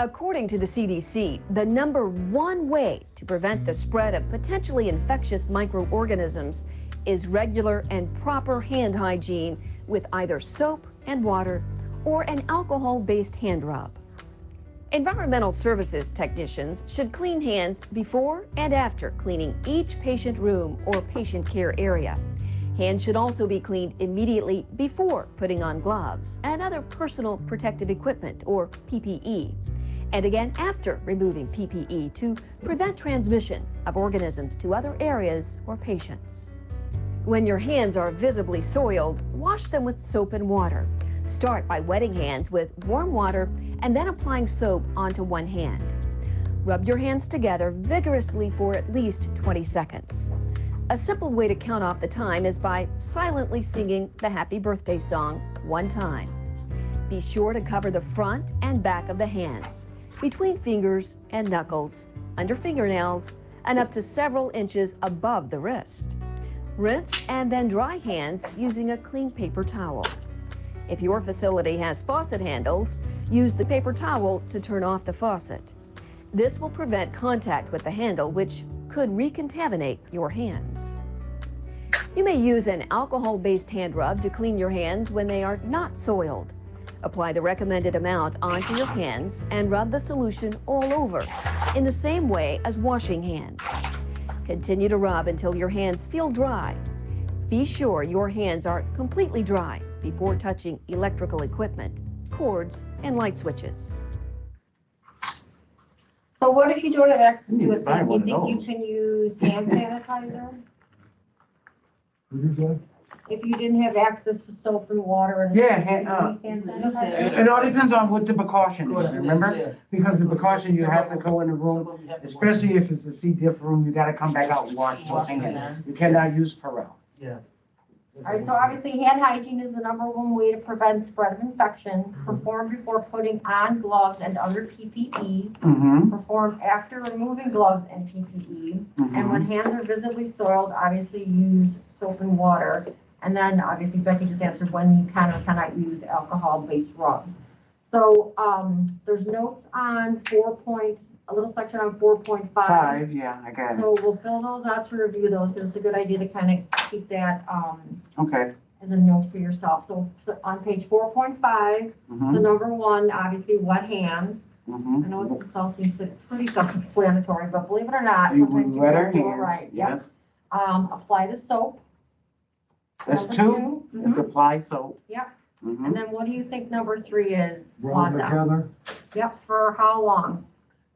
According to the CDC, the number one way to prevent the spread of potentially infectious microorganisms is regular and proper hand hygiene with either soap and water or an alcohol-based hand rub. Environmental services technicians should clean hands before and after cleaning each patient room or patient care area. Hands should also be cleaned immediately before putting on gloves and other personal protective equipment, or PPE, and again after removing PPE to prevent transmission of organisms to other areas or patients. When your hands are visibly soiled, wash them with soap and water. Start by wetting hands with warm water and then applying soap onto one hand. Rub your hands together vigorously for at least 20 seconds. A simple way to count off the time is by silently singing the happy birthday song one time. Be sure to cover the front and back of the hands, between fingers and knuckles, under fingernails, and up to several inches above the wrist. Rinse and then dry hands using a clean paper towel. If your facility has faucet handles, use the paper towel to turn off the faucet. This will prevent contact with the handle, which could recontaminate your hands. You may use an alcohol-based hand rub to clean your hands when they are not soiled. Apply the recommended amount onto your hands and rub the solution all over, in the same way as washing hands. Continue to rub until your hands feel dry. Be sure your hands are completely dry before touching electrical equipment, cords, and light switches. So what if you don't have access You to need a to buy sink? You one of think you those. can use hand sanitizer? What you say? If you didn't have access to soap and water and. Yeah, you can use hand sanitizer? It all depends on what the precaution is, remember? Because the precaution, you have to go in the room, especially if it's a C. diff room, you gotta come back out and wash those hands. You cannot use Purell. All right, so obviously hand hygiene is the #1 way to prevent spread of infection. Perform before putting on gloves and other PPE. Mm-hmm, Perform after removing gloves and PPE. And when mm-hmm. hands are visibly soiled, obviously use soap and water. And then obviously Becky just answered when you can or cannot use alcohol-based rubs. So there's notes on a little section on 4.5. 5, yeah, I got it. So we'll fill those out to review those, because it's a good idea to kind of keep that Okay. as a note for yourself. So on page 4.5, so Mm-hmm, #1, obviously wet hands. mm-hmm. I know this all seems pretty self-explanatory, but believe it or not, We sometimes people wet our don't do it hands, right. Yep. yes. Apply the soap. That's Number 2, it's Mhm. apply soap. Yep. Mm-hmm. And then what do you think #3 is, Rub Wanda? together. Yep, for how long?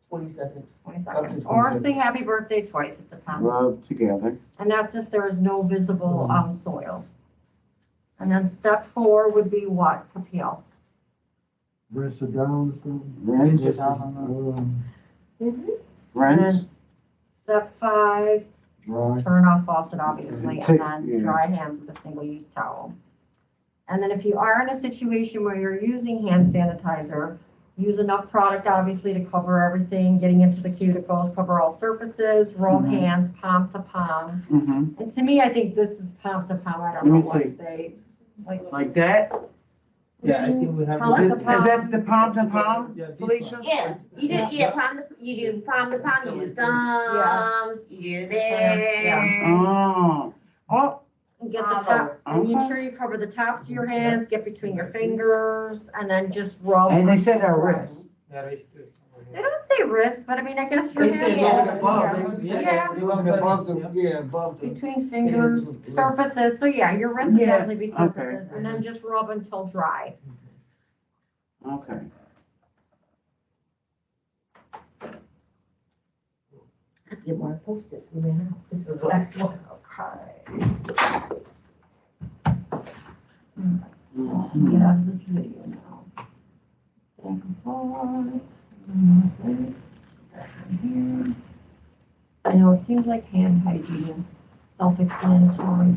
20 seconds. 20 Up to seconds. 20 Or seconds. say happy birthday twice, it depends. Rub together. And that's if there is no visible soil. And then step 4 would be what, Kapil? Rinse it down or something. Rinse, And rinse, then step 5, Dry. turn off faucet, obviously, and Take- then yeah. dry hands with a single-use towel. And then if you are in a situation where you're using hand sanitizer, use enough product, obviously, to cover everything, getting into the cuticles, cover all surfaces, rub Mhm. hands, palm to palm. mm-hmm. And to me, I think this is palm to palm, I don't Let know me what see. they, like. Like that? Yeah, I think we have. Palm to Is that the palm to palm, Yeah, this Felicia? one. Yeah, you do palm to palm, you do thumbs, you do there. Oh, oh, And get the All top, and you Okay. ensure you cover the tops of your hands, get between your fingers, and then just rub. and they said our until dry. wrist. Yeah, right. They don't say wrist, but I mean, I guess your They say hand. rub it above, Yeah. rub it above the, yeah, above the. Between fingers, surfaces, so yeah, your wrist would Yeah, definitely be okay. surfaces, and then just rub until dry. Okay. Get more post-its, we ran out. This was the last one. Okay. So, get out of this video now. Back and forward, and this, back in here. I know it seems like hand hygiene is self-explanatory.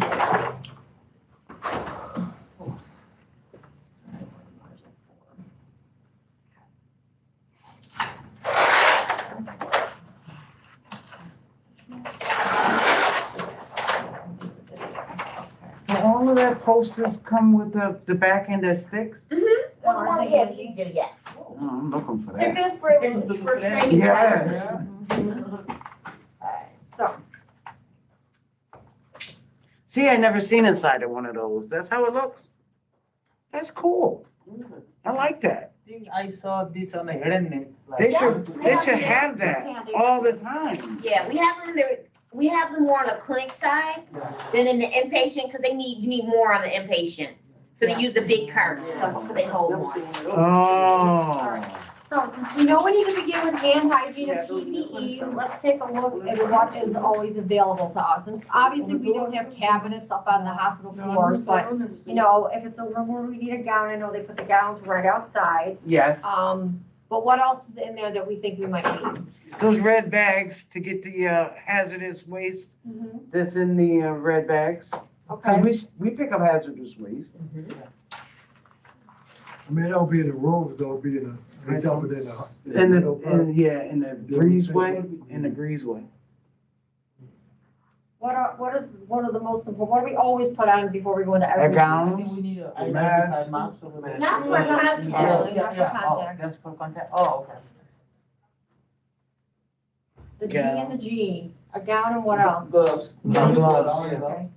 Do all of that posters come with the back end that sticks? Well, yeah, these do, yes. Oh, I'm looking for They're that. good for training. Yes. So, See, I never seen inside of one of those. That's how it looks. That's cool. I like that. I think I saw this on a hidden net. They Yeah, should have that all the time. Yeah, we have them there, we have them more on the clinic side than in the inpatient, because you need more on the inpatient. So they use the big carts, so they hold more. Oh. so since we know we need to begin with hand hygiene and PPE, let's take a look at what is always available to us. And obviously, we don't have cabinets up on the hospital floors, but, you know, if it's a room where we need a gown, I know they put the gowns right outside. Yes, But what else is in there that we think we might need? those red bags to get the hazardous waste that's in the red bags. Okay. Cause we pick up hazardous waste. I mean, they'll be in the rooms, they'll be in the, they dump it in the. In the breezeway, in the breezeway. What is one of the most important, what do we always put on before we go into A everything? I think gown, we need a mask. identified mark. So we- Not for contact. Not for Yeah, oh, contact. that's for contact, oh, okay. The G and the G, a gown and what else? Gloves. Gloves, Okay.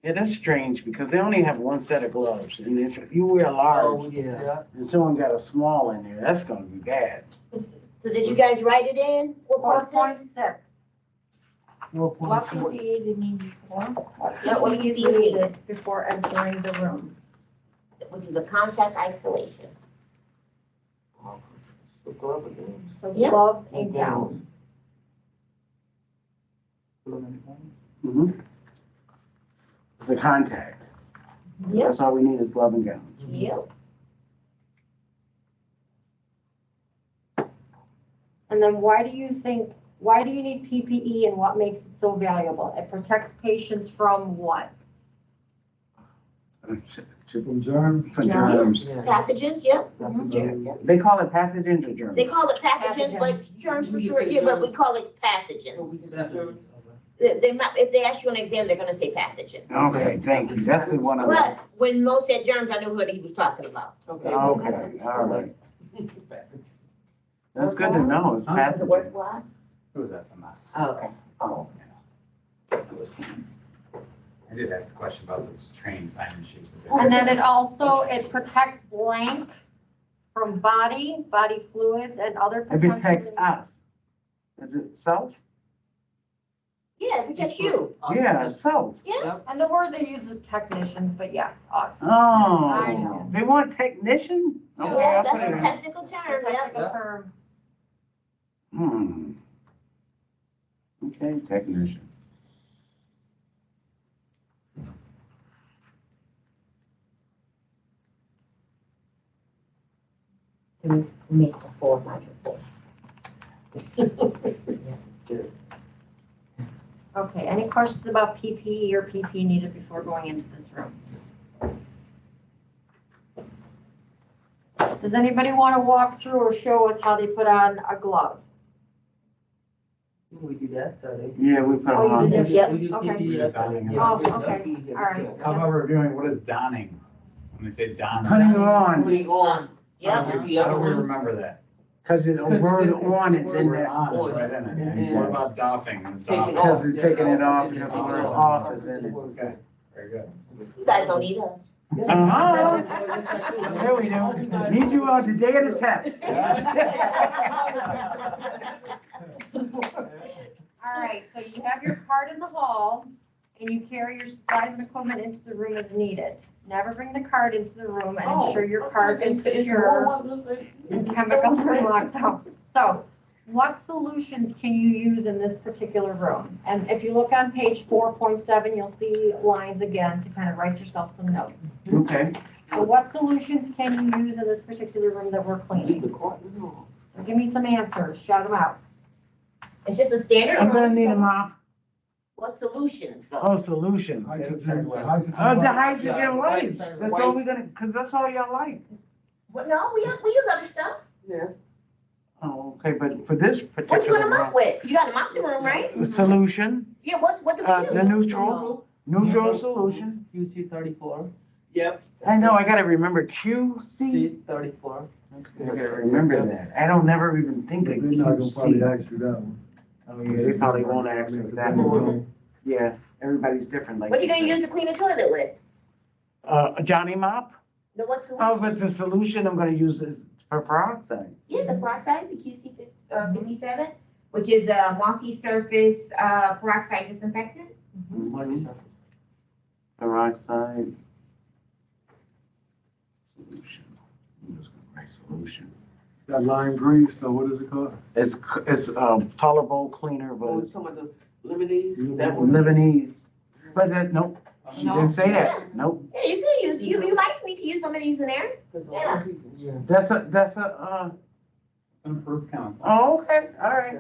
Yeah, that's strange because they only have one set of gloves and if you wear a Oh, large yeah. and someone got a small in there, that's gonna be bad. So did you guys write it in? 4.6. What PPE you need before? Yeah, what PPE is PPE? needed before entering the room. Which is a contact isolation. So glove again. So Yeah. gloves and gowns. Mm-hmm. It's a contact. Yep. That's all we need is glove and gown. Yep. And then why do you need PPE and what makes it so valuable? It protects patients from what? From germs. For germs. Pathogens, yep. They call it pathogens or germs? They call it pathogens, but germs for sure, yeah, but we call it pathogens. If they ask you on exam, they're gonna say pathogen. Okay, thank you. That's the one I But when Mo said germs, I knew what he was talking about. Okay, all right. That's good to know. It's pathogen. What? It was SMS. Okay. Oh. I did ask the question about those training sign-in sheets. And then it protects blank from body fluids and other It potential. protects us. Is it self? Yeah, it protects you. Yeah, self. Yeah. And the word they use is technicians, but yes, us. I know. Oh, they want technician? Okay, Yeah, I'll that's put it a in. technical term, yeah. Technical term. Okay, technician. Make the form my report. Okay, any questions about PPE or PP needed before going into this room? Does anybody want to walk through or show us how they put on a glove? We did that study. Yeah, we put Oh, you on. did Yep. We did Okay. PPE yesterday. Oh, okay, all right. How about reviewing, what is donning? When they say donning? Putting on, Putting on. Yep. How do we remember that? because the word on, it's in there. On is right in it. And what about doffing? Is Taking doffing- off. Because they're taking it off because the word off is in it. Okay, very good. You guys don't need us. Uh-huh. There we go. Need you on the day of the test. All right, so you have your cart in the hall, and you carry your supplies and equipment into the room as needed. Never bring the cart into the room and ensure your cart is secure and chemicals are locked up. So, what solutions can you use in this particular room? And if you look on page 4.7, you'll see lines again to kind of write yourself some notes. Okay. So what solutions can you use in this particular room that we're cleaning? Give me some answers, shout them out. It's just a standard. I'm gonna need a mop. What solutions though? Oh, solution. Hydrogen The hydrogen wipes. That's all we're gonna, because that's all y'all like. What, no, we use other stuff. Oh, okay, but for this What you particular gonna mop with? You gotta mop the room, right? solution, Yeah, what do we use? the neutral solution. QC 34. I know, I gotta remember QC. C 34. I gotta remember that. I don't never even think of They're not gonna probably QC. ask you that one. Oh, yeah, they probably won't ask us that one. Yeah, everybody's different like. What you gonna use to clean the toilet with? A Johnny mop? No, what Oh, solution? but the solution I'm gonna use is for peroxide. Yeah, the peroxide, the QC 57, which is a multi-surface peroxide disinfectant. Peroxide. Solution. I'm just gonna write solution. That lime grease, so what is it called? It's tolerable cleaner, Oh, but some of the lemonades, that one. Lebanese. But that, nope, she didn't say that. Nope. Yeah, you could use, you might need to use some of these in there. Yeah. That's a, Improved chemical. oh, okay, all right.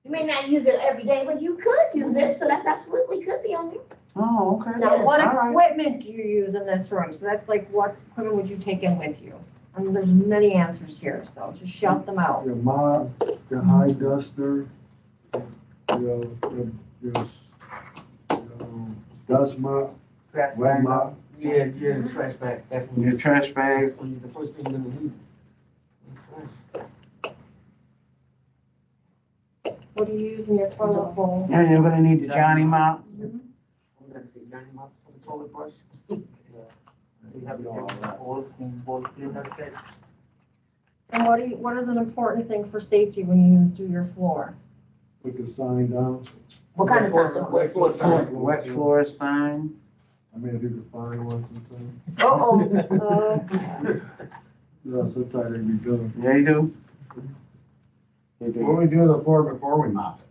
You may not use it every day, but you could use it, so that's absolutely could be on there. Oh, okay. Now, what All right. equipment do you use in this room? So that's like, what equipment would you take in with you? And there's many answers here, so just shout them out. Your mop, your high duster, your dust mop, Trash wet bag. mop. Yeah, trash bag, definitely. Your trash bags. That's the first thing you're gonna need. What do you use in your toilet bowl? And you're gonna need the Johnny mop. Johnny mops with a toilet brush. We have both cleaner set. And what is an important thing for safety when you do your floor? Put the sign down. What kind of sign? Wet floor sign. Wet floor sign. I mean, if you can find one sometime. Uh-oh. Yeah, sometimes they be done. Yeah, you do. What we do the floor before we mop it?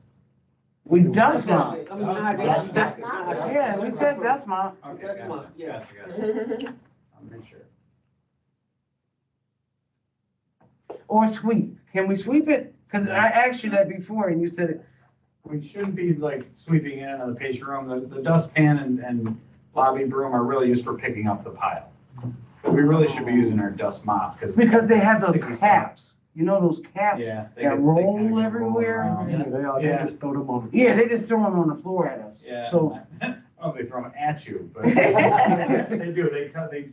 We dust mop. I mean, not dust it, not dust it. Yeah, we said dust mop. Okay, That's gotcha, mine, yeah. gotcha. I'll make sure. Or sweep. Can we sweep it? Cause I asked you that before and you said, We shouldn't be like sweeping in on the patient room. The dustpan and lobby broom are really used for picking up the pile. We really should be using our dust mop because. because they have those caps. You know those caps? Yeah. they that get- they roll kinda get everywhere? around. Yeah, they Yeah. just throw them on the. Yeah, they just throw them on the floor at us. Yeah. So, Oh, they throw them at you, but they do.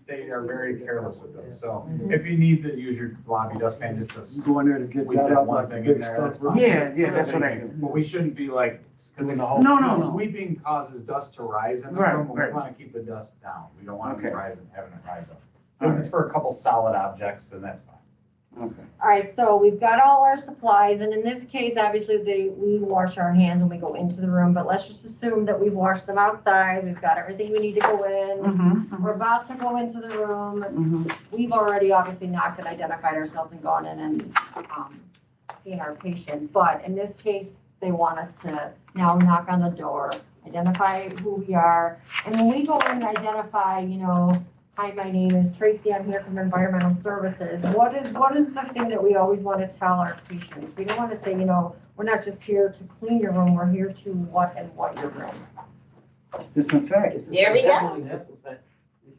They are very careless with those. So if you need to use your lobby dustpan just You to go in there to get sweep that that out one like a thing big in there, that's stuff. fine. yeah, that's what I do. But we shouldn't be like, because No, no. sweeping causes dust to rise in the Right, room, and we right. want to keep the dust down. We don't want to be Okay. having it rise up. All If it's for a couple solid objects, then that's fine. Okay. All right, so we've got all our supplies, and in this case, obviously, we wash our hands when we go into the room, but let's just assume that we've washed them outside, we've got everything we need to go in. Mm-hmm, We're about to go into the room. mm-hmm. We've already obviously knocked and identified ourselves and gone in and seen our patient. But in this case, they want us to now knock on the door, identify who we are. And when we go in and identify, hi, my name is Tracy, I'm here from Environmental Services. What is the thing that we always want to tell our patients? We don't want to say, we're not just here to clean your room, we're here to what your room. Disinfect. There we go.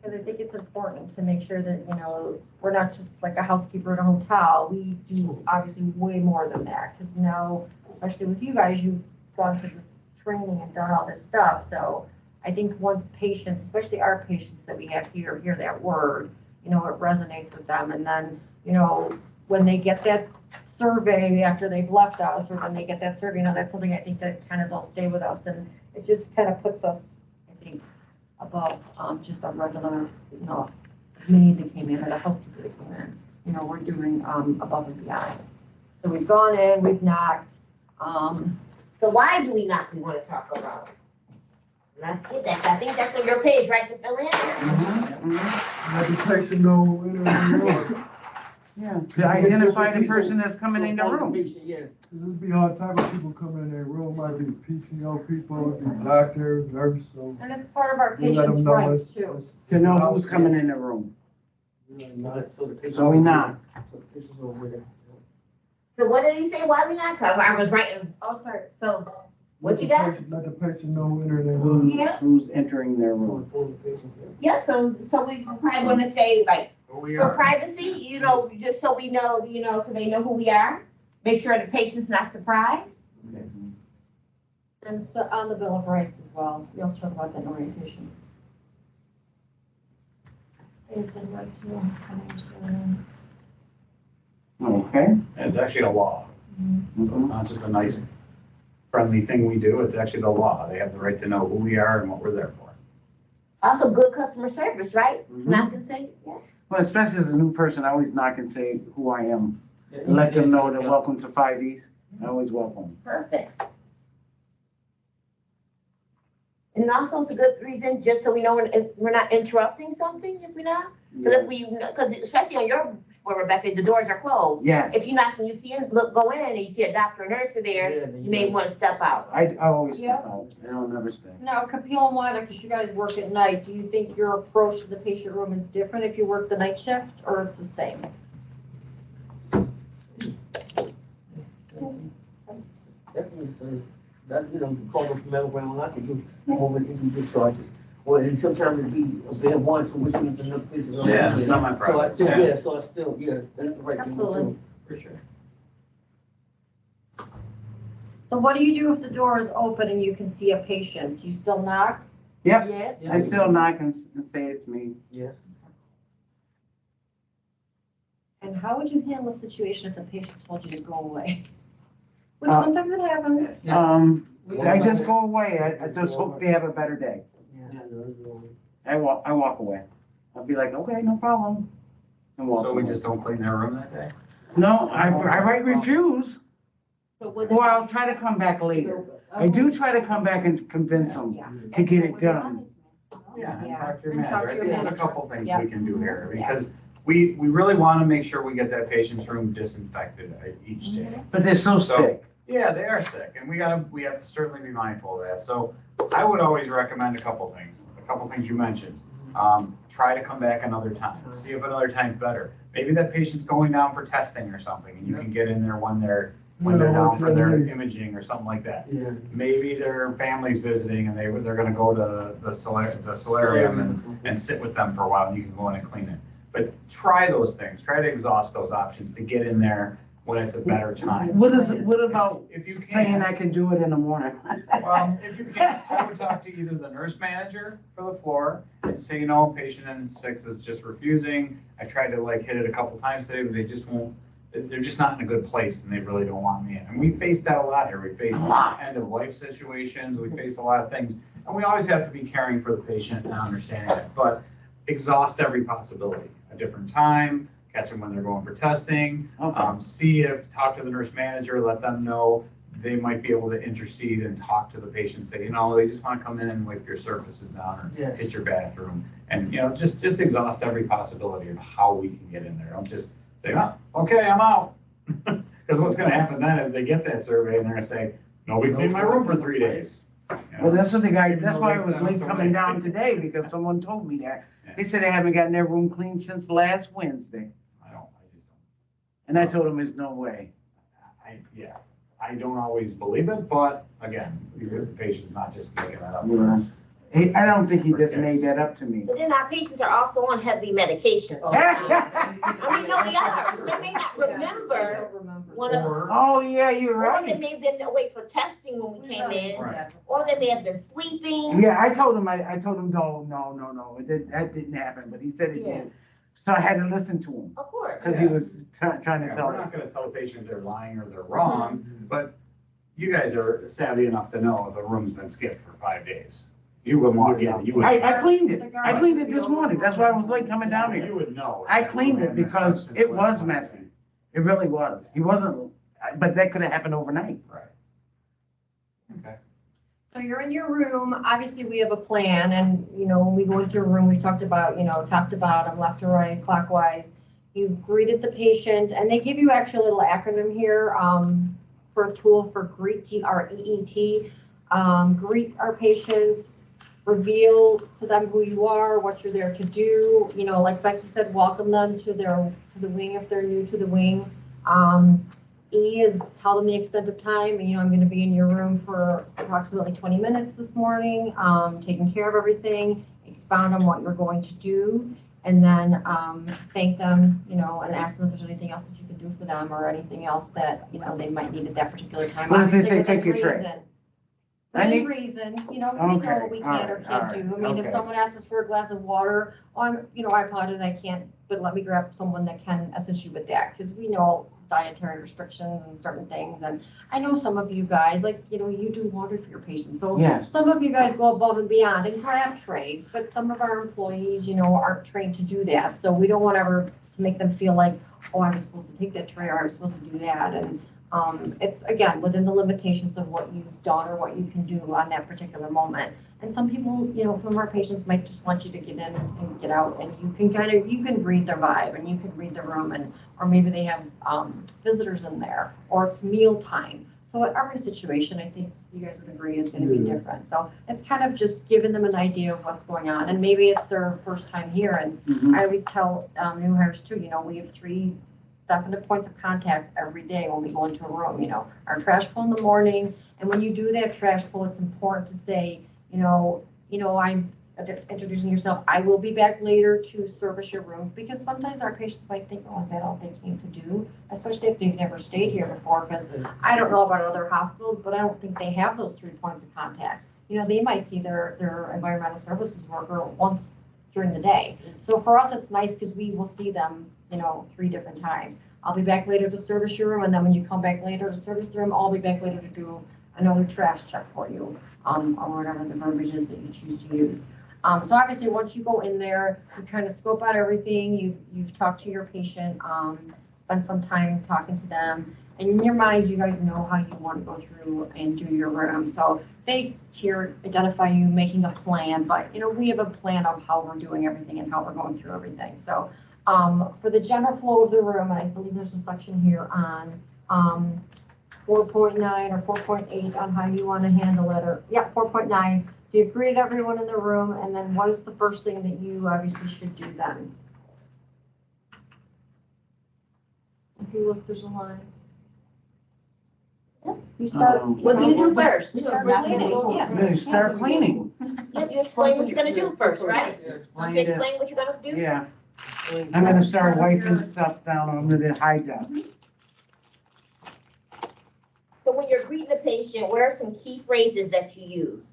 Because I think it's important to make sure that, we're not just like a housekeeper in a hotel. We do obviously way more than that. Because now, especially with you guys, you've gone through this training and done all this stuff. So I think once patients, especially our patients that we have here, hear that word, it resonates with them. And then, when they get that survey after they've left us, or when they get that survey, that's something I think that kind of they'll stay with us. And it just kind of puts us, I think, above just a regular, maid that came in or the housekeeper that came in. We're doing above and beyond. So we've gone in, we've knocked. So why do we not, we want to talk about? Let's get that. I think that's on your page, right, to fill in? Let the patient know enter the room. Yeah, to identify the person that's coming in the room. Yeah. There'll be all type of people coming in their room, might be PTO people, it'd be doctors, nurses, so. And it's part of our we let them patients' know rights it's- too. To know who's coming in the room. So the patient. So we knock. So the patient's over there. So what did he say? Why we not cover? I was writing. Oh, sorry. So what you got? Let the patient know who enter their room. Who's entering their room. Yeah, so we probably want to say like, We for are. privacy, just so we know, so they know who we are. Make sure the patient's not surprised. And so on the Bill of Rights as well. We also talk about that in orientation. They've been right to know who's coming into the room. Okay. It's actually a law. So it's not just a nice friendly thing we do. It's actually the law. They have the right to know who we are and what we're there for. Also, good customer service, right? Not to say, yeah. Well, especially as a new person, I always knock and say who I am. And let them know that welcome to 5Es. I always welcome. Perfect. And also it's a good reason, just so we know we're not interrupting something, if we're not. Because especially on your floor, Rebecca, the doors are closed. Yeah, If you knock and you see it, go in and you see a doctor or nurse are there, you may want to step out. I always Yeah. step out. I don't never stay. Now, Capilla and Wada, because you guys work at night, do you think your approach to the patient room is different if you work the night shift, or it's the same? Definitely, so that, call them from Melbourne, I can do, over and do discharges. Or and sometimes it be, they have one, so which means another patient. Yeah, So semi-private, I still, yeah. that's the right thing to Absolutely. do, for sure. So what do you do if the door is open and you can see a patient? Do you still knock? Yep, Yes. I still knock and say it's me. Yes. And how would you handle a situation if the patient told you to go away? Which Uh, sometimes it happens. I just go away. I just hope they have a better day. Yeah. I walk away. I'll be like, okay, no problem. And walk So we away. just don't clean their room that day? No, I might refuse, So what- or I'll try to come back later. I do try to come back and convince them to get it done. Yeah, and Yeah, talk to your and talk manager. to I your think there's a manager. couple things Yep. we can do here, because we really want to make sure we get that patient's room disinfected each day. But they're so So- sick. Yeah, they are sick, and we have to certainly be mindful of that. So I would always recommend a couple things you mentioned. Try to come back another time, see if another time's better. Maybe that patient's going down for testing or something, and you can get in there when they're down for their imaging or something like that. Yeah. Maybe their family's visiting and they're gonna go to the solarium and sit with them for a while, and you can go in and clean it. But try those things, try to exhaust those options to get in there when it's a better time. What about If you saying I can't, can do it in the morning? well, if you can't, I would talk to either the nurse manager for the floor and say, patient N6 is just refusing. I tried to hit it a couple times today, but they just won't, they're just not in a good place and they really don't want me in. And we face that a lot here. We face end of life situations, we face a lot of things. And we always have to be caring for the patient and understanding that, but exhaust every possibility. A different time, catch them when they're going for testing, talk to the nurse manager, let them know they might be able to intercede and talk to the patient, say, they just want to come in and wipe your surfaces down or hit your bathroom. And, just exhaust every possibility of how we can get in there. Don't just say, okay, I'm out. Because what's going to happen then is they get that survey and they're going to say, nobody cleaned my room for 3 days. Well, that's what that's why I was Send us late coming away. down today, because someone told me that. Yeah. They said they haven't gotten their room cleaned since last Wednesday. I just don't. And I told them there's no way. I don't always believe it, but again, the patient's not just making that up. I don't think he just made that up to me. But then our patients are also on heavy medications. I mean, no, they are. They may not remember one of them. Oh, yeah, you're Or they right. may have been away for testing when we came in, Right. or they may have been sleeping. Yeah, I told him, no, that didn't happen, but he said it Yeah. did. So I had to listen to him, Of course. because he was trying to Yeah, tell we're me. not gonna tell the patient they're lying or they're wrong, but you guys are savvy enough to know if a room's been skipped for 5 days. You would walk in, you would. I cleaned it. I cleaned it this morning. That's why I was late coming down You here. would know. I cleaned it because it was messy. It really was. He wasn't, but that could have happened overnight. Right. Okay. So you're in your room, obviously we have a plan, and, when we go into a room, we talked about, top to bottom, left to right, clockwise. You've greeted the patient, and they give you actually a little acronym here, for a tool for GREET, GREET. Greet our patients, reveal to them who you are, what you're there to do, like Becky said, welcome them to the wing if they're new to the wing. E is tell them the extent of time. I'm going to be in your room for approximately 20 minutes this morning, taking care of everything, expound on what you're going to do, and then thank them, and ask them if there's anything else that you can do for them or anything else that, they might need at that particular time. What if they Obviously, say, within "Take your tray"? reason. I Within need- reason, we know Okay, what we can or all can't right, do. I mean, if okay. someone asks us for a glass of water, I apologize, I can't, but let me grab someone that can assist you with that, because we know dietary restrictions and certain things, and I know some of you guys, you do water for your patients, so Yes. some of you guys go above and beyond and grab trays, but some of our employees, aren't trained to do that, so we don't want ever to make them feel like, oh, I was supposed to take that tray, or I was supposed to do that, and it's, again, within the limitations of what you've done or what you can do on that particular moment. And some people, some of our patients might just want you to get in and get out, and you can read their vibe, and you can read the room, or maybe they have visitors in there, or it's meal time. So every situation, I think you guys would agree, is going to be different. So it's kind of just giving them an idea of what's going on, and maybe it's their first time here. And I always tell new hires too, we have 3 definite points of contact every day when we go into a room. Our trash pull in the morning, and when you do that trash pull, it's important to say, I'm introducing yourself. I will be back later to service your room, because sometimes our patients might think, oh, is that all they came to do? Especially if they've never stayed here before, because I don't know about other hospitals, but I don't think they have those 3 points of contact. They might see their environmental services worker once during the day. So for us, it's nice because we will see them, 3 different times. I'll be back later to service your room, and then when you come back later to service the room, I'll be back later to do another trash check for you, or whatever the verbiage is that you choose to use. So obviously, once you go in there, you kind of scope out everything, you've talked to your patient, spent some time talking to them, and in your mind, you guys know how you want to go through and do your room. So they here identify you making a plan, but we have a plan of how we're doing everything and how we're going through everything. So for the general flow of the room, and I believe there's a section here on 4.9 or 4.8 on how you want to handle it, or 4.9. So you've greeted everyone in the room, and then what is the first thing that you obviously should do then? If you look, there's a line. You start. What do you do first? You start cleaning, You start cleaning. Yep, you explain what you're gonna do first, right? You explain what you're gonna do? Yeah. I'm gonna start wiping stuff down under the high desk. So when you're greeting the patient, what are some key phrases that you use?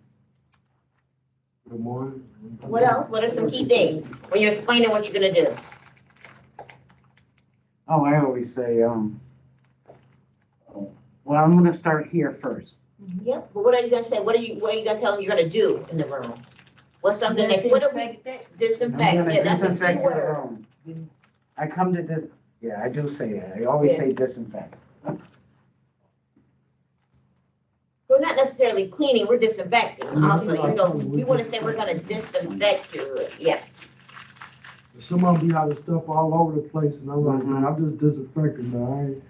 Good morning. What else? What are some key things when you're explaining what you're gonna do? Oh, I always say, well, I'm gonna start here first. Yep, but what are you gonna say? What are you gonna tell them you're gonna do in the room? What's something that, what are we, disinfect, I'm gonna yeah, that's a key disinfect the word. room. I come to this, yeah, I do say it. I always say disinfect. We're not necessarily cleaning, we're disinfecting also, so we wanna say we're gonna disinfect your, yeah. Some of them be out of stuff all over the place, and I'm like, man, I'm just disinfecting, man.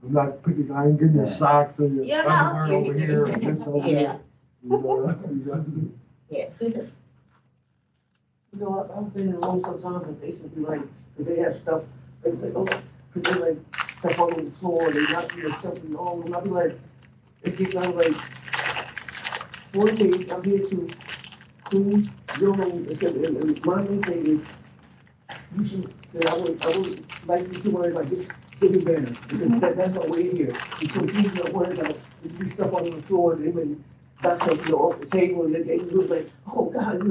I'm not picking, I ain't getting your socks and your Yeah, no. underwear over here and this over Yeah. here. Yeah. You know, I'm saying along sometimes and patients be like, cause they have stuff, cause they like stuff all over the floor, they not, stuff in all, and I'll be like, it's just kind of like, 4 days, I'm here to clean your room, and my main thing is, you should, I would like you to worry about just getting better, because that's what we're here. So please don't worry about, if you stuff on the floor, and even that's like, off the table, and they look like, oh, God,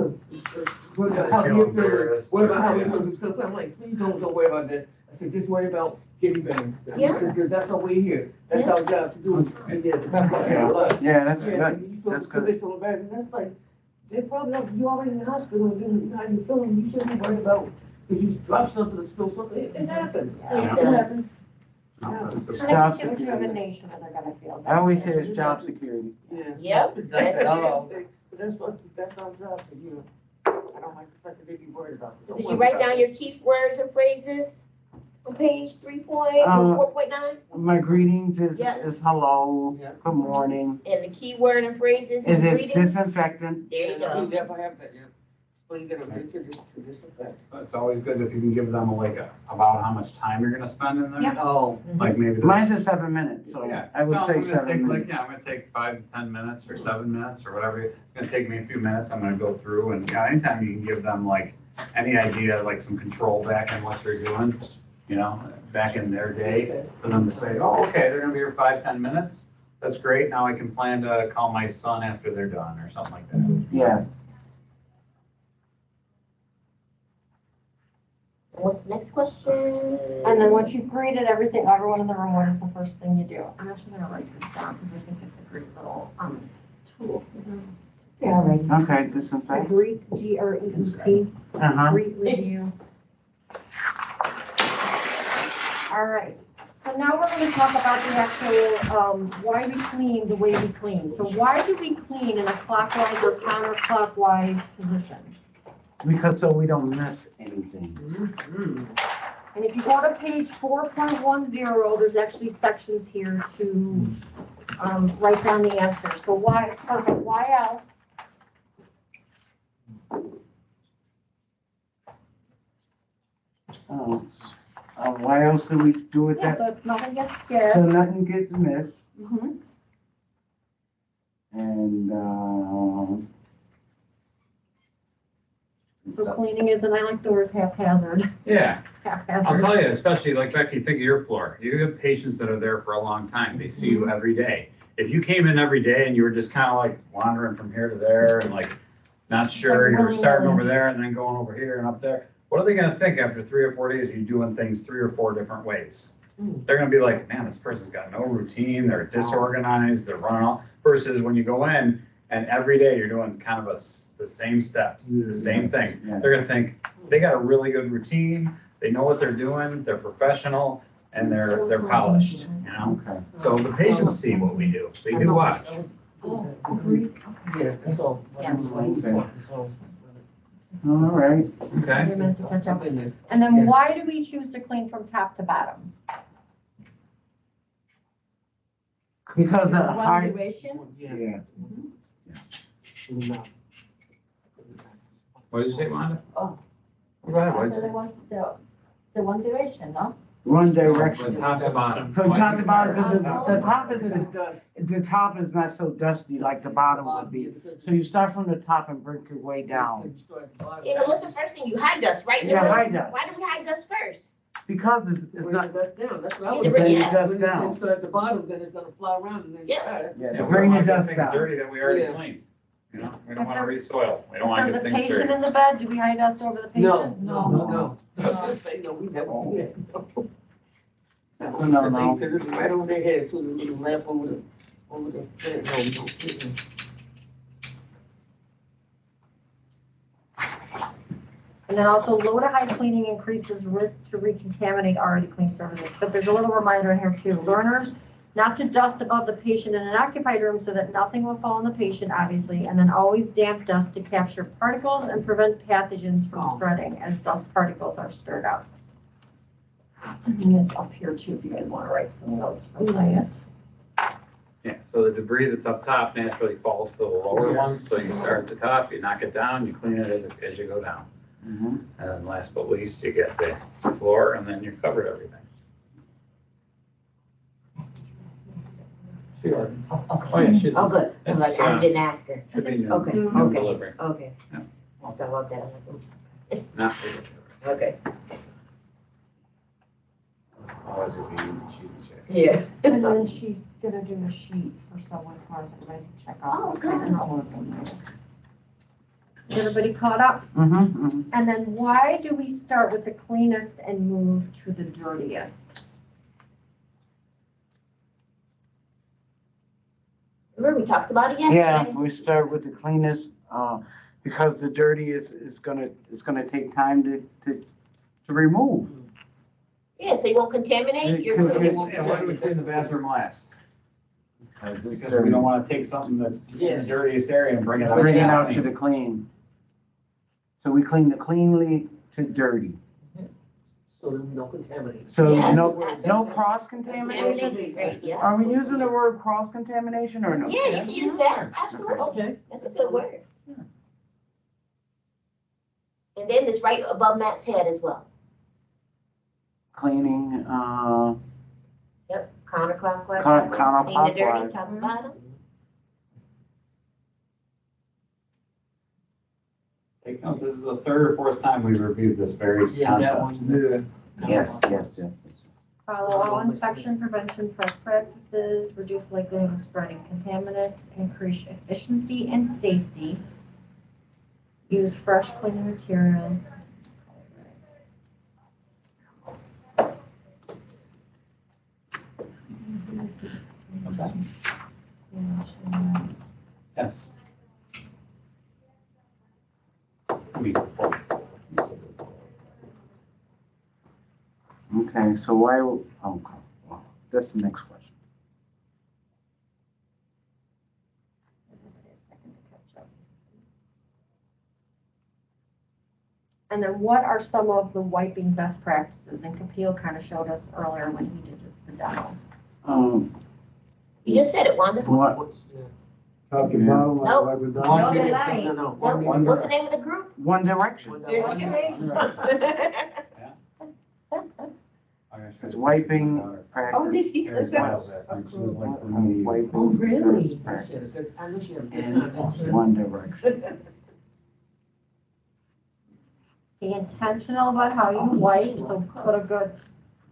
worry about how you're feeling, worry about how you're feeling, because I'm like, please don't worry about that. I said, just worry about getting better. Yeah. Because that's what we're here, that's our job to do, and yeah, that's what Yeah. I love. Yeah, that's Yeah, good. you feel, That's because good. they feel bad, and that's like, they're probably not, you're already in the hospital, and how you feeling, you shouldn't be worried about, if you drop something or spill something, it happens. Yeah. It happens. It's And job it gives you a security. nation that they're gonna feel. I always say it's job security. Yeah. Yep. That's our job to, I don't like the fact that they be worried about it. So did you write down your key words and phrases on page 4.9? My greetings is Yeah. hello, Yeah. good morning. And the key word and phrases It when is greeting? disinfectant. There you go. Yeah, I have that, yeah. Explain that, I'm to this effect. It's always good if you can give them about how much time you're gonna spend in there. Yeah. Oh. Like maybe. Mine's a 7 minutes, so Yeah. I would Tell say them I'm gonna 7 take, minutes. I'm gonna take 5 to 10 minutes or 7 minutes or whatever. It's gonna take me a few minutes. I'm gonna go through and, anytime you can give them like any idea, like some control back in what they're doing, back in their day, for them to say, oh, okay, they're gonna be here 5, 10 minutes. That's great. Now I can plan to call my son after they're done or something like that. Yes. What's the next question? And then once you've greeted everyone in the room, what is the first thing you do? I'm actually gonna write this down because I think it's a great little, tool. Yeah, right. Okay, disinfect. Greet, G-R-E-E-T, Uh-huh. greet review. All right, so now we're gonna talk about the actual, why we clean the way we clean. So why do we clean in a clockwise or counterclockwise position? Because so we don't miss anything. And if you go to page 4.10, there's actually sections here to write down the answer. So why, perfect, why else? Why else do we do it Yeah, that? so if nothing gets So skipped. nothing gets missed, Mhm. and, So cleaning isn't, I like the word haphazard, Yeah. I'll haphazard. tell you, especially like Becky, think of your floor. You have patients that are there for a long time. They see you every day. If you came in every day and you were just kind of like wandering from here to there and like not sure, you were starting over there and then going over here and up there, what are they gonna think after 3 or 4 days of you doing things 3 or 4 different ways? They're gonna be like, man, this person's got no routine, they're disorganized, they're running off. Versus when you go in, and every day you're doing kind of the same steps, the same things. Yeah. They're gonna think, they got a really good routine, they know what they're doing, they're professional, and they're polished, you know? Okay. So the patients see what we do, they do watch. Yeah, that's all. Yeah. That's all. All right. Okay? You're meant to catch up. I've been there. And then why do we choose to clean from top to bottom? Because of One high, duration, yeah. What did you say, Wanda? Oh. Go ahead, what did the you say? one, the one duration, no? One direction. From top to bottom. From top to bottom, because Oh. the top is not so dusty like the bottom would be. So you start from the top and work your way down. Yeah, what's the first thing you hide dust, right? Yeah, hide dust. Why do we hide dust first? Because it's Bring not, the dust down, that's what I You was need to bring saying. it dust When down. it starts at the bottom, then it's gonna fly around and then. Yeah. yeah, Yeah, to we bring don't the wanna get dust things down. dirty that we already Yeah. cleaned, you know? We don't wanna re-soil, we don't wanna If get there's a things patient dirty. in the bed, do we hide dust over the patient? No, No. no. Just say, no, we never, yeah. That's what No, the no. thing says, it's right over their head, so the little lamp over the bed, no, we don't. And then also low to high cleaning increases risk to recontaminate already cleaned surfaces. But there's a little reminder in here too. Learners not to dust above the patient in an occupied room so that nothing will fall on the patient, obviously. And then always damp dust to capture particles and prevent pathogens from spreading as dust particles are stirred up. And it's up here too if you guys want to write some notes from that. Yeah, so the debris that's up top naturally falls to the lower ones, so you start at the top, you knock it down, you clean it as you go down. Mhm. And then last but least, you get the floor, and then you covered everything. Sure. Oh, yeah, she's. Oh, good. I'm It's, like, I didn't ask her. Should be new, Okay, new okay. delivery. Okay. Yeah. So I love that. Not Okay. always would be cheesy chick. Yeah. And then she's gonna do a sheet for someone tomorrow, so everybody can check out. Oh, good. And all of them. Is everybody caught up? Mhm. And then why do we start with the cleanest and move to the dirtiest? Remember we talked about it Yeah, yesterday? we start with the cleanest, because the dirty is gonna take time to remove. Yeah, so you won't contaminate your. Because And why do we clean the bathroom last? Because it's Because we don't wanna take something that's in the Yes. dirtiest area and bring it out. Bring it to out clean. to the clean. So we clean the cleanly to dirty. So that we don't contaminate. So Yeah. no cross contamination? Contaminate, yeah. Are we using the word cross contamination or no? Yeah, you can use that, absolutely. Okay. That's a good word. And then it's right above Matt's head as well. Cleaning, Yep, counterclockwise. Coun- Clean the dirty, counterclockwise. top to bottom. Take note, this is the third or fourth time we've reviewed this very Yeah, that concept. one. Yeah. yes. Follow all infection prevention best practices, reduce likelihood of spreading contaminants, increase efficiency and safety. Use fresh cleaning materials. Yes. I mean, Okay, so why, well, that's the next question. And then what are some of the wiping best practices? And Kapil kind of showed us earlier when he did the demo. You just said it, Wanda. What, Top to bottom, like, Nope. like we done. One No, direction. lie. No, no. What- What's the name of the group? One Direction, it's wiping Oh, practice. did she? There's Miles last night. She was like, for me, Wiping Oh, really? best practice I know she had a good in time. One Direction. Be intentional about how you wipe, so put a good,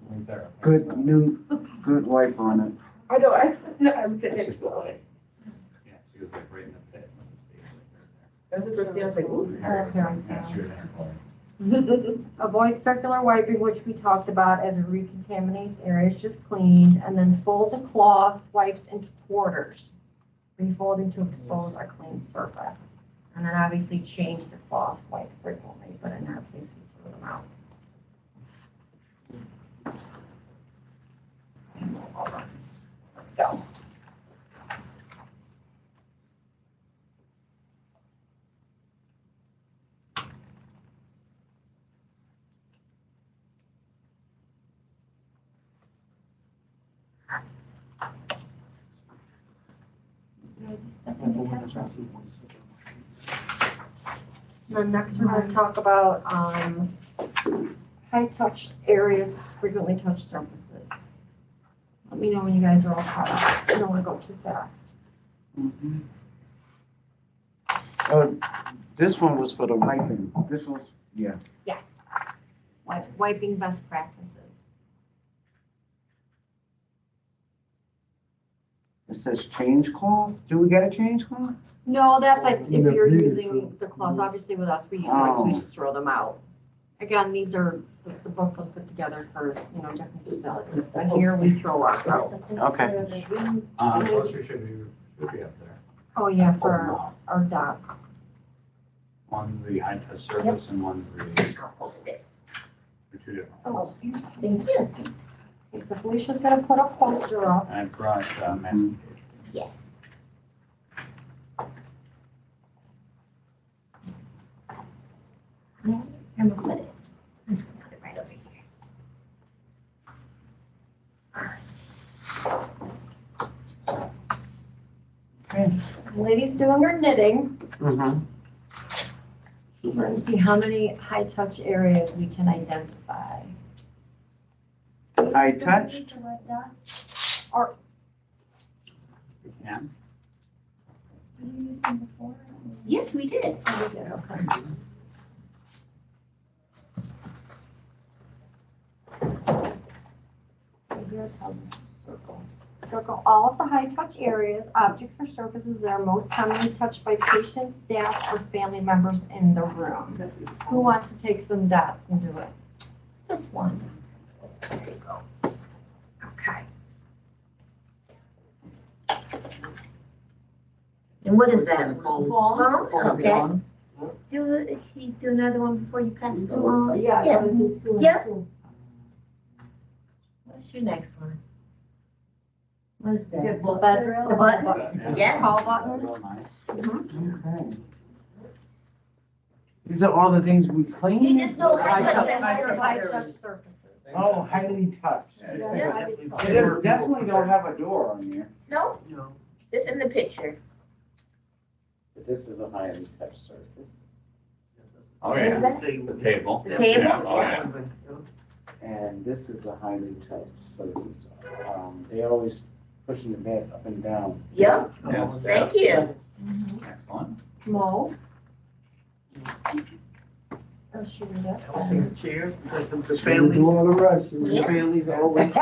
right there. Good wipe on it. I know, I'm sitting next to her. Yeah, she was like right in the pit. of the stage, like That's the first thing I was like, ooh. right there. Yeah, she was there. avoid circular wiping, which we talked about as it recontaminates areas just cleaned, and then fold the cloth wipes into quarters. refolding to expose a clean surface. And then obviously change the cloth quite frequently, but in our case, we throw them out. Let's go. Then next we're going to talk about high touch areas, frequently touched surfaces. Let me know when you guys are all caught up. I don't want to go too fast. Oh, this one was for the wiping. This was, yeah. Yes. Wiping best practices. It says change cloth. Do we get a change cloth? No, that's like if Yeah, you're bleeding, using so- the cloths. Obviously with us, we use wipes, we Oh. just throw them out. Again, these are, the book was put together for, different facilities, but here we throw ours out. Okay. Poster should be up there. Oh, yeah, for our dots. One's the high touch surface and one's the, I'll post it. the two different Oh, ones. here's. Thank you. Okay, so Felicia's gonna put a poster up. And I brought mask. Yes. I'm gonna put it. I'm just gonna put it right over here. All right. Okay. So the lady's doing her knitting. Mm-hmm. We're gonna see how many high touch areas we can identify. High touch? Or, You can. did you use them before? Yes, we did. Oh, we did, okay. Here it tells us to circle. Circle all of the high touch areas, objects or surfaces that are most commonly touched by patients, staff, or family members in the room. Who wants to take some dots and do it? Just one. There you go. Okay. And what is that? Phone. Phone? Okay. Do another one before you pass it along. Yeah, Yeah. I gotta do two and Yeah. two. What's your next one? What is Is it that? both? Bed rail? The buttons? Yeah. Call button? Real nice. Okay. These are all the things we You clean? just know high touch. High touch surfaces. Oh, highly touched. Yeah. They definitely don't have a door on here. No, No. this in the picture. But this is a highly touched surface. Oh, What is yeah. that? The table. The table? Yeah, oh, yeah. And this is a highly touched surface. They're always pushing the bed up and down. Yep, Yes. thank you. Excellent. Mo? Oh, she did that. I was saying chairs, because the We families, do all the rest. the Yeah. families are always, the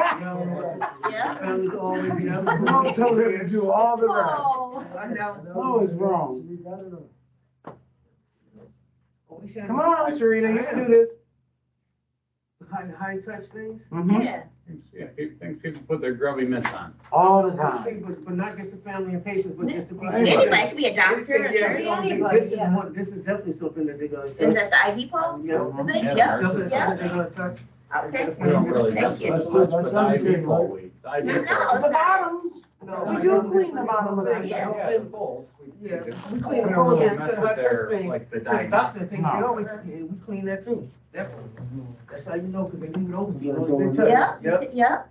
Yeah. families are always, Mo told her to do all the rest. Oh. I know. No, it's wrong. We got it all. We said Come on, Sarita, you can do this. high touch things. Mhm. Yeah. Yeah, things people put their grubby mitts on. All the time. But not just the family and patients, but just the people. Anybody, it could be a doctor, a Yeah, nurse. Anybody, this is yeah. one, this is definitely something that they're gonna. Is that the IV pole? Yeah. I think, Yeah, yeah, Something yeah. that they're gonna touch. Okay. We don't really Thank mess you. with so much, but the IV pole, we, the IV No, pole. no. The bottoms, we do clean the bottom of that. Yeah. Yeah. We We clean the don't whole, really thing, mess the with high touch their, thing. like, the So the doctor diagnosis. things, No. we always, yeah, we clean that too, definitely. That's how you know, cause they leave it open, so you know it's been touched. Yeah, yeah.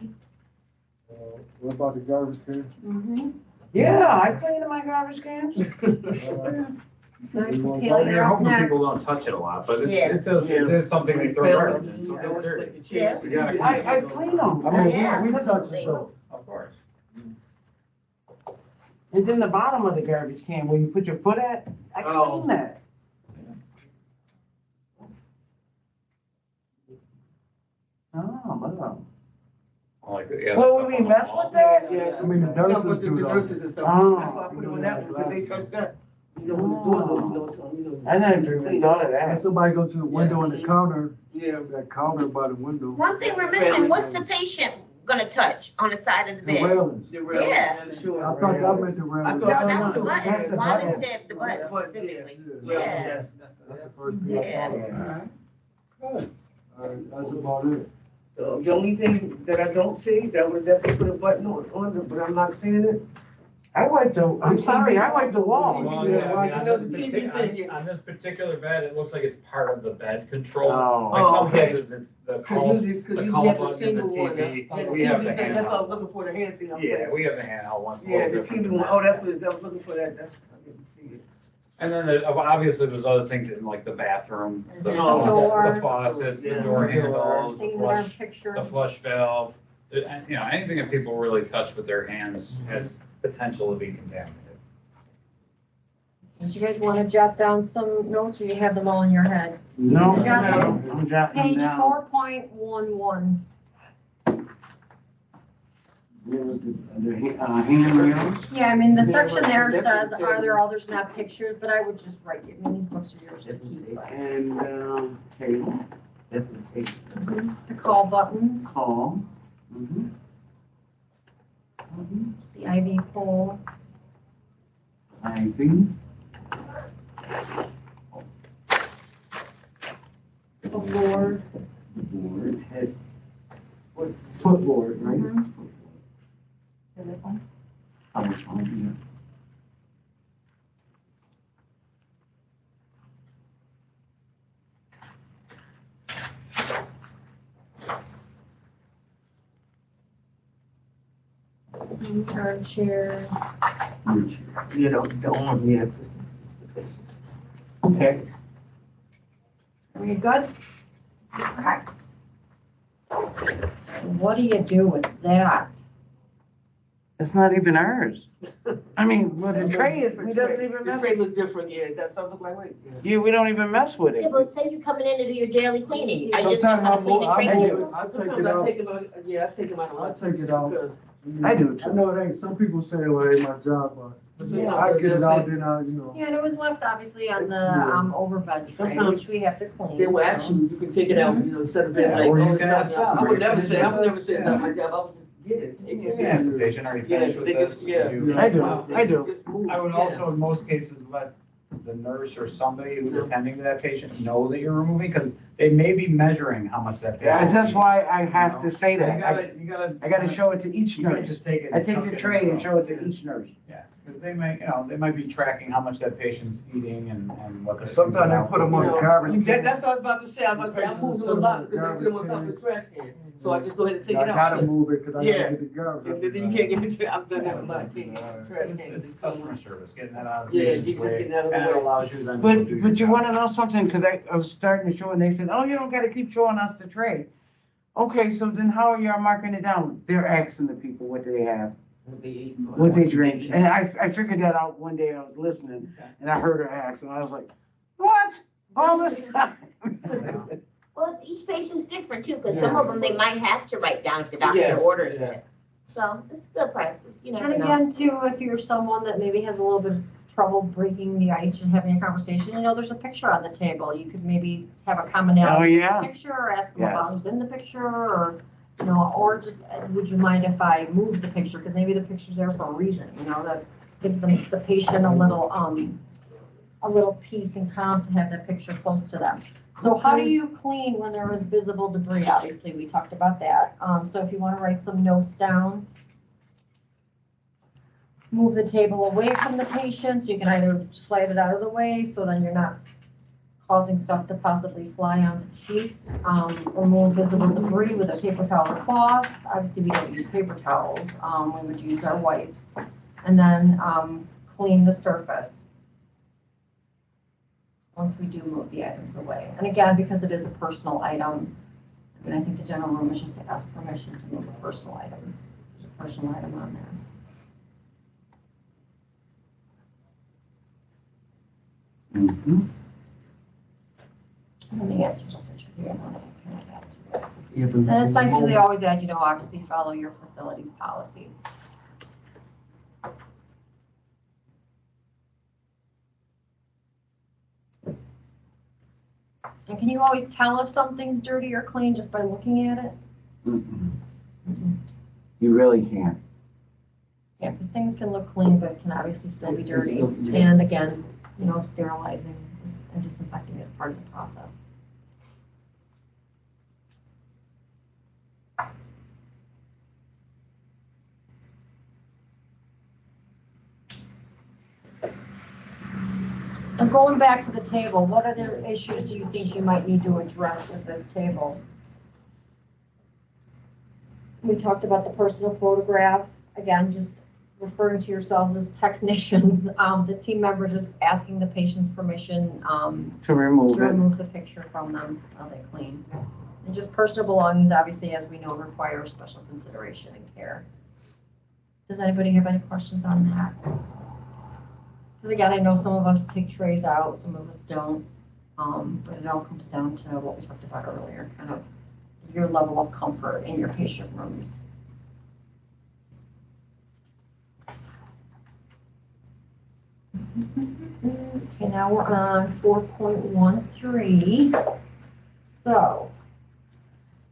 What about the garbage can? Mm-hmm. Yeah, I clean my garbage cans. Nice, want Kayla, You're you're up hoping people next. don't touch it a lot, but Yeah. it is something they throw Families, residents, so you it's know, it's dirty. like the chairs. We gotta- I clean them. I mean, Yeah. we touch it though. Of course. And then the bottom of the garbage can where you put your foot at, I Oh. clean that. Oh, wow. Like, yeah. Well, stuff we on the mess wall. with that? Yeah, I mean, the No, nurses but the do though. nurses and stuff, Oh. that's why I put it on that, because they touch that. You know, when the doors open, you know, so, you know. I never even thought of And that. somebody go to the window on the counter, Yeah. that counter by the window. One thing we're missing, what's the patient gonna touch on the side of the The bed? railings. Yeah. Sure. I thought that meant the I railings. No, thought- that was the That's button. the Lonnie button. said the button Button, specifically. Yeah. Yeah. That's the first thing I Yeah. thought. Alright, that's about it. The only thing that I don't see, that would definitely put a button on it, but I'm not seeing it. I wiped the, I'm sorry, I wiped the wall. Well, yeah, I mean, You on know, this the TV thing, partic- on this particular bed, it looks like it's part of the bed control. Oh. Like Oh, some okay. places, it's the Cause call, usually, cause the usually call you have the button and the single one. TV. Yeah, the We have the TV thing, that's what I was handheld. looking for, the hand thing. I'm Yeah, like, we have the handheld ones. a Yeah, little the different TV than one, that. oh, that's what, I was looking for that, that's, I didn't see it. And then obviously there's other things in like the bathroom, the Door. the faucets, the Yeah. door handles, the Things that are flush, pictured. the flush valve. And, you know, anything that people really touch with their hands has potential to be contaminated. Did you guys want to jot down some notes or you have them all in your head? No, Jot I'm jotting them Page down. 4.11. There was the handrails. Yeah, I mean, the section there says, are there others not pictures, but I would just write, I mean, these books are yours to keep. but- And, table, definitely table, The call buttons, call. Mhm. the IV pole, IV. the board. The board, head, footboard, right? Mhm. How much on here? Armchair. You know, the arm, yeah. Okay. Are you good? Okay. What do you do with that? It's not even ours. I mean, well, the tray is, we doesn't even The mess, tray look different, yeah, that stuff look like, wait, yeah. yeah, we don't even mess with Yeah, it. but say you coming in to do your daily cleaning. Are you just not Sometimes gonna clean the I tray? move it, I take Sometimes it I out. take them out, yeah, I take them out a I lot. take it out. Because I do I too. know it ain't, some people say, well, it ain't my job, but sometimes I get it they'll out, say- then I, you know. Yeah, and it was left obviously on the, Yeah. overbed tray, Sometimes which we have to clean. They will so. ask you, you can take it out, you know, instead of being Yeah, like, or you oh, it's can not, ask them, I or would you never can say, I would never just- say it's not my job, I would just get it, take You it. can ask the patient, are you Yeah, finished with they just- this? yeah. You- I do. Just move, I would yeah. also, in most cases, let the nurse or somebody who's attending to that patient know that you're removing, because they may be measuring how much that patient. And that's why I have to say So that. You gotta. I gotta show it to each You can't nurse. just take it. I and take chuck the it tray in and the show it room. to each nurse. Yeah, because they may, they might be tracking how much that patient's eating and what they're. Sometimes they put 'em on the garbage can. That's what I was about to say, I was about to say, I moved them a lot, because they sit them on top of the trash can, so I just go ahead and take I it out. gotta Yes. move it, cause I Yeah. gotta get the garbage. And then you can't get it, I've done that a lot, can't get the trash can. It's customer service, getting that out of the Yeah, patient's you just way, getting out of the and it way. allows you then to But, do your but you job. wanna know something, cause I was starting to show and they said, oh, you don't gotta keep showing us the tray. Okay, so then how are y'all marking it down? They're asking the people what do they have, What they eat. what they drink. And I figured that out one day, I was listening, and I heard her ask, and I was like, what? All this time? Well, each patient's different too, because some of them, they might have to write down if the doctor Yes, orders yeah. it. So it's good practice, you never And know. again, too, if you're someone that maybe has a little bit of trouble breaking the ice or having a conversation, there's a picture on the table. You could maybe have a commonality Oh, in yeah. the picture, or ask them about Yes. who's in the picture, or, or just, would you mind if I move the picture? Because maybe the picture's there for a reason, that gives the patient a little peace and calm to have that picture close to them. So how do you clean when there is visible debris? Obviously, we talked about that. So if you want to write some notes down, move the table away from the patient, so you can either slide it out of the way, so then you're not causing stuff to possibly fly onto the sheets. Remove visible debris with a paper towel or cloth. Obviously, we don't use paper towels. We would use our wipes. And then clean the surface once we do move the items away. And again, because it is a personal item, I think the general room is just to ask permission to move a personal item. There's a personal item on there. Mhm. And then the answers are pictured here. And it's nice because they always add, obviously follow your facilities policy. And can you always tell if something's dirty or clean just by looking at it? Mhm. You really can't. Yeah, because things can look clean, but can obviously still be dirty. And again, you know, sterilizing and disinfecting is part of the process. And going back to the table, what other issues do you think you might need to address with this table? We talked about the personal photograph, again, just referring to yourselves as technicians, the team member just asking the patient's permission To remove to it. remove the picture from them while they clean. And just personal belongings, obviously, as we know, require special consideration and care. Does anybody have any questions on that? Because again, I know some of us take trays out, some of us don't, but it all comes down to what we talked about earlier, kind of your level of comfort in your patient rooms. Okay, now we're on 4.13. So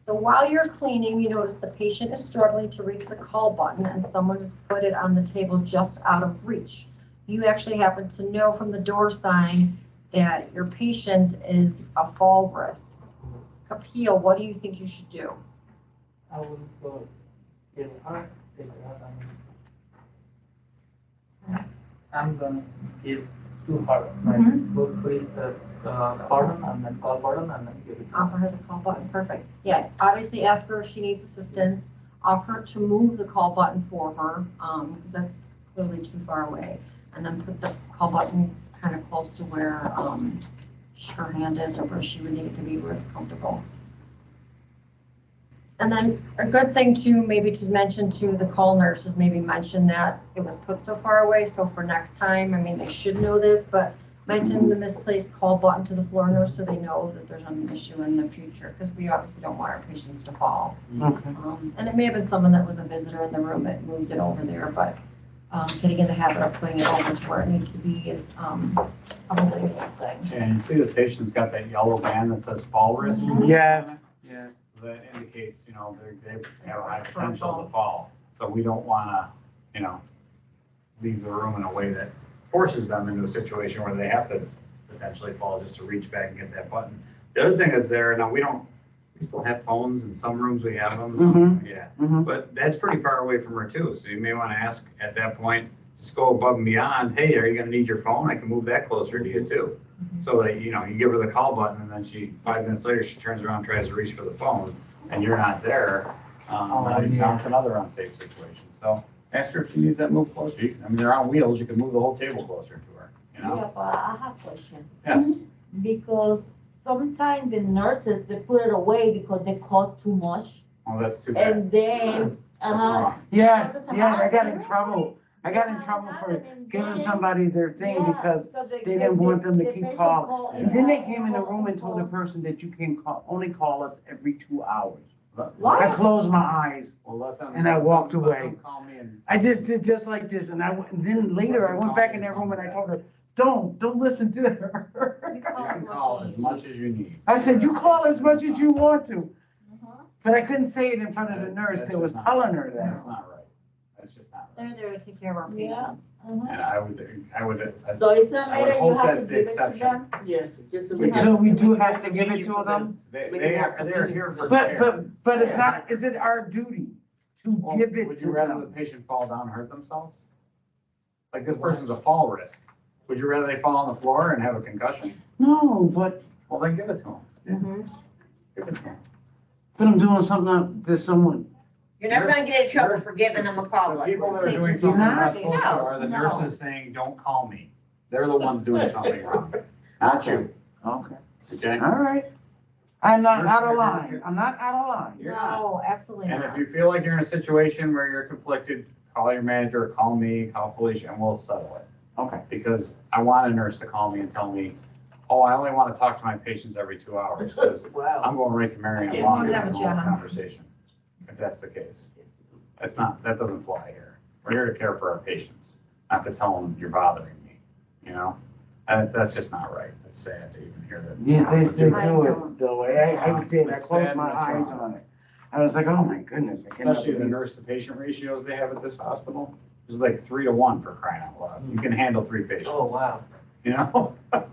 while you're cleaning, you notice the patient is struggling to reach the call button and someone has put it on the table just out of reach. You actually happen to know from the door sign that your patient is a fall risk. Kapil, what do you think you should do? I will go give her, take her. I'm gonna give to her, like, go push the button and then call button and then give it to her. Offer has a call button, perfect. Yeah, obviously ask her if she needs assistance. Offer to move the call button for her, because that's clearly too far away. And then put the call button kind of close to where her hand is or where she would need it to be where it's comfortable. And then a good thing too, maybe to mention to the call nurse is maybe mention that it was put so far away. So for next time, I mean, they should know this, but mention the misplaced call button to the floor nurse so they know that there's an issue in the future, because we obviously don't want our patients to fall. Okay. And it may have been someone that was a visitor in the room that moved it over there, but getting in the habit of putting it over to where it needs to be is probably a good thing. And you see the patient's got that yellow band that says fall risk? Yes, yes. That indicates, you know, they have a high potential to fall. So we don't wanna, you know, leave the room in a way that forces them into a situation where they have to potentially fall just to reach back and get that button. The other thing that's there, now we still have phones in some rooms, we have them, some, yeah. But that's pretty far away from her too, so you may wanna ask at that point, just go above and beyond, hey, are you gonna need your phone? I can move that closer to you too. So that, you know, you give her the call button and then 5 minutes later, she turns around and tries to reach for the phone and you're not there. Now it's another unsafe situation. So ask her if she needs that move closer. I mean, they're on wheels, you can move the whole table closer to her, you know? Yeah, but I have a question. Yes. Because sometimes the nurses, they put it away because they call too much. Oh, that's too bad. And then, That's wrong. Yeah, I got in trouble. I got in trouble for giving somebody their thing because they didn't want them to keep calling. And then they came in the room and told the person that you can only call us every 2 hours. What? I closed my eyes Well, let them. and I walked let away. them call me and. I just did just like this, and and then later I went back in that room and I told her, don't listen to her. You can call as much as you need. I said, you call as much as you want to. But I couldn't say it in front of the nurse That's that was just telling her that. That's not right. That's just not right. They're there to take care of our Yeah. patients. And I would. So it's not I would matter, you hope have that's to the give it to exception. them? Yes, just to We make. have So we do have to give it to them? They are here for care. But it's not, is it our duty to Well, give it would to you rather the them? patient fall down and hurt themselves? Like this person's a fall risk. Would you rather they fall on the floor and have a concussion? No, but Well, then give it to them. Mhm. Give it to them. I'm doing something to someone. You're never gonna get in trouble for giving them a call. The people that are doing something they're not supposed to are the nurses saying, don't call me. They're the ones doing something wrong, not you, Okay. okay? All right. I'm not out of line. I'm not out of line. You're not. No, absolutely And not. if you feel like you're in a situation where you're conflicted, call your manager, call me, call police, and we'll settle it. Okay. Because I want a nurse to call me and tell me, oh, I only want to talk to my patients every 2 hours, because Wow. I'm going right to Marion Yes, Law you and have a having a whole job. conversation, if that's the case. That doesn't fly here. We're here to care for our patients, not to tell them you're bothering me, you know? And that's just not right. It's sad to even hear that. Yeah, they do I it don't. the way I did. I It's closed sad my and it's eyes wrong. on it. I was like, oh my goodness, I cannot Especially the believe. nurse to patient ratios they have at this hospital. It's like 3-to-1 for crying out loud. You can handle 3 patients. Oh, wow. You know? I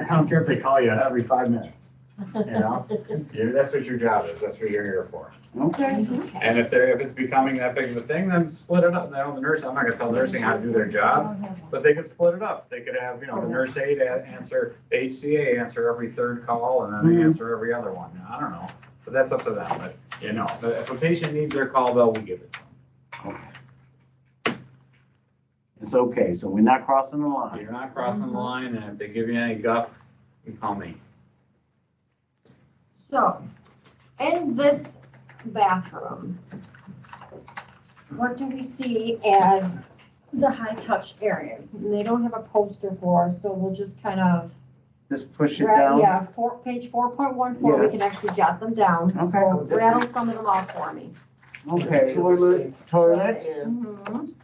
don't care if they call you every 5 minutes. You know? That's what your job is. That's what you're here for. Okay. And if it's becoming that big of a thing, then split it up. Now, the nurse, I'm not gonna tell nursing how to do their job, but they could split it up. They could have, the nurse aide answer, the HCA answer every 3rd call, and then they answer every other one. I don't know, but that's up to them. But, if a patient needs their call bell, we give it to them. Okay. It's okay, so we're not crossing the line. You're not crossing the line, and if they give you any guff, you call me. So, in this bathroom, what do we see as the high-touch areas? And they don't have a poster for us, so we'll just kind of, Just push it down. yeah, page 4.14, we Yes. can actually jot them down. Okay. So rattle some of them off for me. Okay. Toilet, Toilet, Mhm.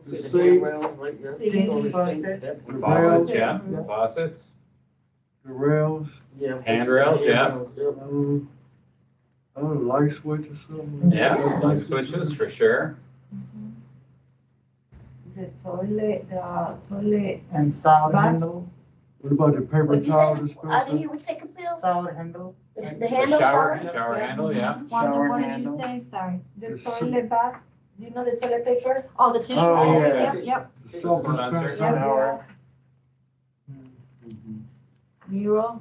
the sink, Faucets, yeah, faucets, the rails, handrails, yeah, light switch or something. yeah, light switches for sure. The toilet, And shower Baths. handle, What about the paper What'd you towel say? I dispenser? didn't hear you take a pill. shower handle. The The handle shower shower? handle, yeah. Wanda, Shower what did you handle. say? Sorry. the Yes. toilet bath, you know the toilet paper? Oh, the tissue. Oh, roll. yeah. Yep. The soap dispenser. shower. Mirror,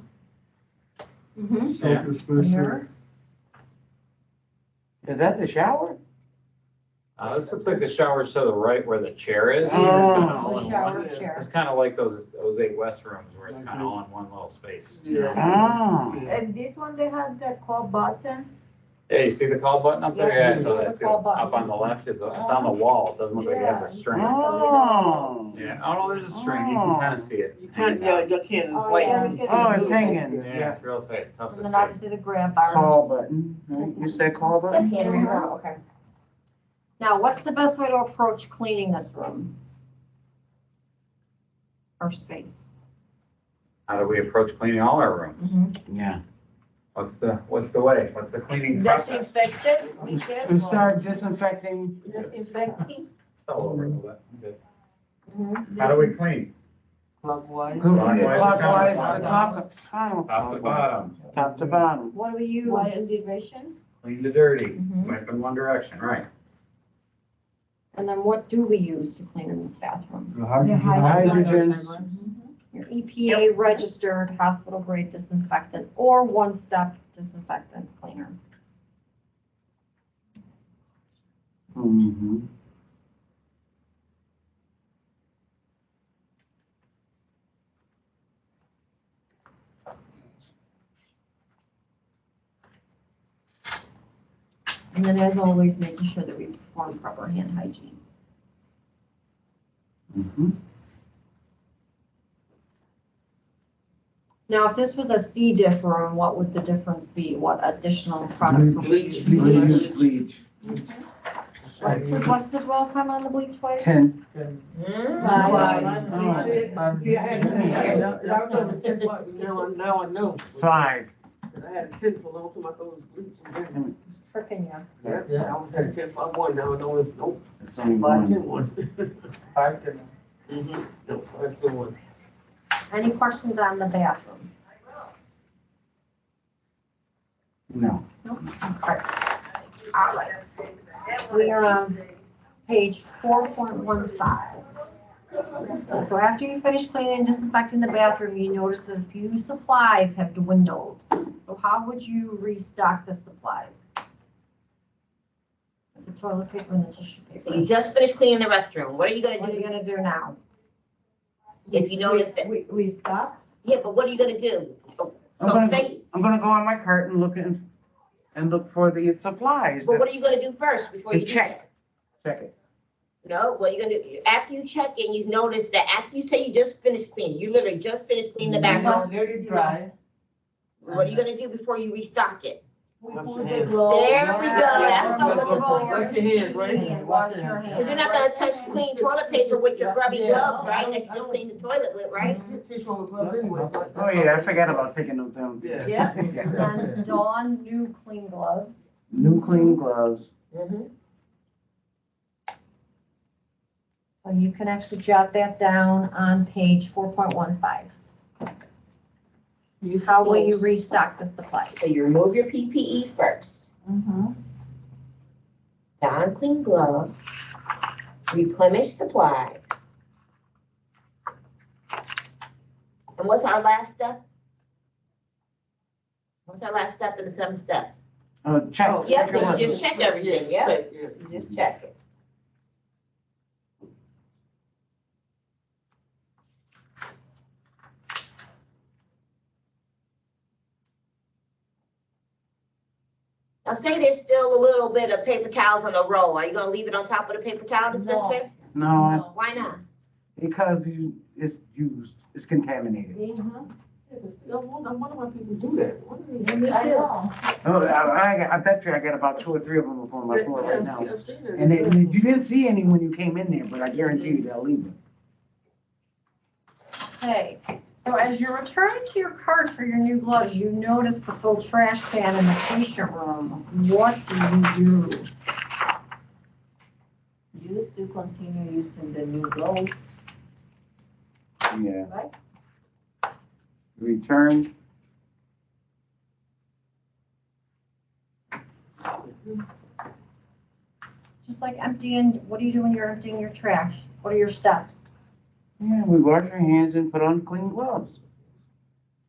Mhm. Soap Yeah. dispenser. Is that the shower? This looks like the shower's to the right where the chair is. It's Oh. kinda all The in shower one. chair. It's kind of like those 8 West rooms where it's kind of all in one little space. Oh. and this one they have the call button. Yeah, you see the call button up there? Yeah, Yeah, so the that's call button. up on the left. It's on the wall. It doesn't look like it has a string. Oh. Yeah, oh no, there's a string. You can kind of see it. You can't, yeah, you can't, it's Oh, white. yeah. Oh, it's hanging. Yeah, it's real tight, tough And to then see. obviously the grab bars. Call button, right? You said call button? Oh, okay. Now, what's the best way to approach cleaning this room? Or space? How do we approach cleaning all our rooms? Yeah. What's the way? What's the cleaning process? Disinfectant, be We careful. start disinfecting. Disinfecting. All over a little bit. Good. Mhm. How do we clean? Clockwise. Clockwise, Top to bottom. Top to bottom. What do we use? Why is direction? Clean to dirty. Mhm. Wipe in one direction, right? And then what do we use to clean in this bathroom? The hydrogen. Hydrogen. Your EPA registered hospital grade disinfectant or one-step disinfectant cleaner. Mm-hmm. And then as always, making sure that we perform proper hand hygiene. Mm-hmm. Now, if this was a C diff room, what would the difference be? What additional products would we use? Bleach. What's the dwell time on the bleach white? 10. See, I had, I remember 10, but now I know. 5. I had a 10 for a long time, I thought it was bleach. And then, It's tricking you. yeah, I was at a 10 for 1, now I know it's, nope, It's only 5, one. 10, 1. 5 to Mm-hmm, no, 5, 10, 1. Any questions on the bathroom? No. Okay. All right. We are on page 4.15. So after you finish cleaning and disinfecting the bathroom, you notice that a few supplies have dwindled. So how would you restock the supplies? The toilet paper and the tissue So you paper. just finished cleaning the restroom. What are you What are gonna you do gonna do now? if you notice that? We stop. Yeah, but what are you gonna do? I'm So gonna, say, I'm gonna go on my cart and look for the supplies. but what are you gonna do first before you do Check. that? Check it. No, what are you gonna do? After you check and you notice that after you say you just finished cleaning, you literally just finished cleaning the bathroom, Let it dry. what are you gonna do before you restock it? We Wash put your the hands. glove. There we go, that's what I'm looking for. Wash your hands, right? Wash your Because hands. you're not gonna touch clean toilet paper with your grubby Yeah. gloves, right? That you just cleaned the toilet with, right? Tissue on the glove anyway. so Oh, yeah, I forgot about taking those down. Yeah. Yeah. And then Dawn, new clean gloves. new clean gloves. Mhm. So you can actually jot that down on page 4.15. How will you restock the supplies? So you remove your PPE first. Mm-hmm. Don clean gloves. Replenish supplies. And what's our last step? What's our last step in the 7 steps? Check. Yeah, check your so work. you just check everything, yeah? check, You just check it. Now say there's still a little bit of paper towels on the roll. Are you gonna leave it on top of the paper towel dispenser? No, Why not? because it's used, it's contaminated. I wonder why people do that. Why do they- Me I too. know. Oh, I bet you I got about 2 or 3 of them on my floor right now. I've seen it. And you didn't see any when you came in there, but I guarantee you they'll leave them. Okay, so as you're returning to your cart for your new gloves, you notice the full trash can in the patient room. What do you do? You still continue using the new gloves. Yeah. Right. Return. Just like emptying, what do you do when you're emptying your trash? What are your steps? Yeah, we wash our hands and put on clean gloves.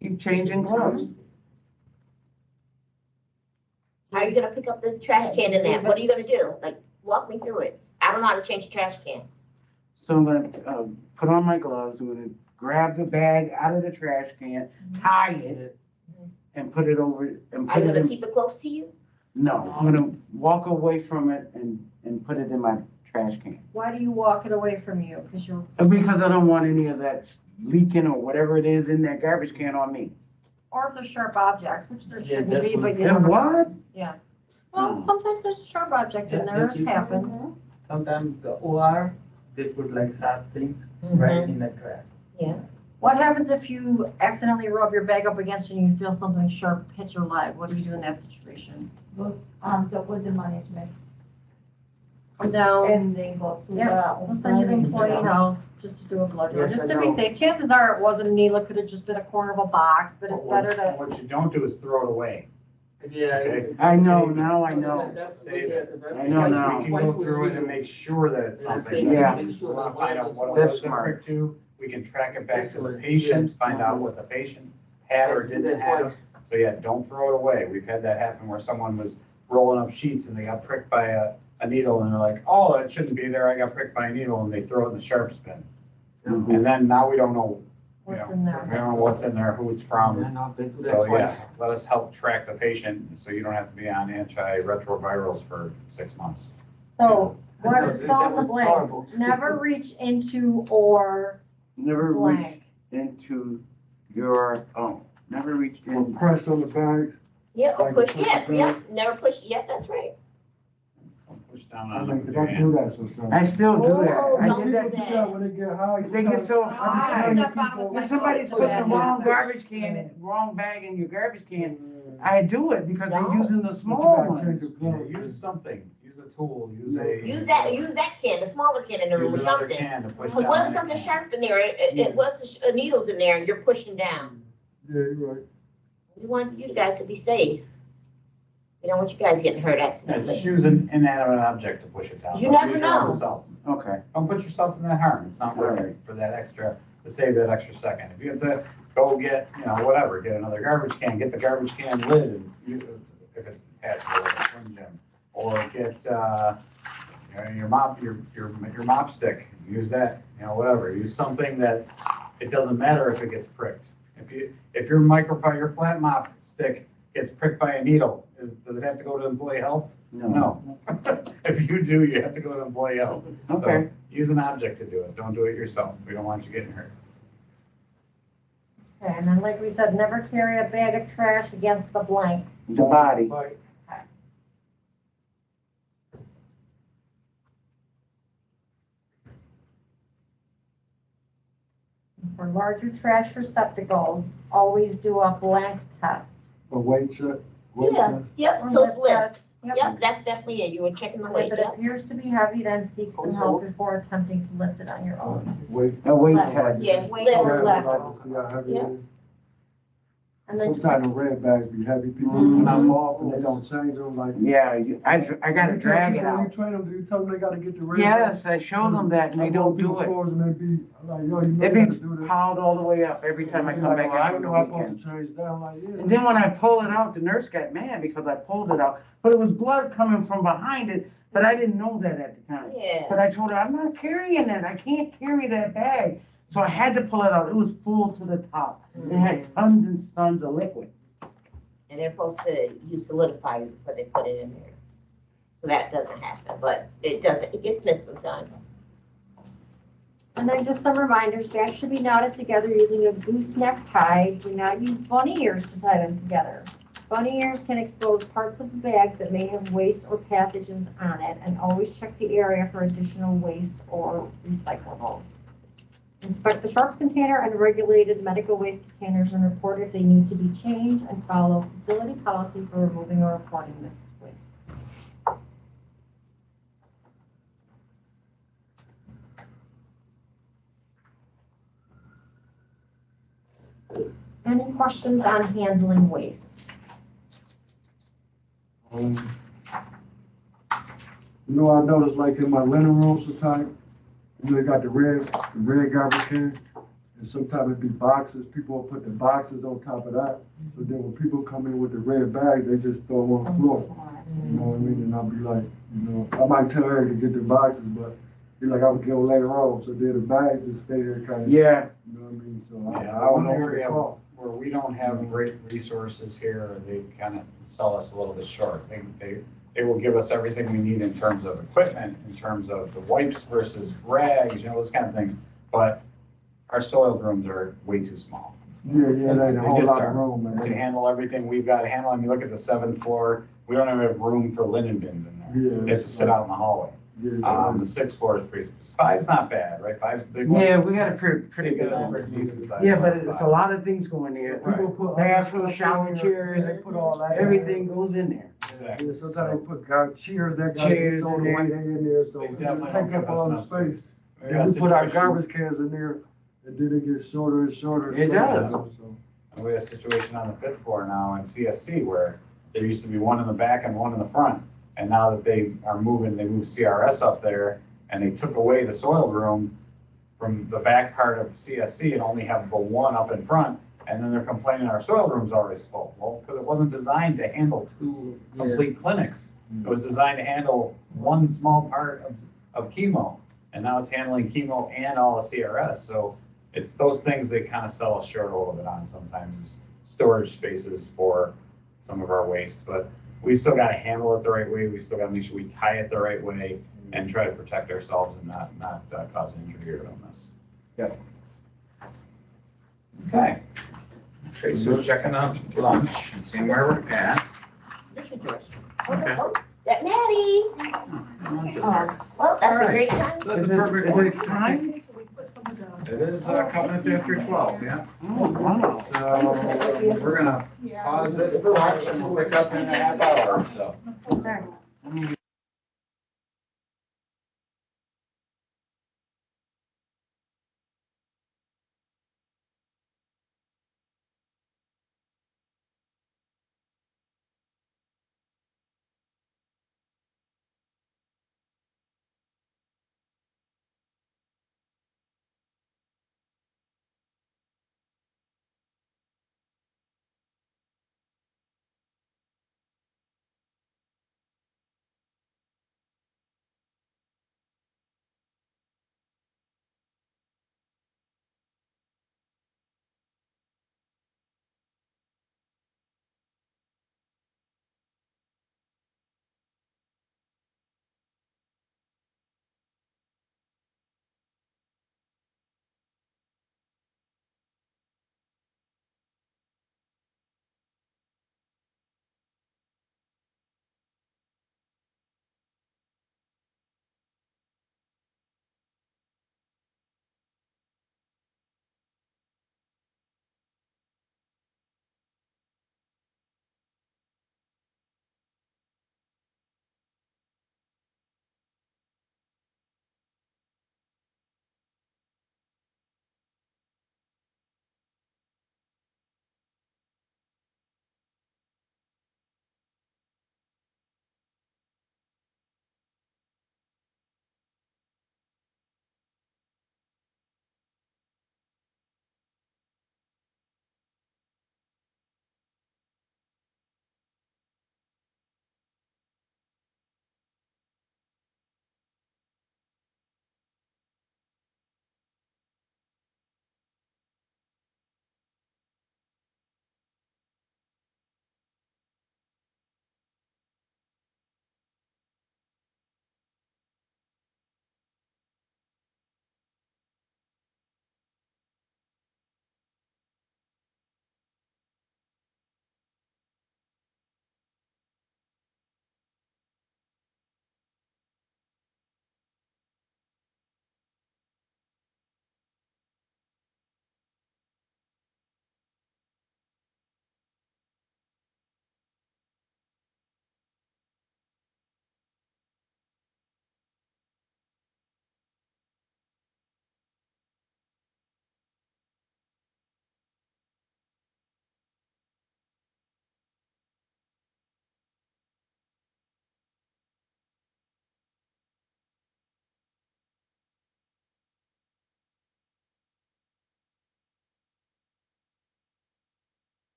Keep changing gloves. How are you gonna pick up the trash can in that? What are you gonna do? Like, walk me through it. I don't know how to change a trash can. So I'm gonna put on my gloves. I'm gonna grab the bag out of the trash can, tie it, and put it over. And Are put you it gonna in. keep it close to you? No, I'm gonna walk away from it and put it in my trash can. Why do you walk it away from you? Because you're, Because I don't want any of that leaking or whatever it is in that garbage can on me. or if there's sharp objects, which there Yeah, shouldn't be, but you And don't. what? Yeah. Well, sometimes there's a sharp object in Yeah, there, it's definitely. happened. Sometimes the OR, they put like sharp things right in the trash. What happens if you accidentally rub your bag up against it and you feel something sharp hit your leg? What do you do in that situation? Talk with the management. Come down. And then go to Yeah, the. we'll send you to employee health just to do a blood draw, Yes, just I to be know. safe. Chances are it wasn't a needle, it could have just been a corner of a box, but it's better to, What you don't do is throw it away. Yeah. Okay. I know, now I know. Save it. I know Because now. we can go through it and make sure that it's something. Yeah. We want to find out what it That's was smart. different to. We can track it back to the patient, find out what the patient had or didn't have. So yeah, don't throw it away. We've had that happen where someone was rolling up sheets and they got pricked by a needle and they're like, oh, that shouldn't be there. I got pricked by a needle, and they throw it in the sharps bin. Mhm. And then now we don't know, you what's know, in we there. don't know what's in there, who it's from. They do that So yeah, twice. let us help track the patient so you don't have to be on antiretrovirals for 6 months. So, what That is was- called that the was blanks? horrible. Never reach into or Never reach blank. into your, never reach Or in. press on the bag. Yeah, or Like push, push yeah, it down. yeah, never push, yeah, that's right. Don't push down I on mean, them 'cause with I your do hand. that sometimes. I still do that. Oh, I don't did do that. that. When they get high. They get so, I I'm step out with my somebody's foot put to the that. wrong garbage can, wrong bag in your garbage can, I do it because they're No. using the But small you gotta ones. change the Yeah, glove. use something, use a tool, use Use that can, the smaller can in the room Use or another something. can to push Because down what if that something can. sharp in there, what if the needle's in there and you're pushing down? Yeah, you're right. We want you guys to be safe. We don't want you guys getting hurt Yeah, just accidentally. use an inanimate object to push it down. You Don't never use your own know. self. Okay. Don't put yourself in that harm. It's not worth it for that extra, to save that extra second. If you have to go get, whatever, get another garbage can, get the garbage can lid and if it's attached to a swim gym. Or get, your mop stick, use that, whatever. Use something that, it doesn't matter if it gets pricked. If your flat mop stick gets pricked by a needle, does it have to go to employee health? No. If you do, you have to go to employee health. Okay. So use an object to do it. Don't do it yourself. We don't want you getting hurt. Okay, and then like we said, never carry a bag of trash against the blank. The body. For larger trash receptacles, always do a blank test. A weight check. Weight Yeah, test. yep, Or so lip flip. test. Yep, that's definitely it. You were checking the And weight, if it yep. appears to be heavy, then seek some help before attempting to lift it on your own. Wait. A weight Left. test. Yeah, Weight lift. or Yeah, left. I'd like to see how heavy it is. And then Sometimes the red bags be heavy, people Mhm. knock off and they don't change them like. Yeah, I gotta You tell drag it people when you out. train them, do you tell them they gotta get the red bags? Yes, I show them that and they I go don't through do the it. floors and they be, I'm like, yo, you know It you gotta be do this. piled all the way up every time I come back I in didn't from know the I'm supposed weekend. to change down like, yeah. And then when I pulled it out, the nurse got mad because I pulled it out, but it was blood coming from behind it, but I didn't know that at the time. Yeah. But I told her, I'm not carrying that, I can't carry that bag. So I had to pull it out, it was full to the top. It had tons and tons of liquid. And they're supposed to use solidifier before they put it in there. So that doesn't happen, but it doesn't, it gets missed sometimes. And then just some reminders, bags should be knotted together using a gooseneck tie. Do not use bunny ears to tie them together. Bunny ears can expose parts of the bag that may have waste or pathogens on it, and always check the area for additional waste or recyclables. Inspect the sharps container and regulated medical waste containers and report if they need to be changed, and follow facility policy for removing or reporting this waste. Any questions on handling waste? You know, I noticed like in my linen room sometimes, you know, they got the red garbage can, and sometimes it be boxes, people will put the boxes on top of that. So then when people come in with the red bag, they just throw them on the floor. You know what I mean? And I'll be like, you know, I might tell her to get the boxes, but be like, I'll get them later on, so then the bags just stay there kind of. Yeah. You know what I mean? So Yeah, I don't one know what to area call. where we don't have great resources here, they kind of sell us a little bit short. They will give us everything we need in terms of equipment, in terms of the wipes versus rags, you know, those kind of things. But our soiled rooms are way too small. Yeah, there's a They whole just lot of are. room, To man. handle everything we've got to handle. I mean, look at the 7th floor, we don't even have room for linen bins in there. Yeah. They have to sit out in the hallway. The 6th floor is pretty, 5's not bad, right? 5's the big one. Yeah, we got a pretty good Pretty one. decent size. Yeah, but it's a lot of things going there. People put. Bathroom, shower chairs, They put all that. everything goes in there. Exactly. Yeah, sometimes they put chairs that got Chairs thrown in away there. in there, so They it definitely don't take give up us all the enough space. We Then got a we put our situation- garbage cans in there, and then it gets shorter and shorter. and It shorter, does. so. And we have a situation on the 5th floor now in CSC where there used to be one in the back and one in the front. And now that they moved CRS up there and they took away the soiled room from the back part of CSC and only have the one up in front. And then they're complaining our soiled room's always full. Well, because it wasn't designed to handle 2 complete clinics. It was designed to handle one small part of chemo. And now it's handling chemo and all of CRS. So it's those things they kind of sell us short a little bit on sometimes, is storage spaces for some of our waste. But we still got to handle it the right way. We still got to make sure we tie it the right way and try to protect ourselves and not cause injury or illness. Yep. Okay. Tracy's checking out lunch and seeing where we're at. Okay. That Maddie. Well, that's a great time. That's a perfect Is one. it time? It is coming up to after 12, yeah. Oh, wow. So we're gonna pause this for lunch and we'll pick up in a half hour or so.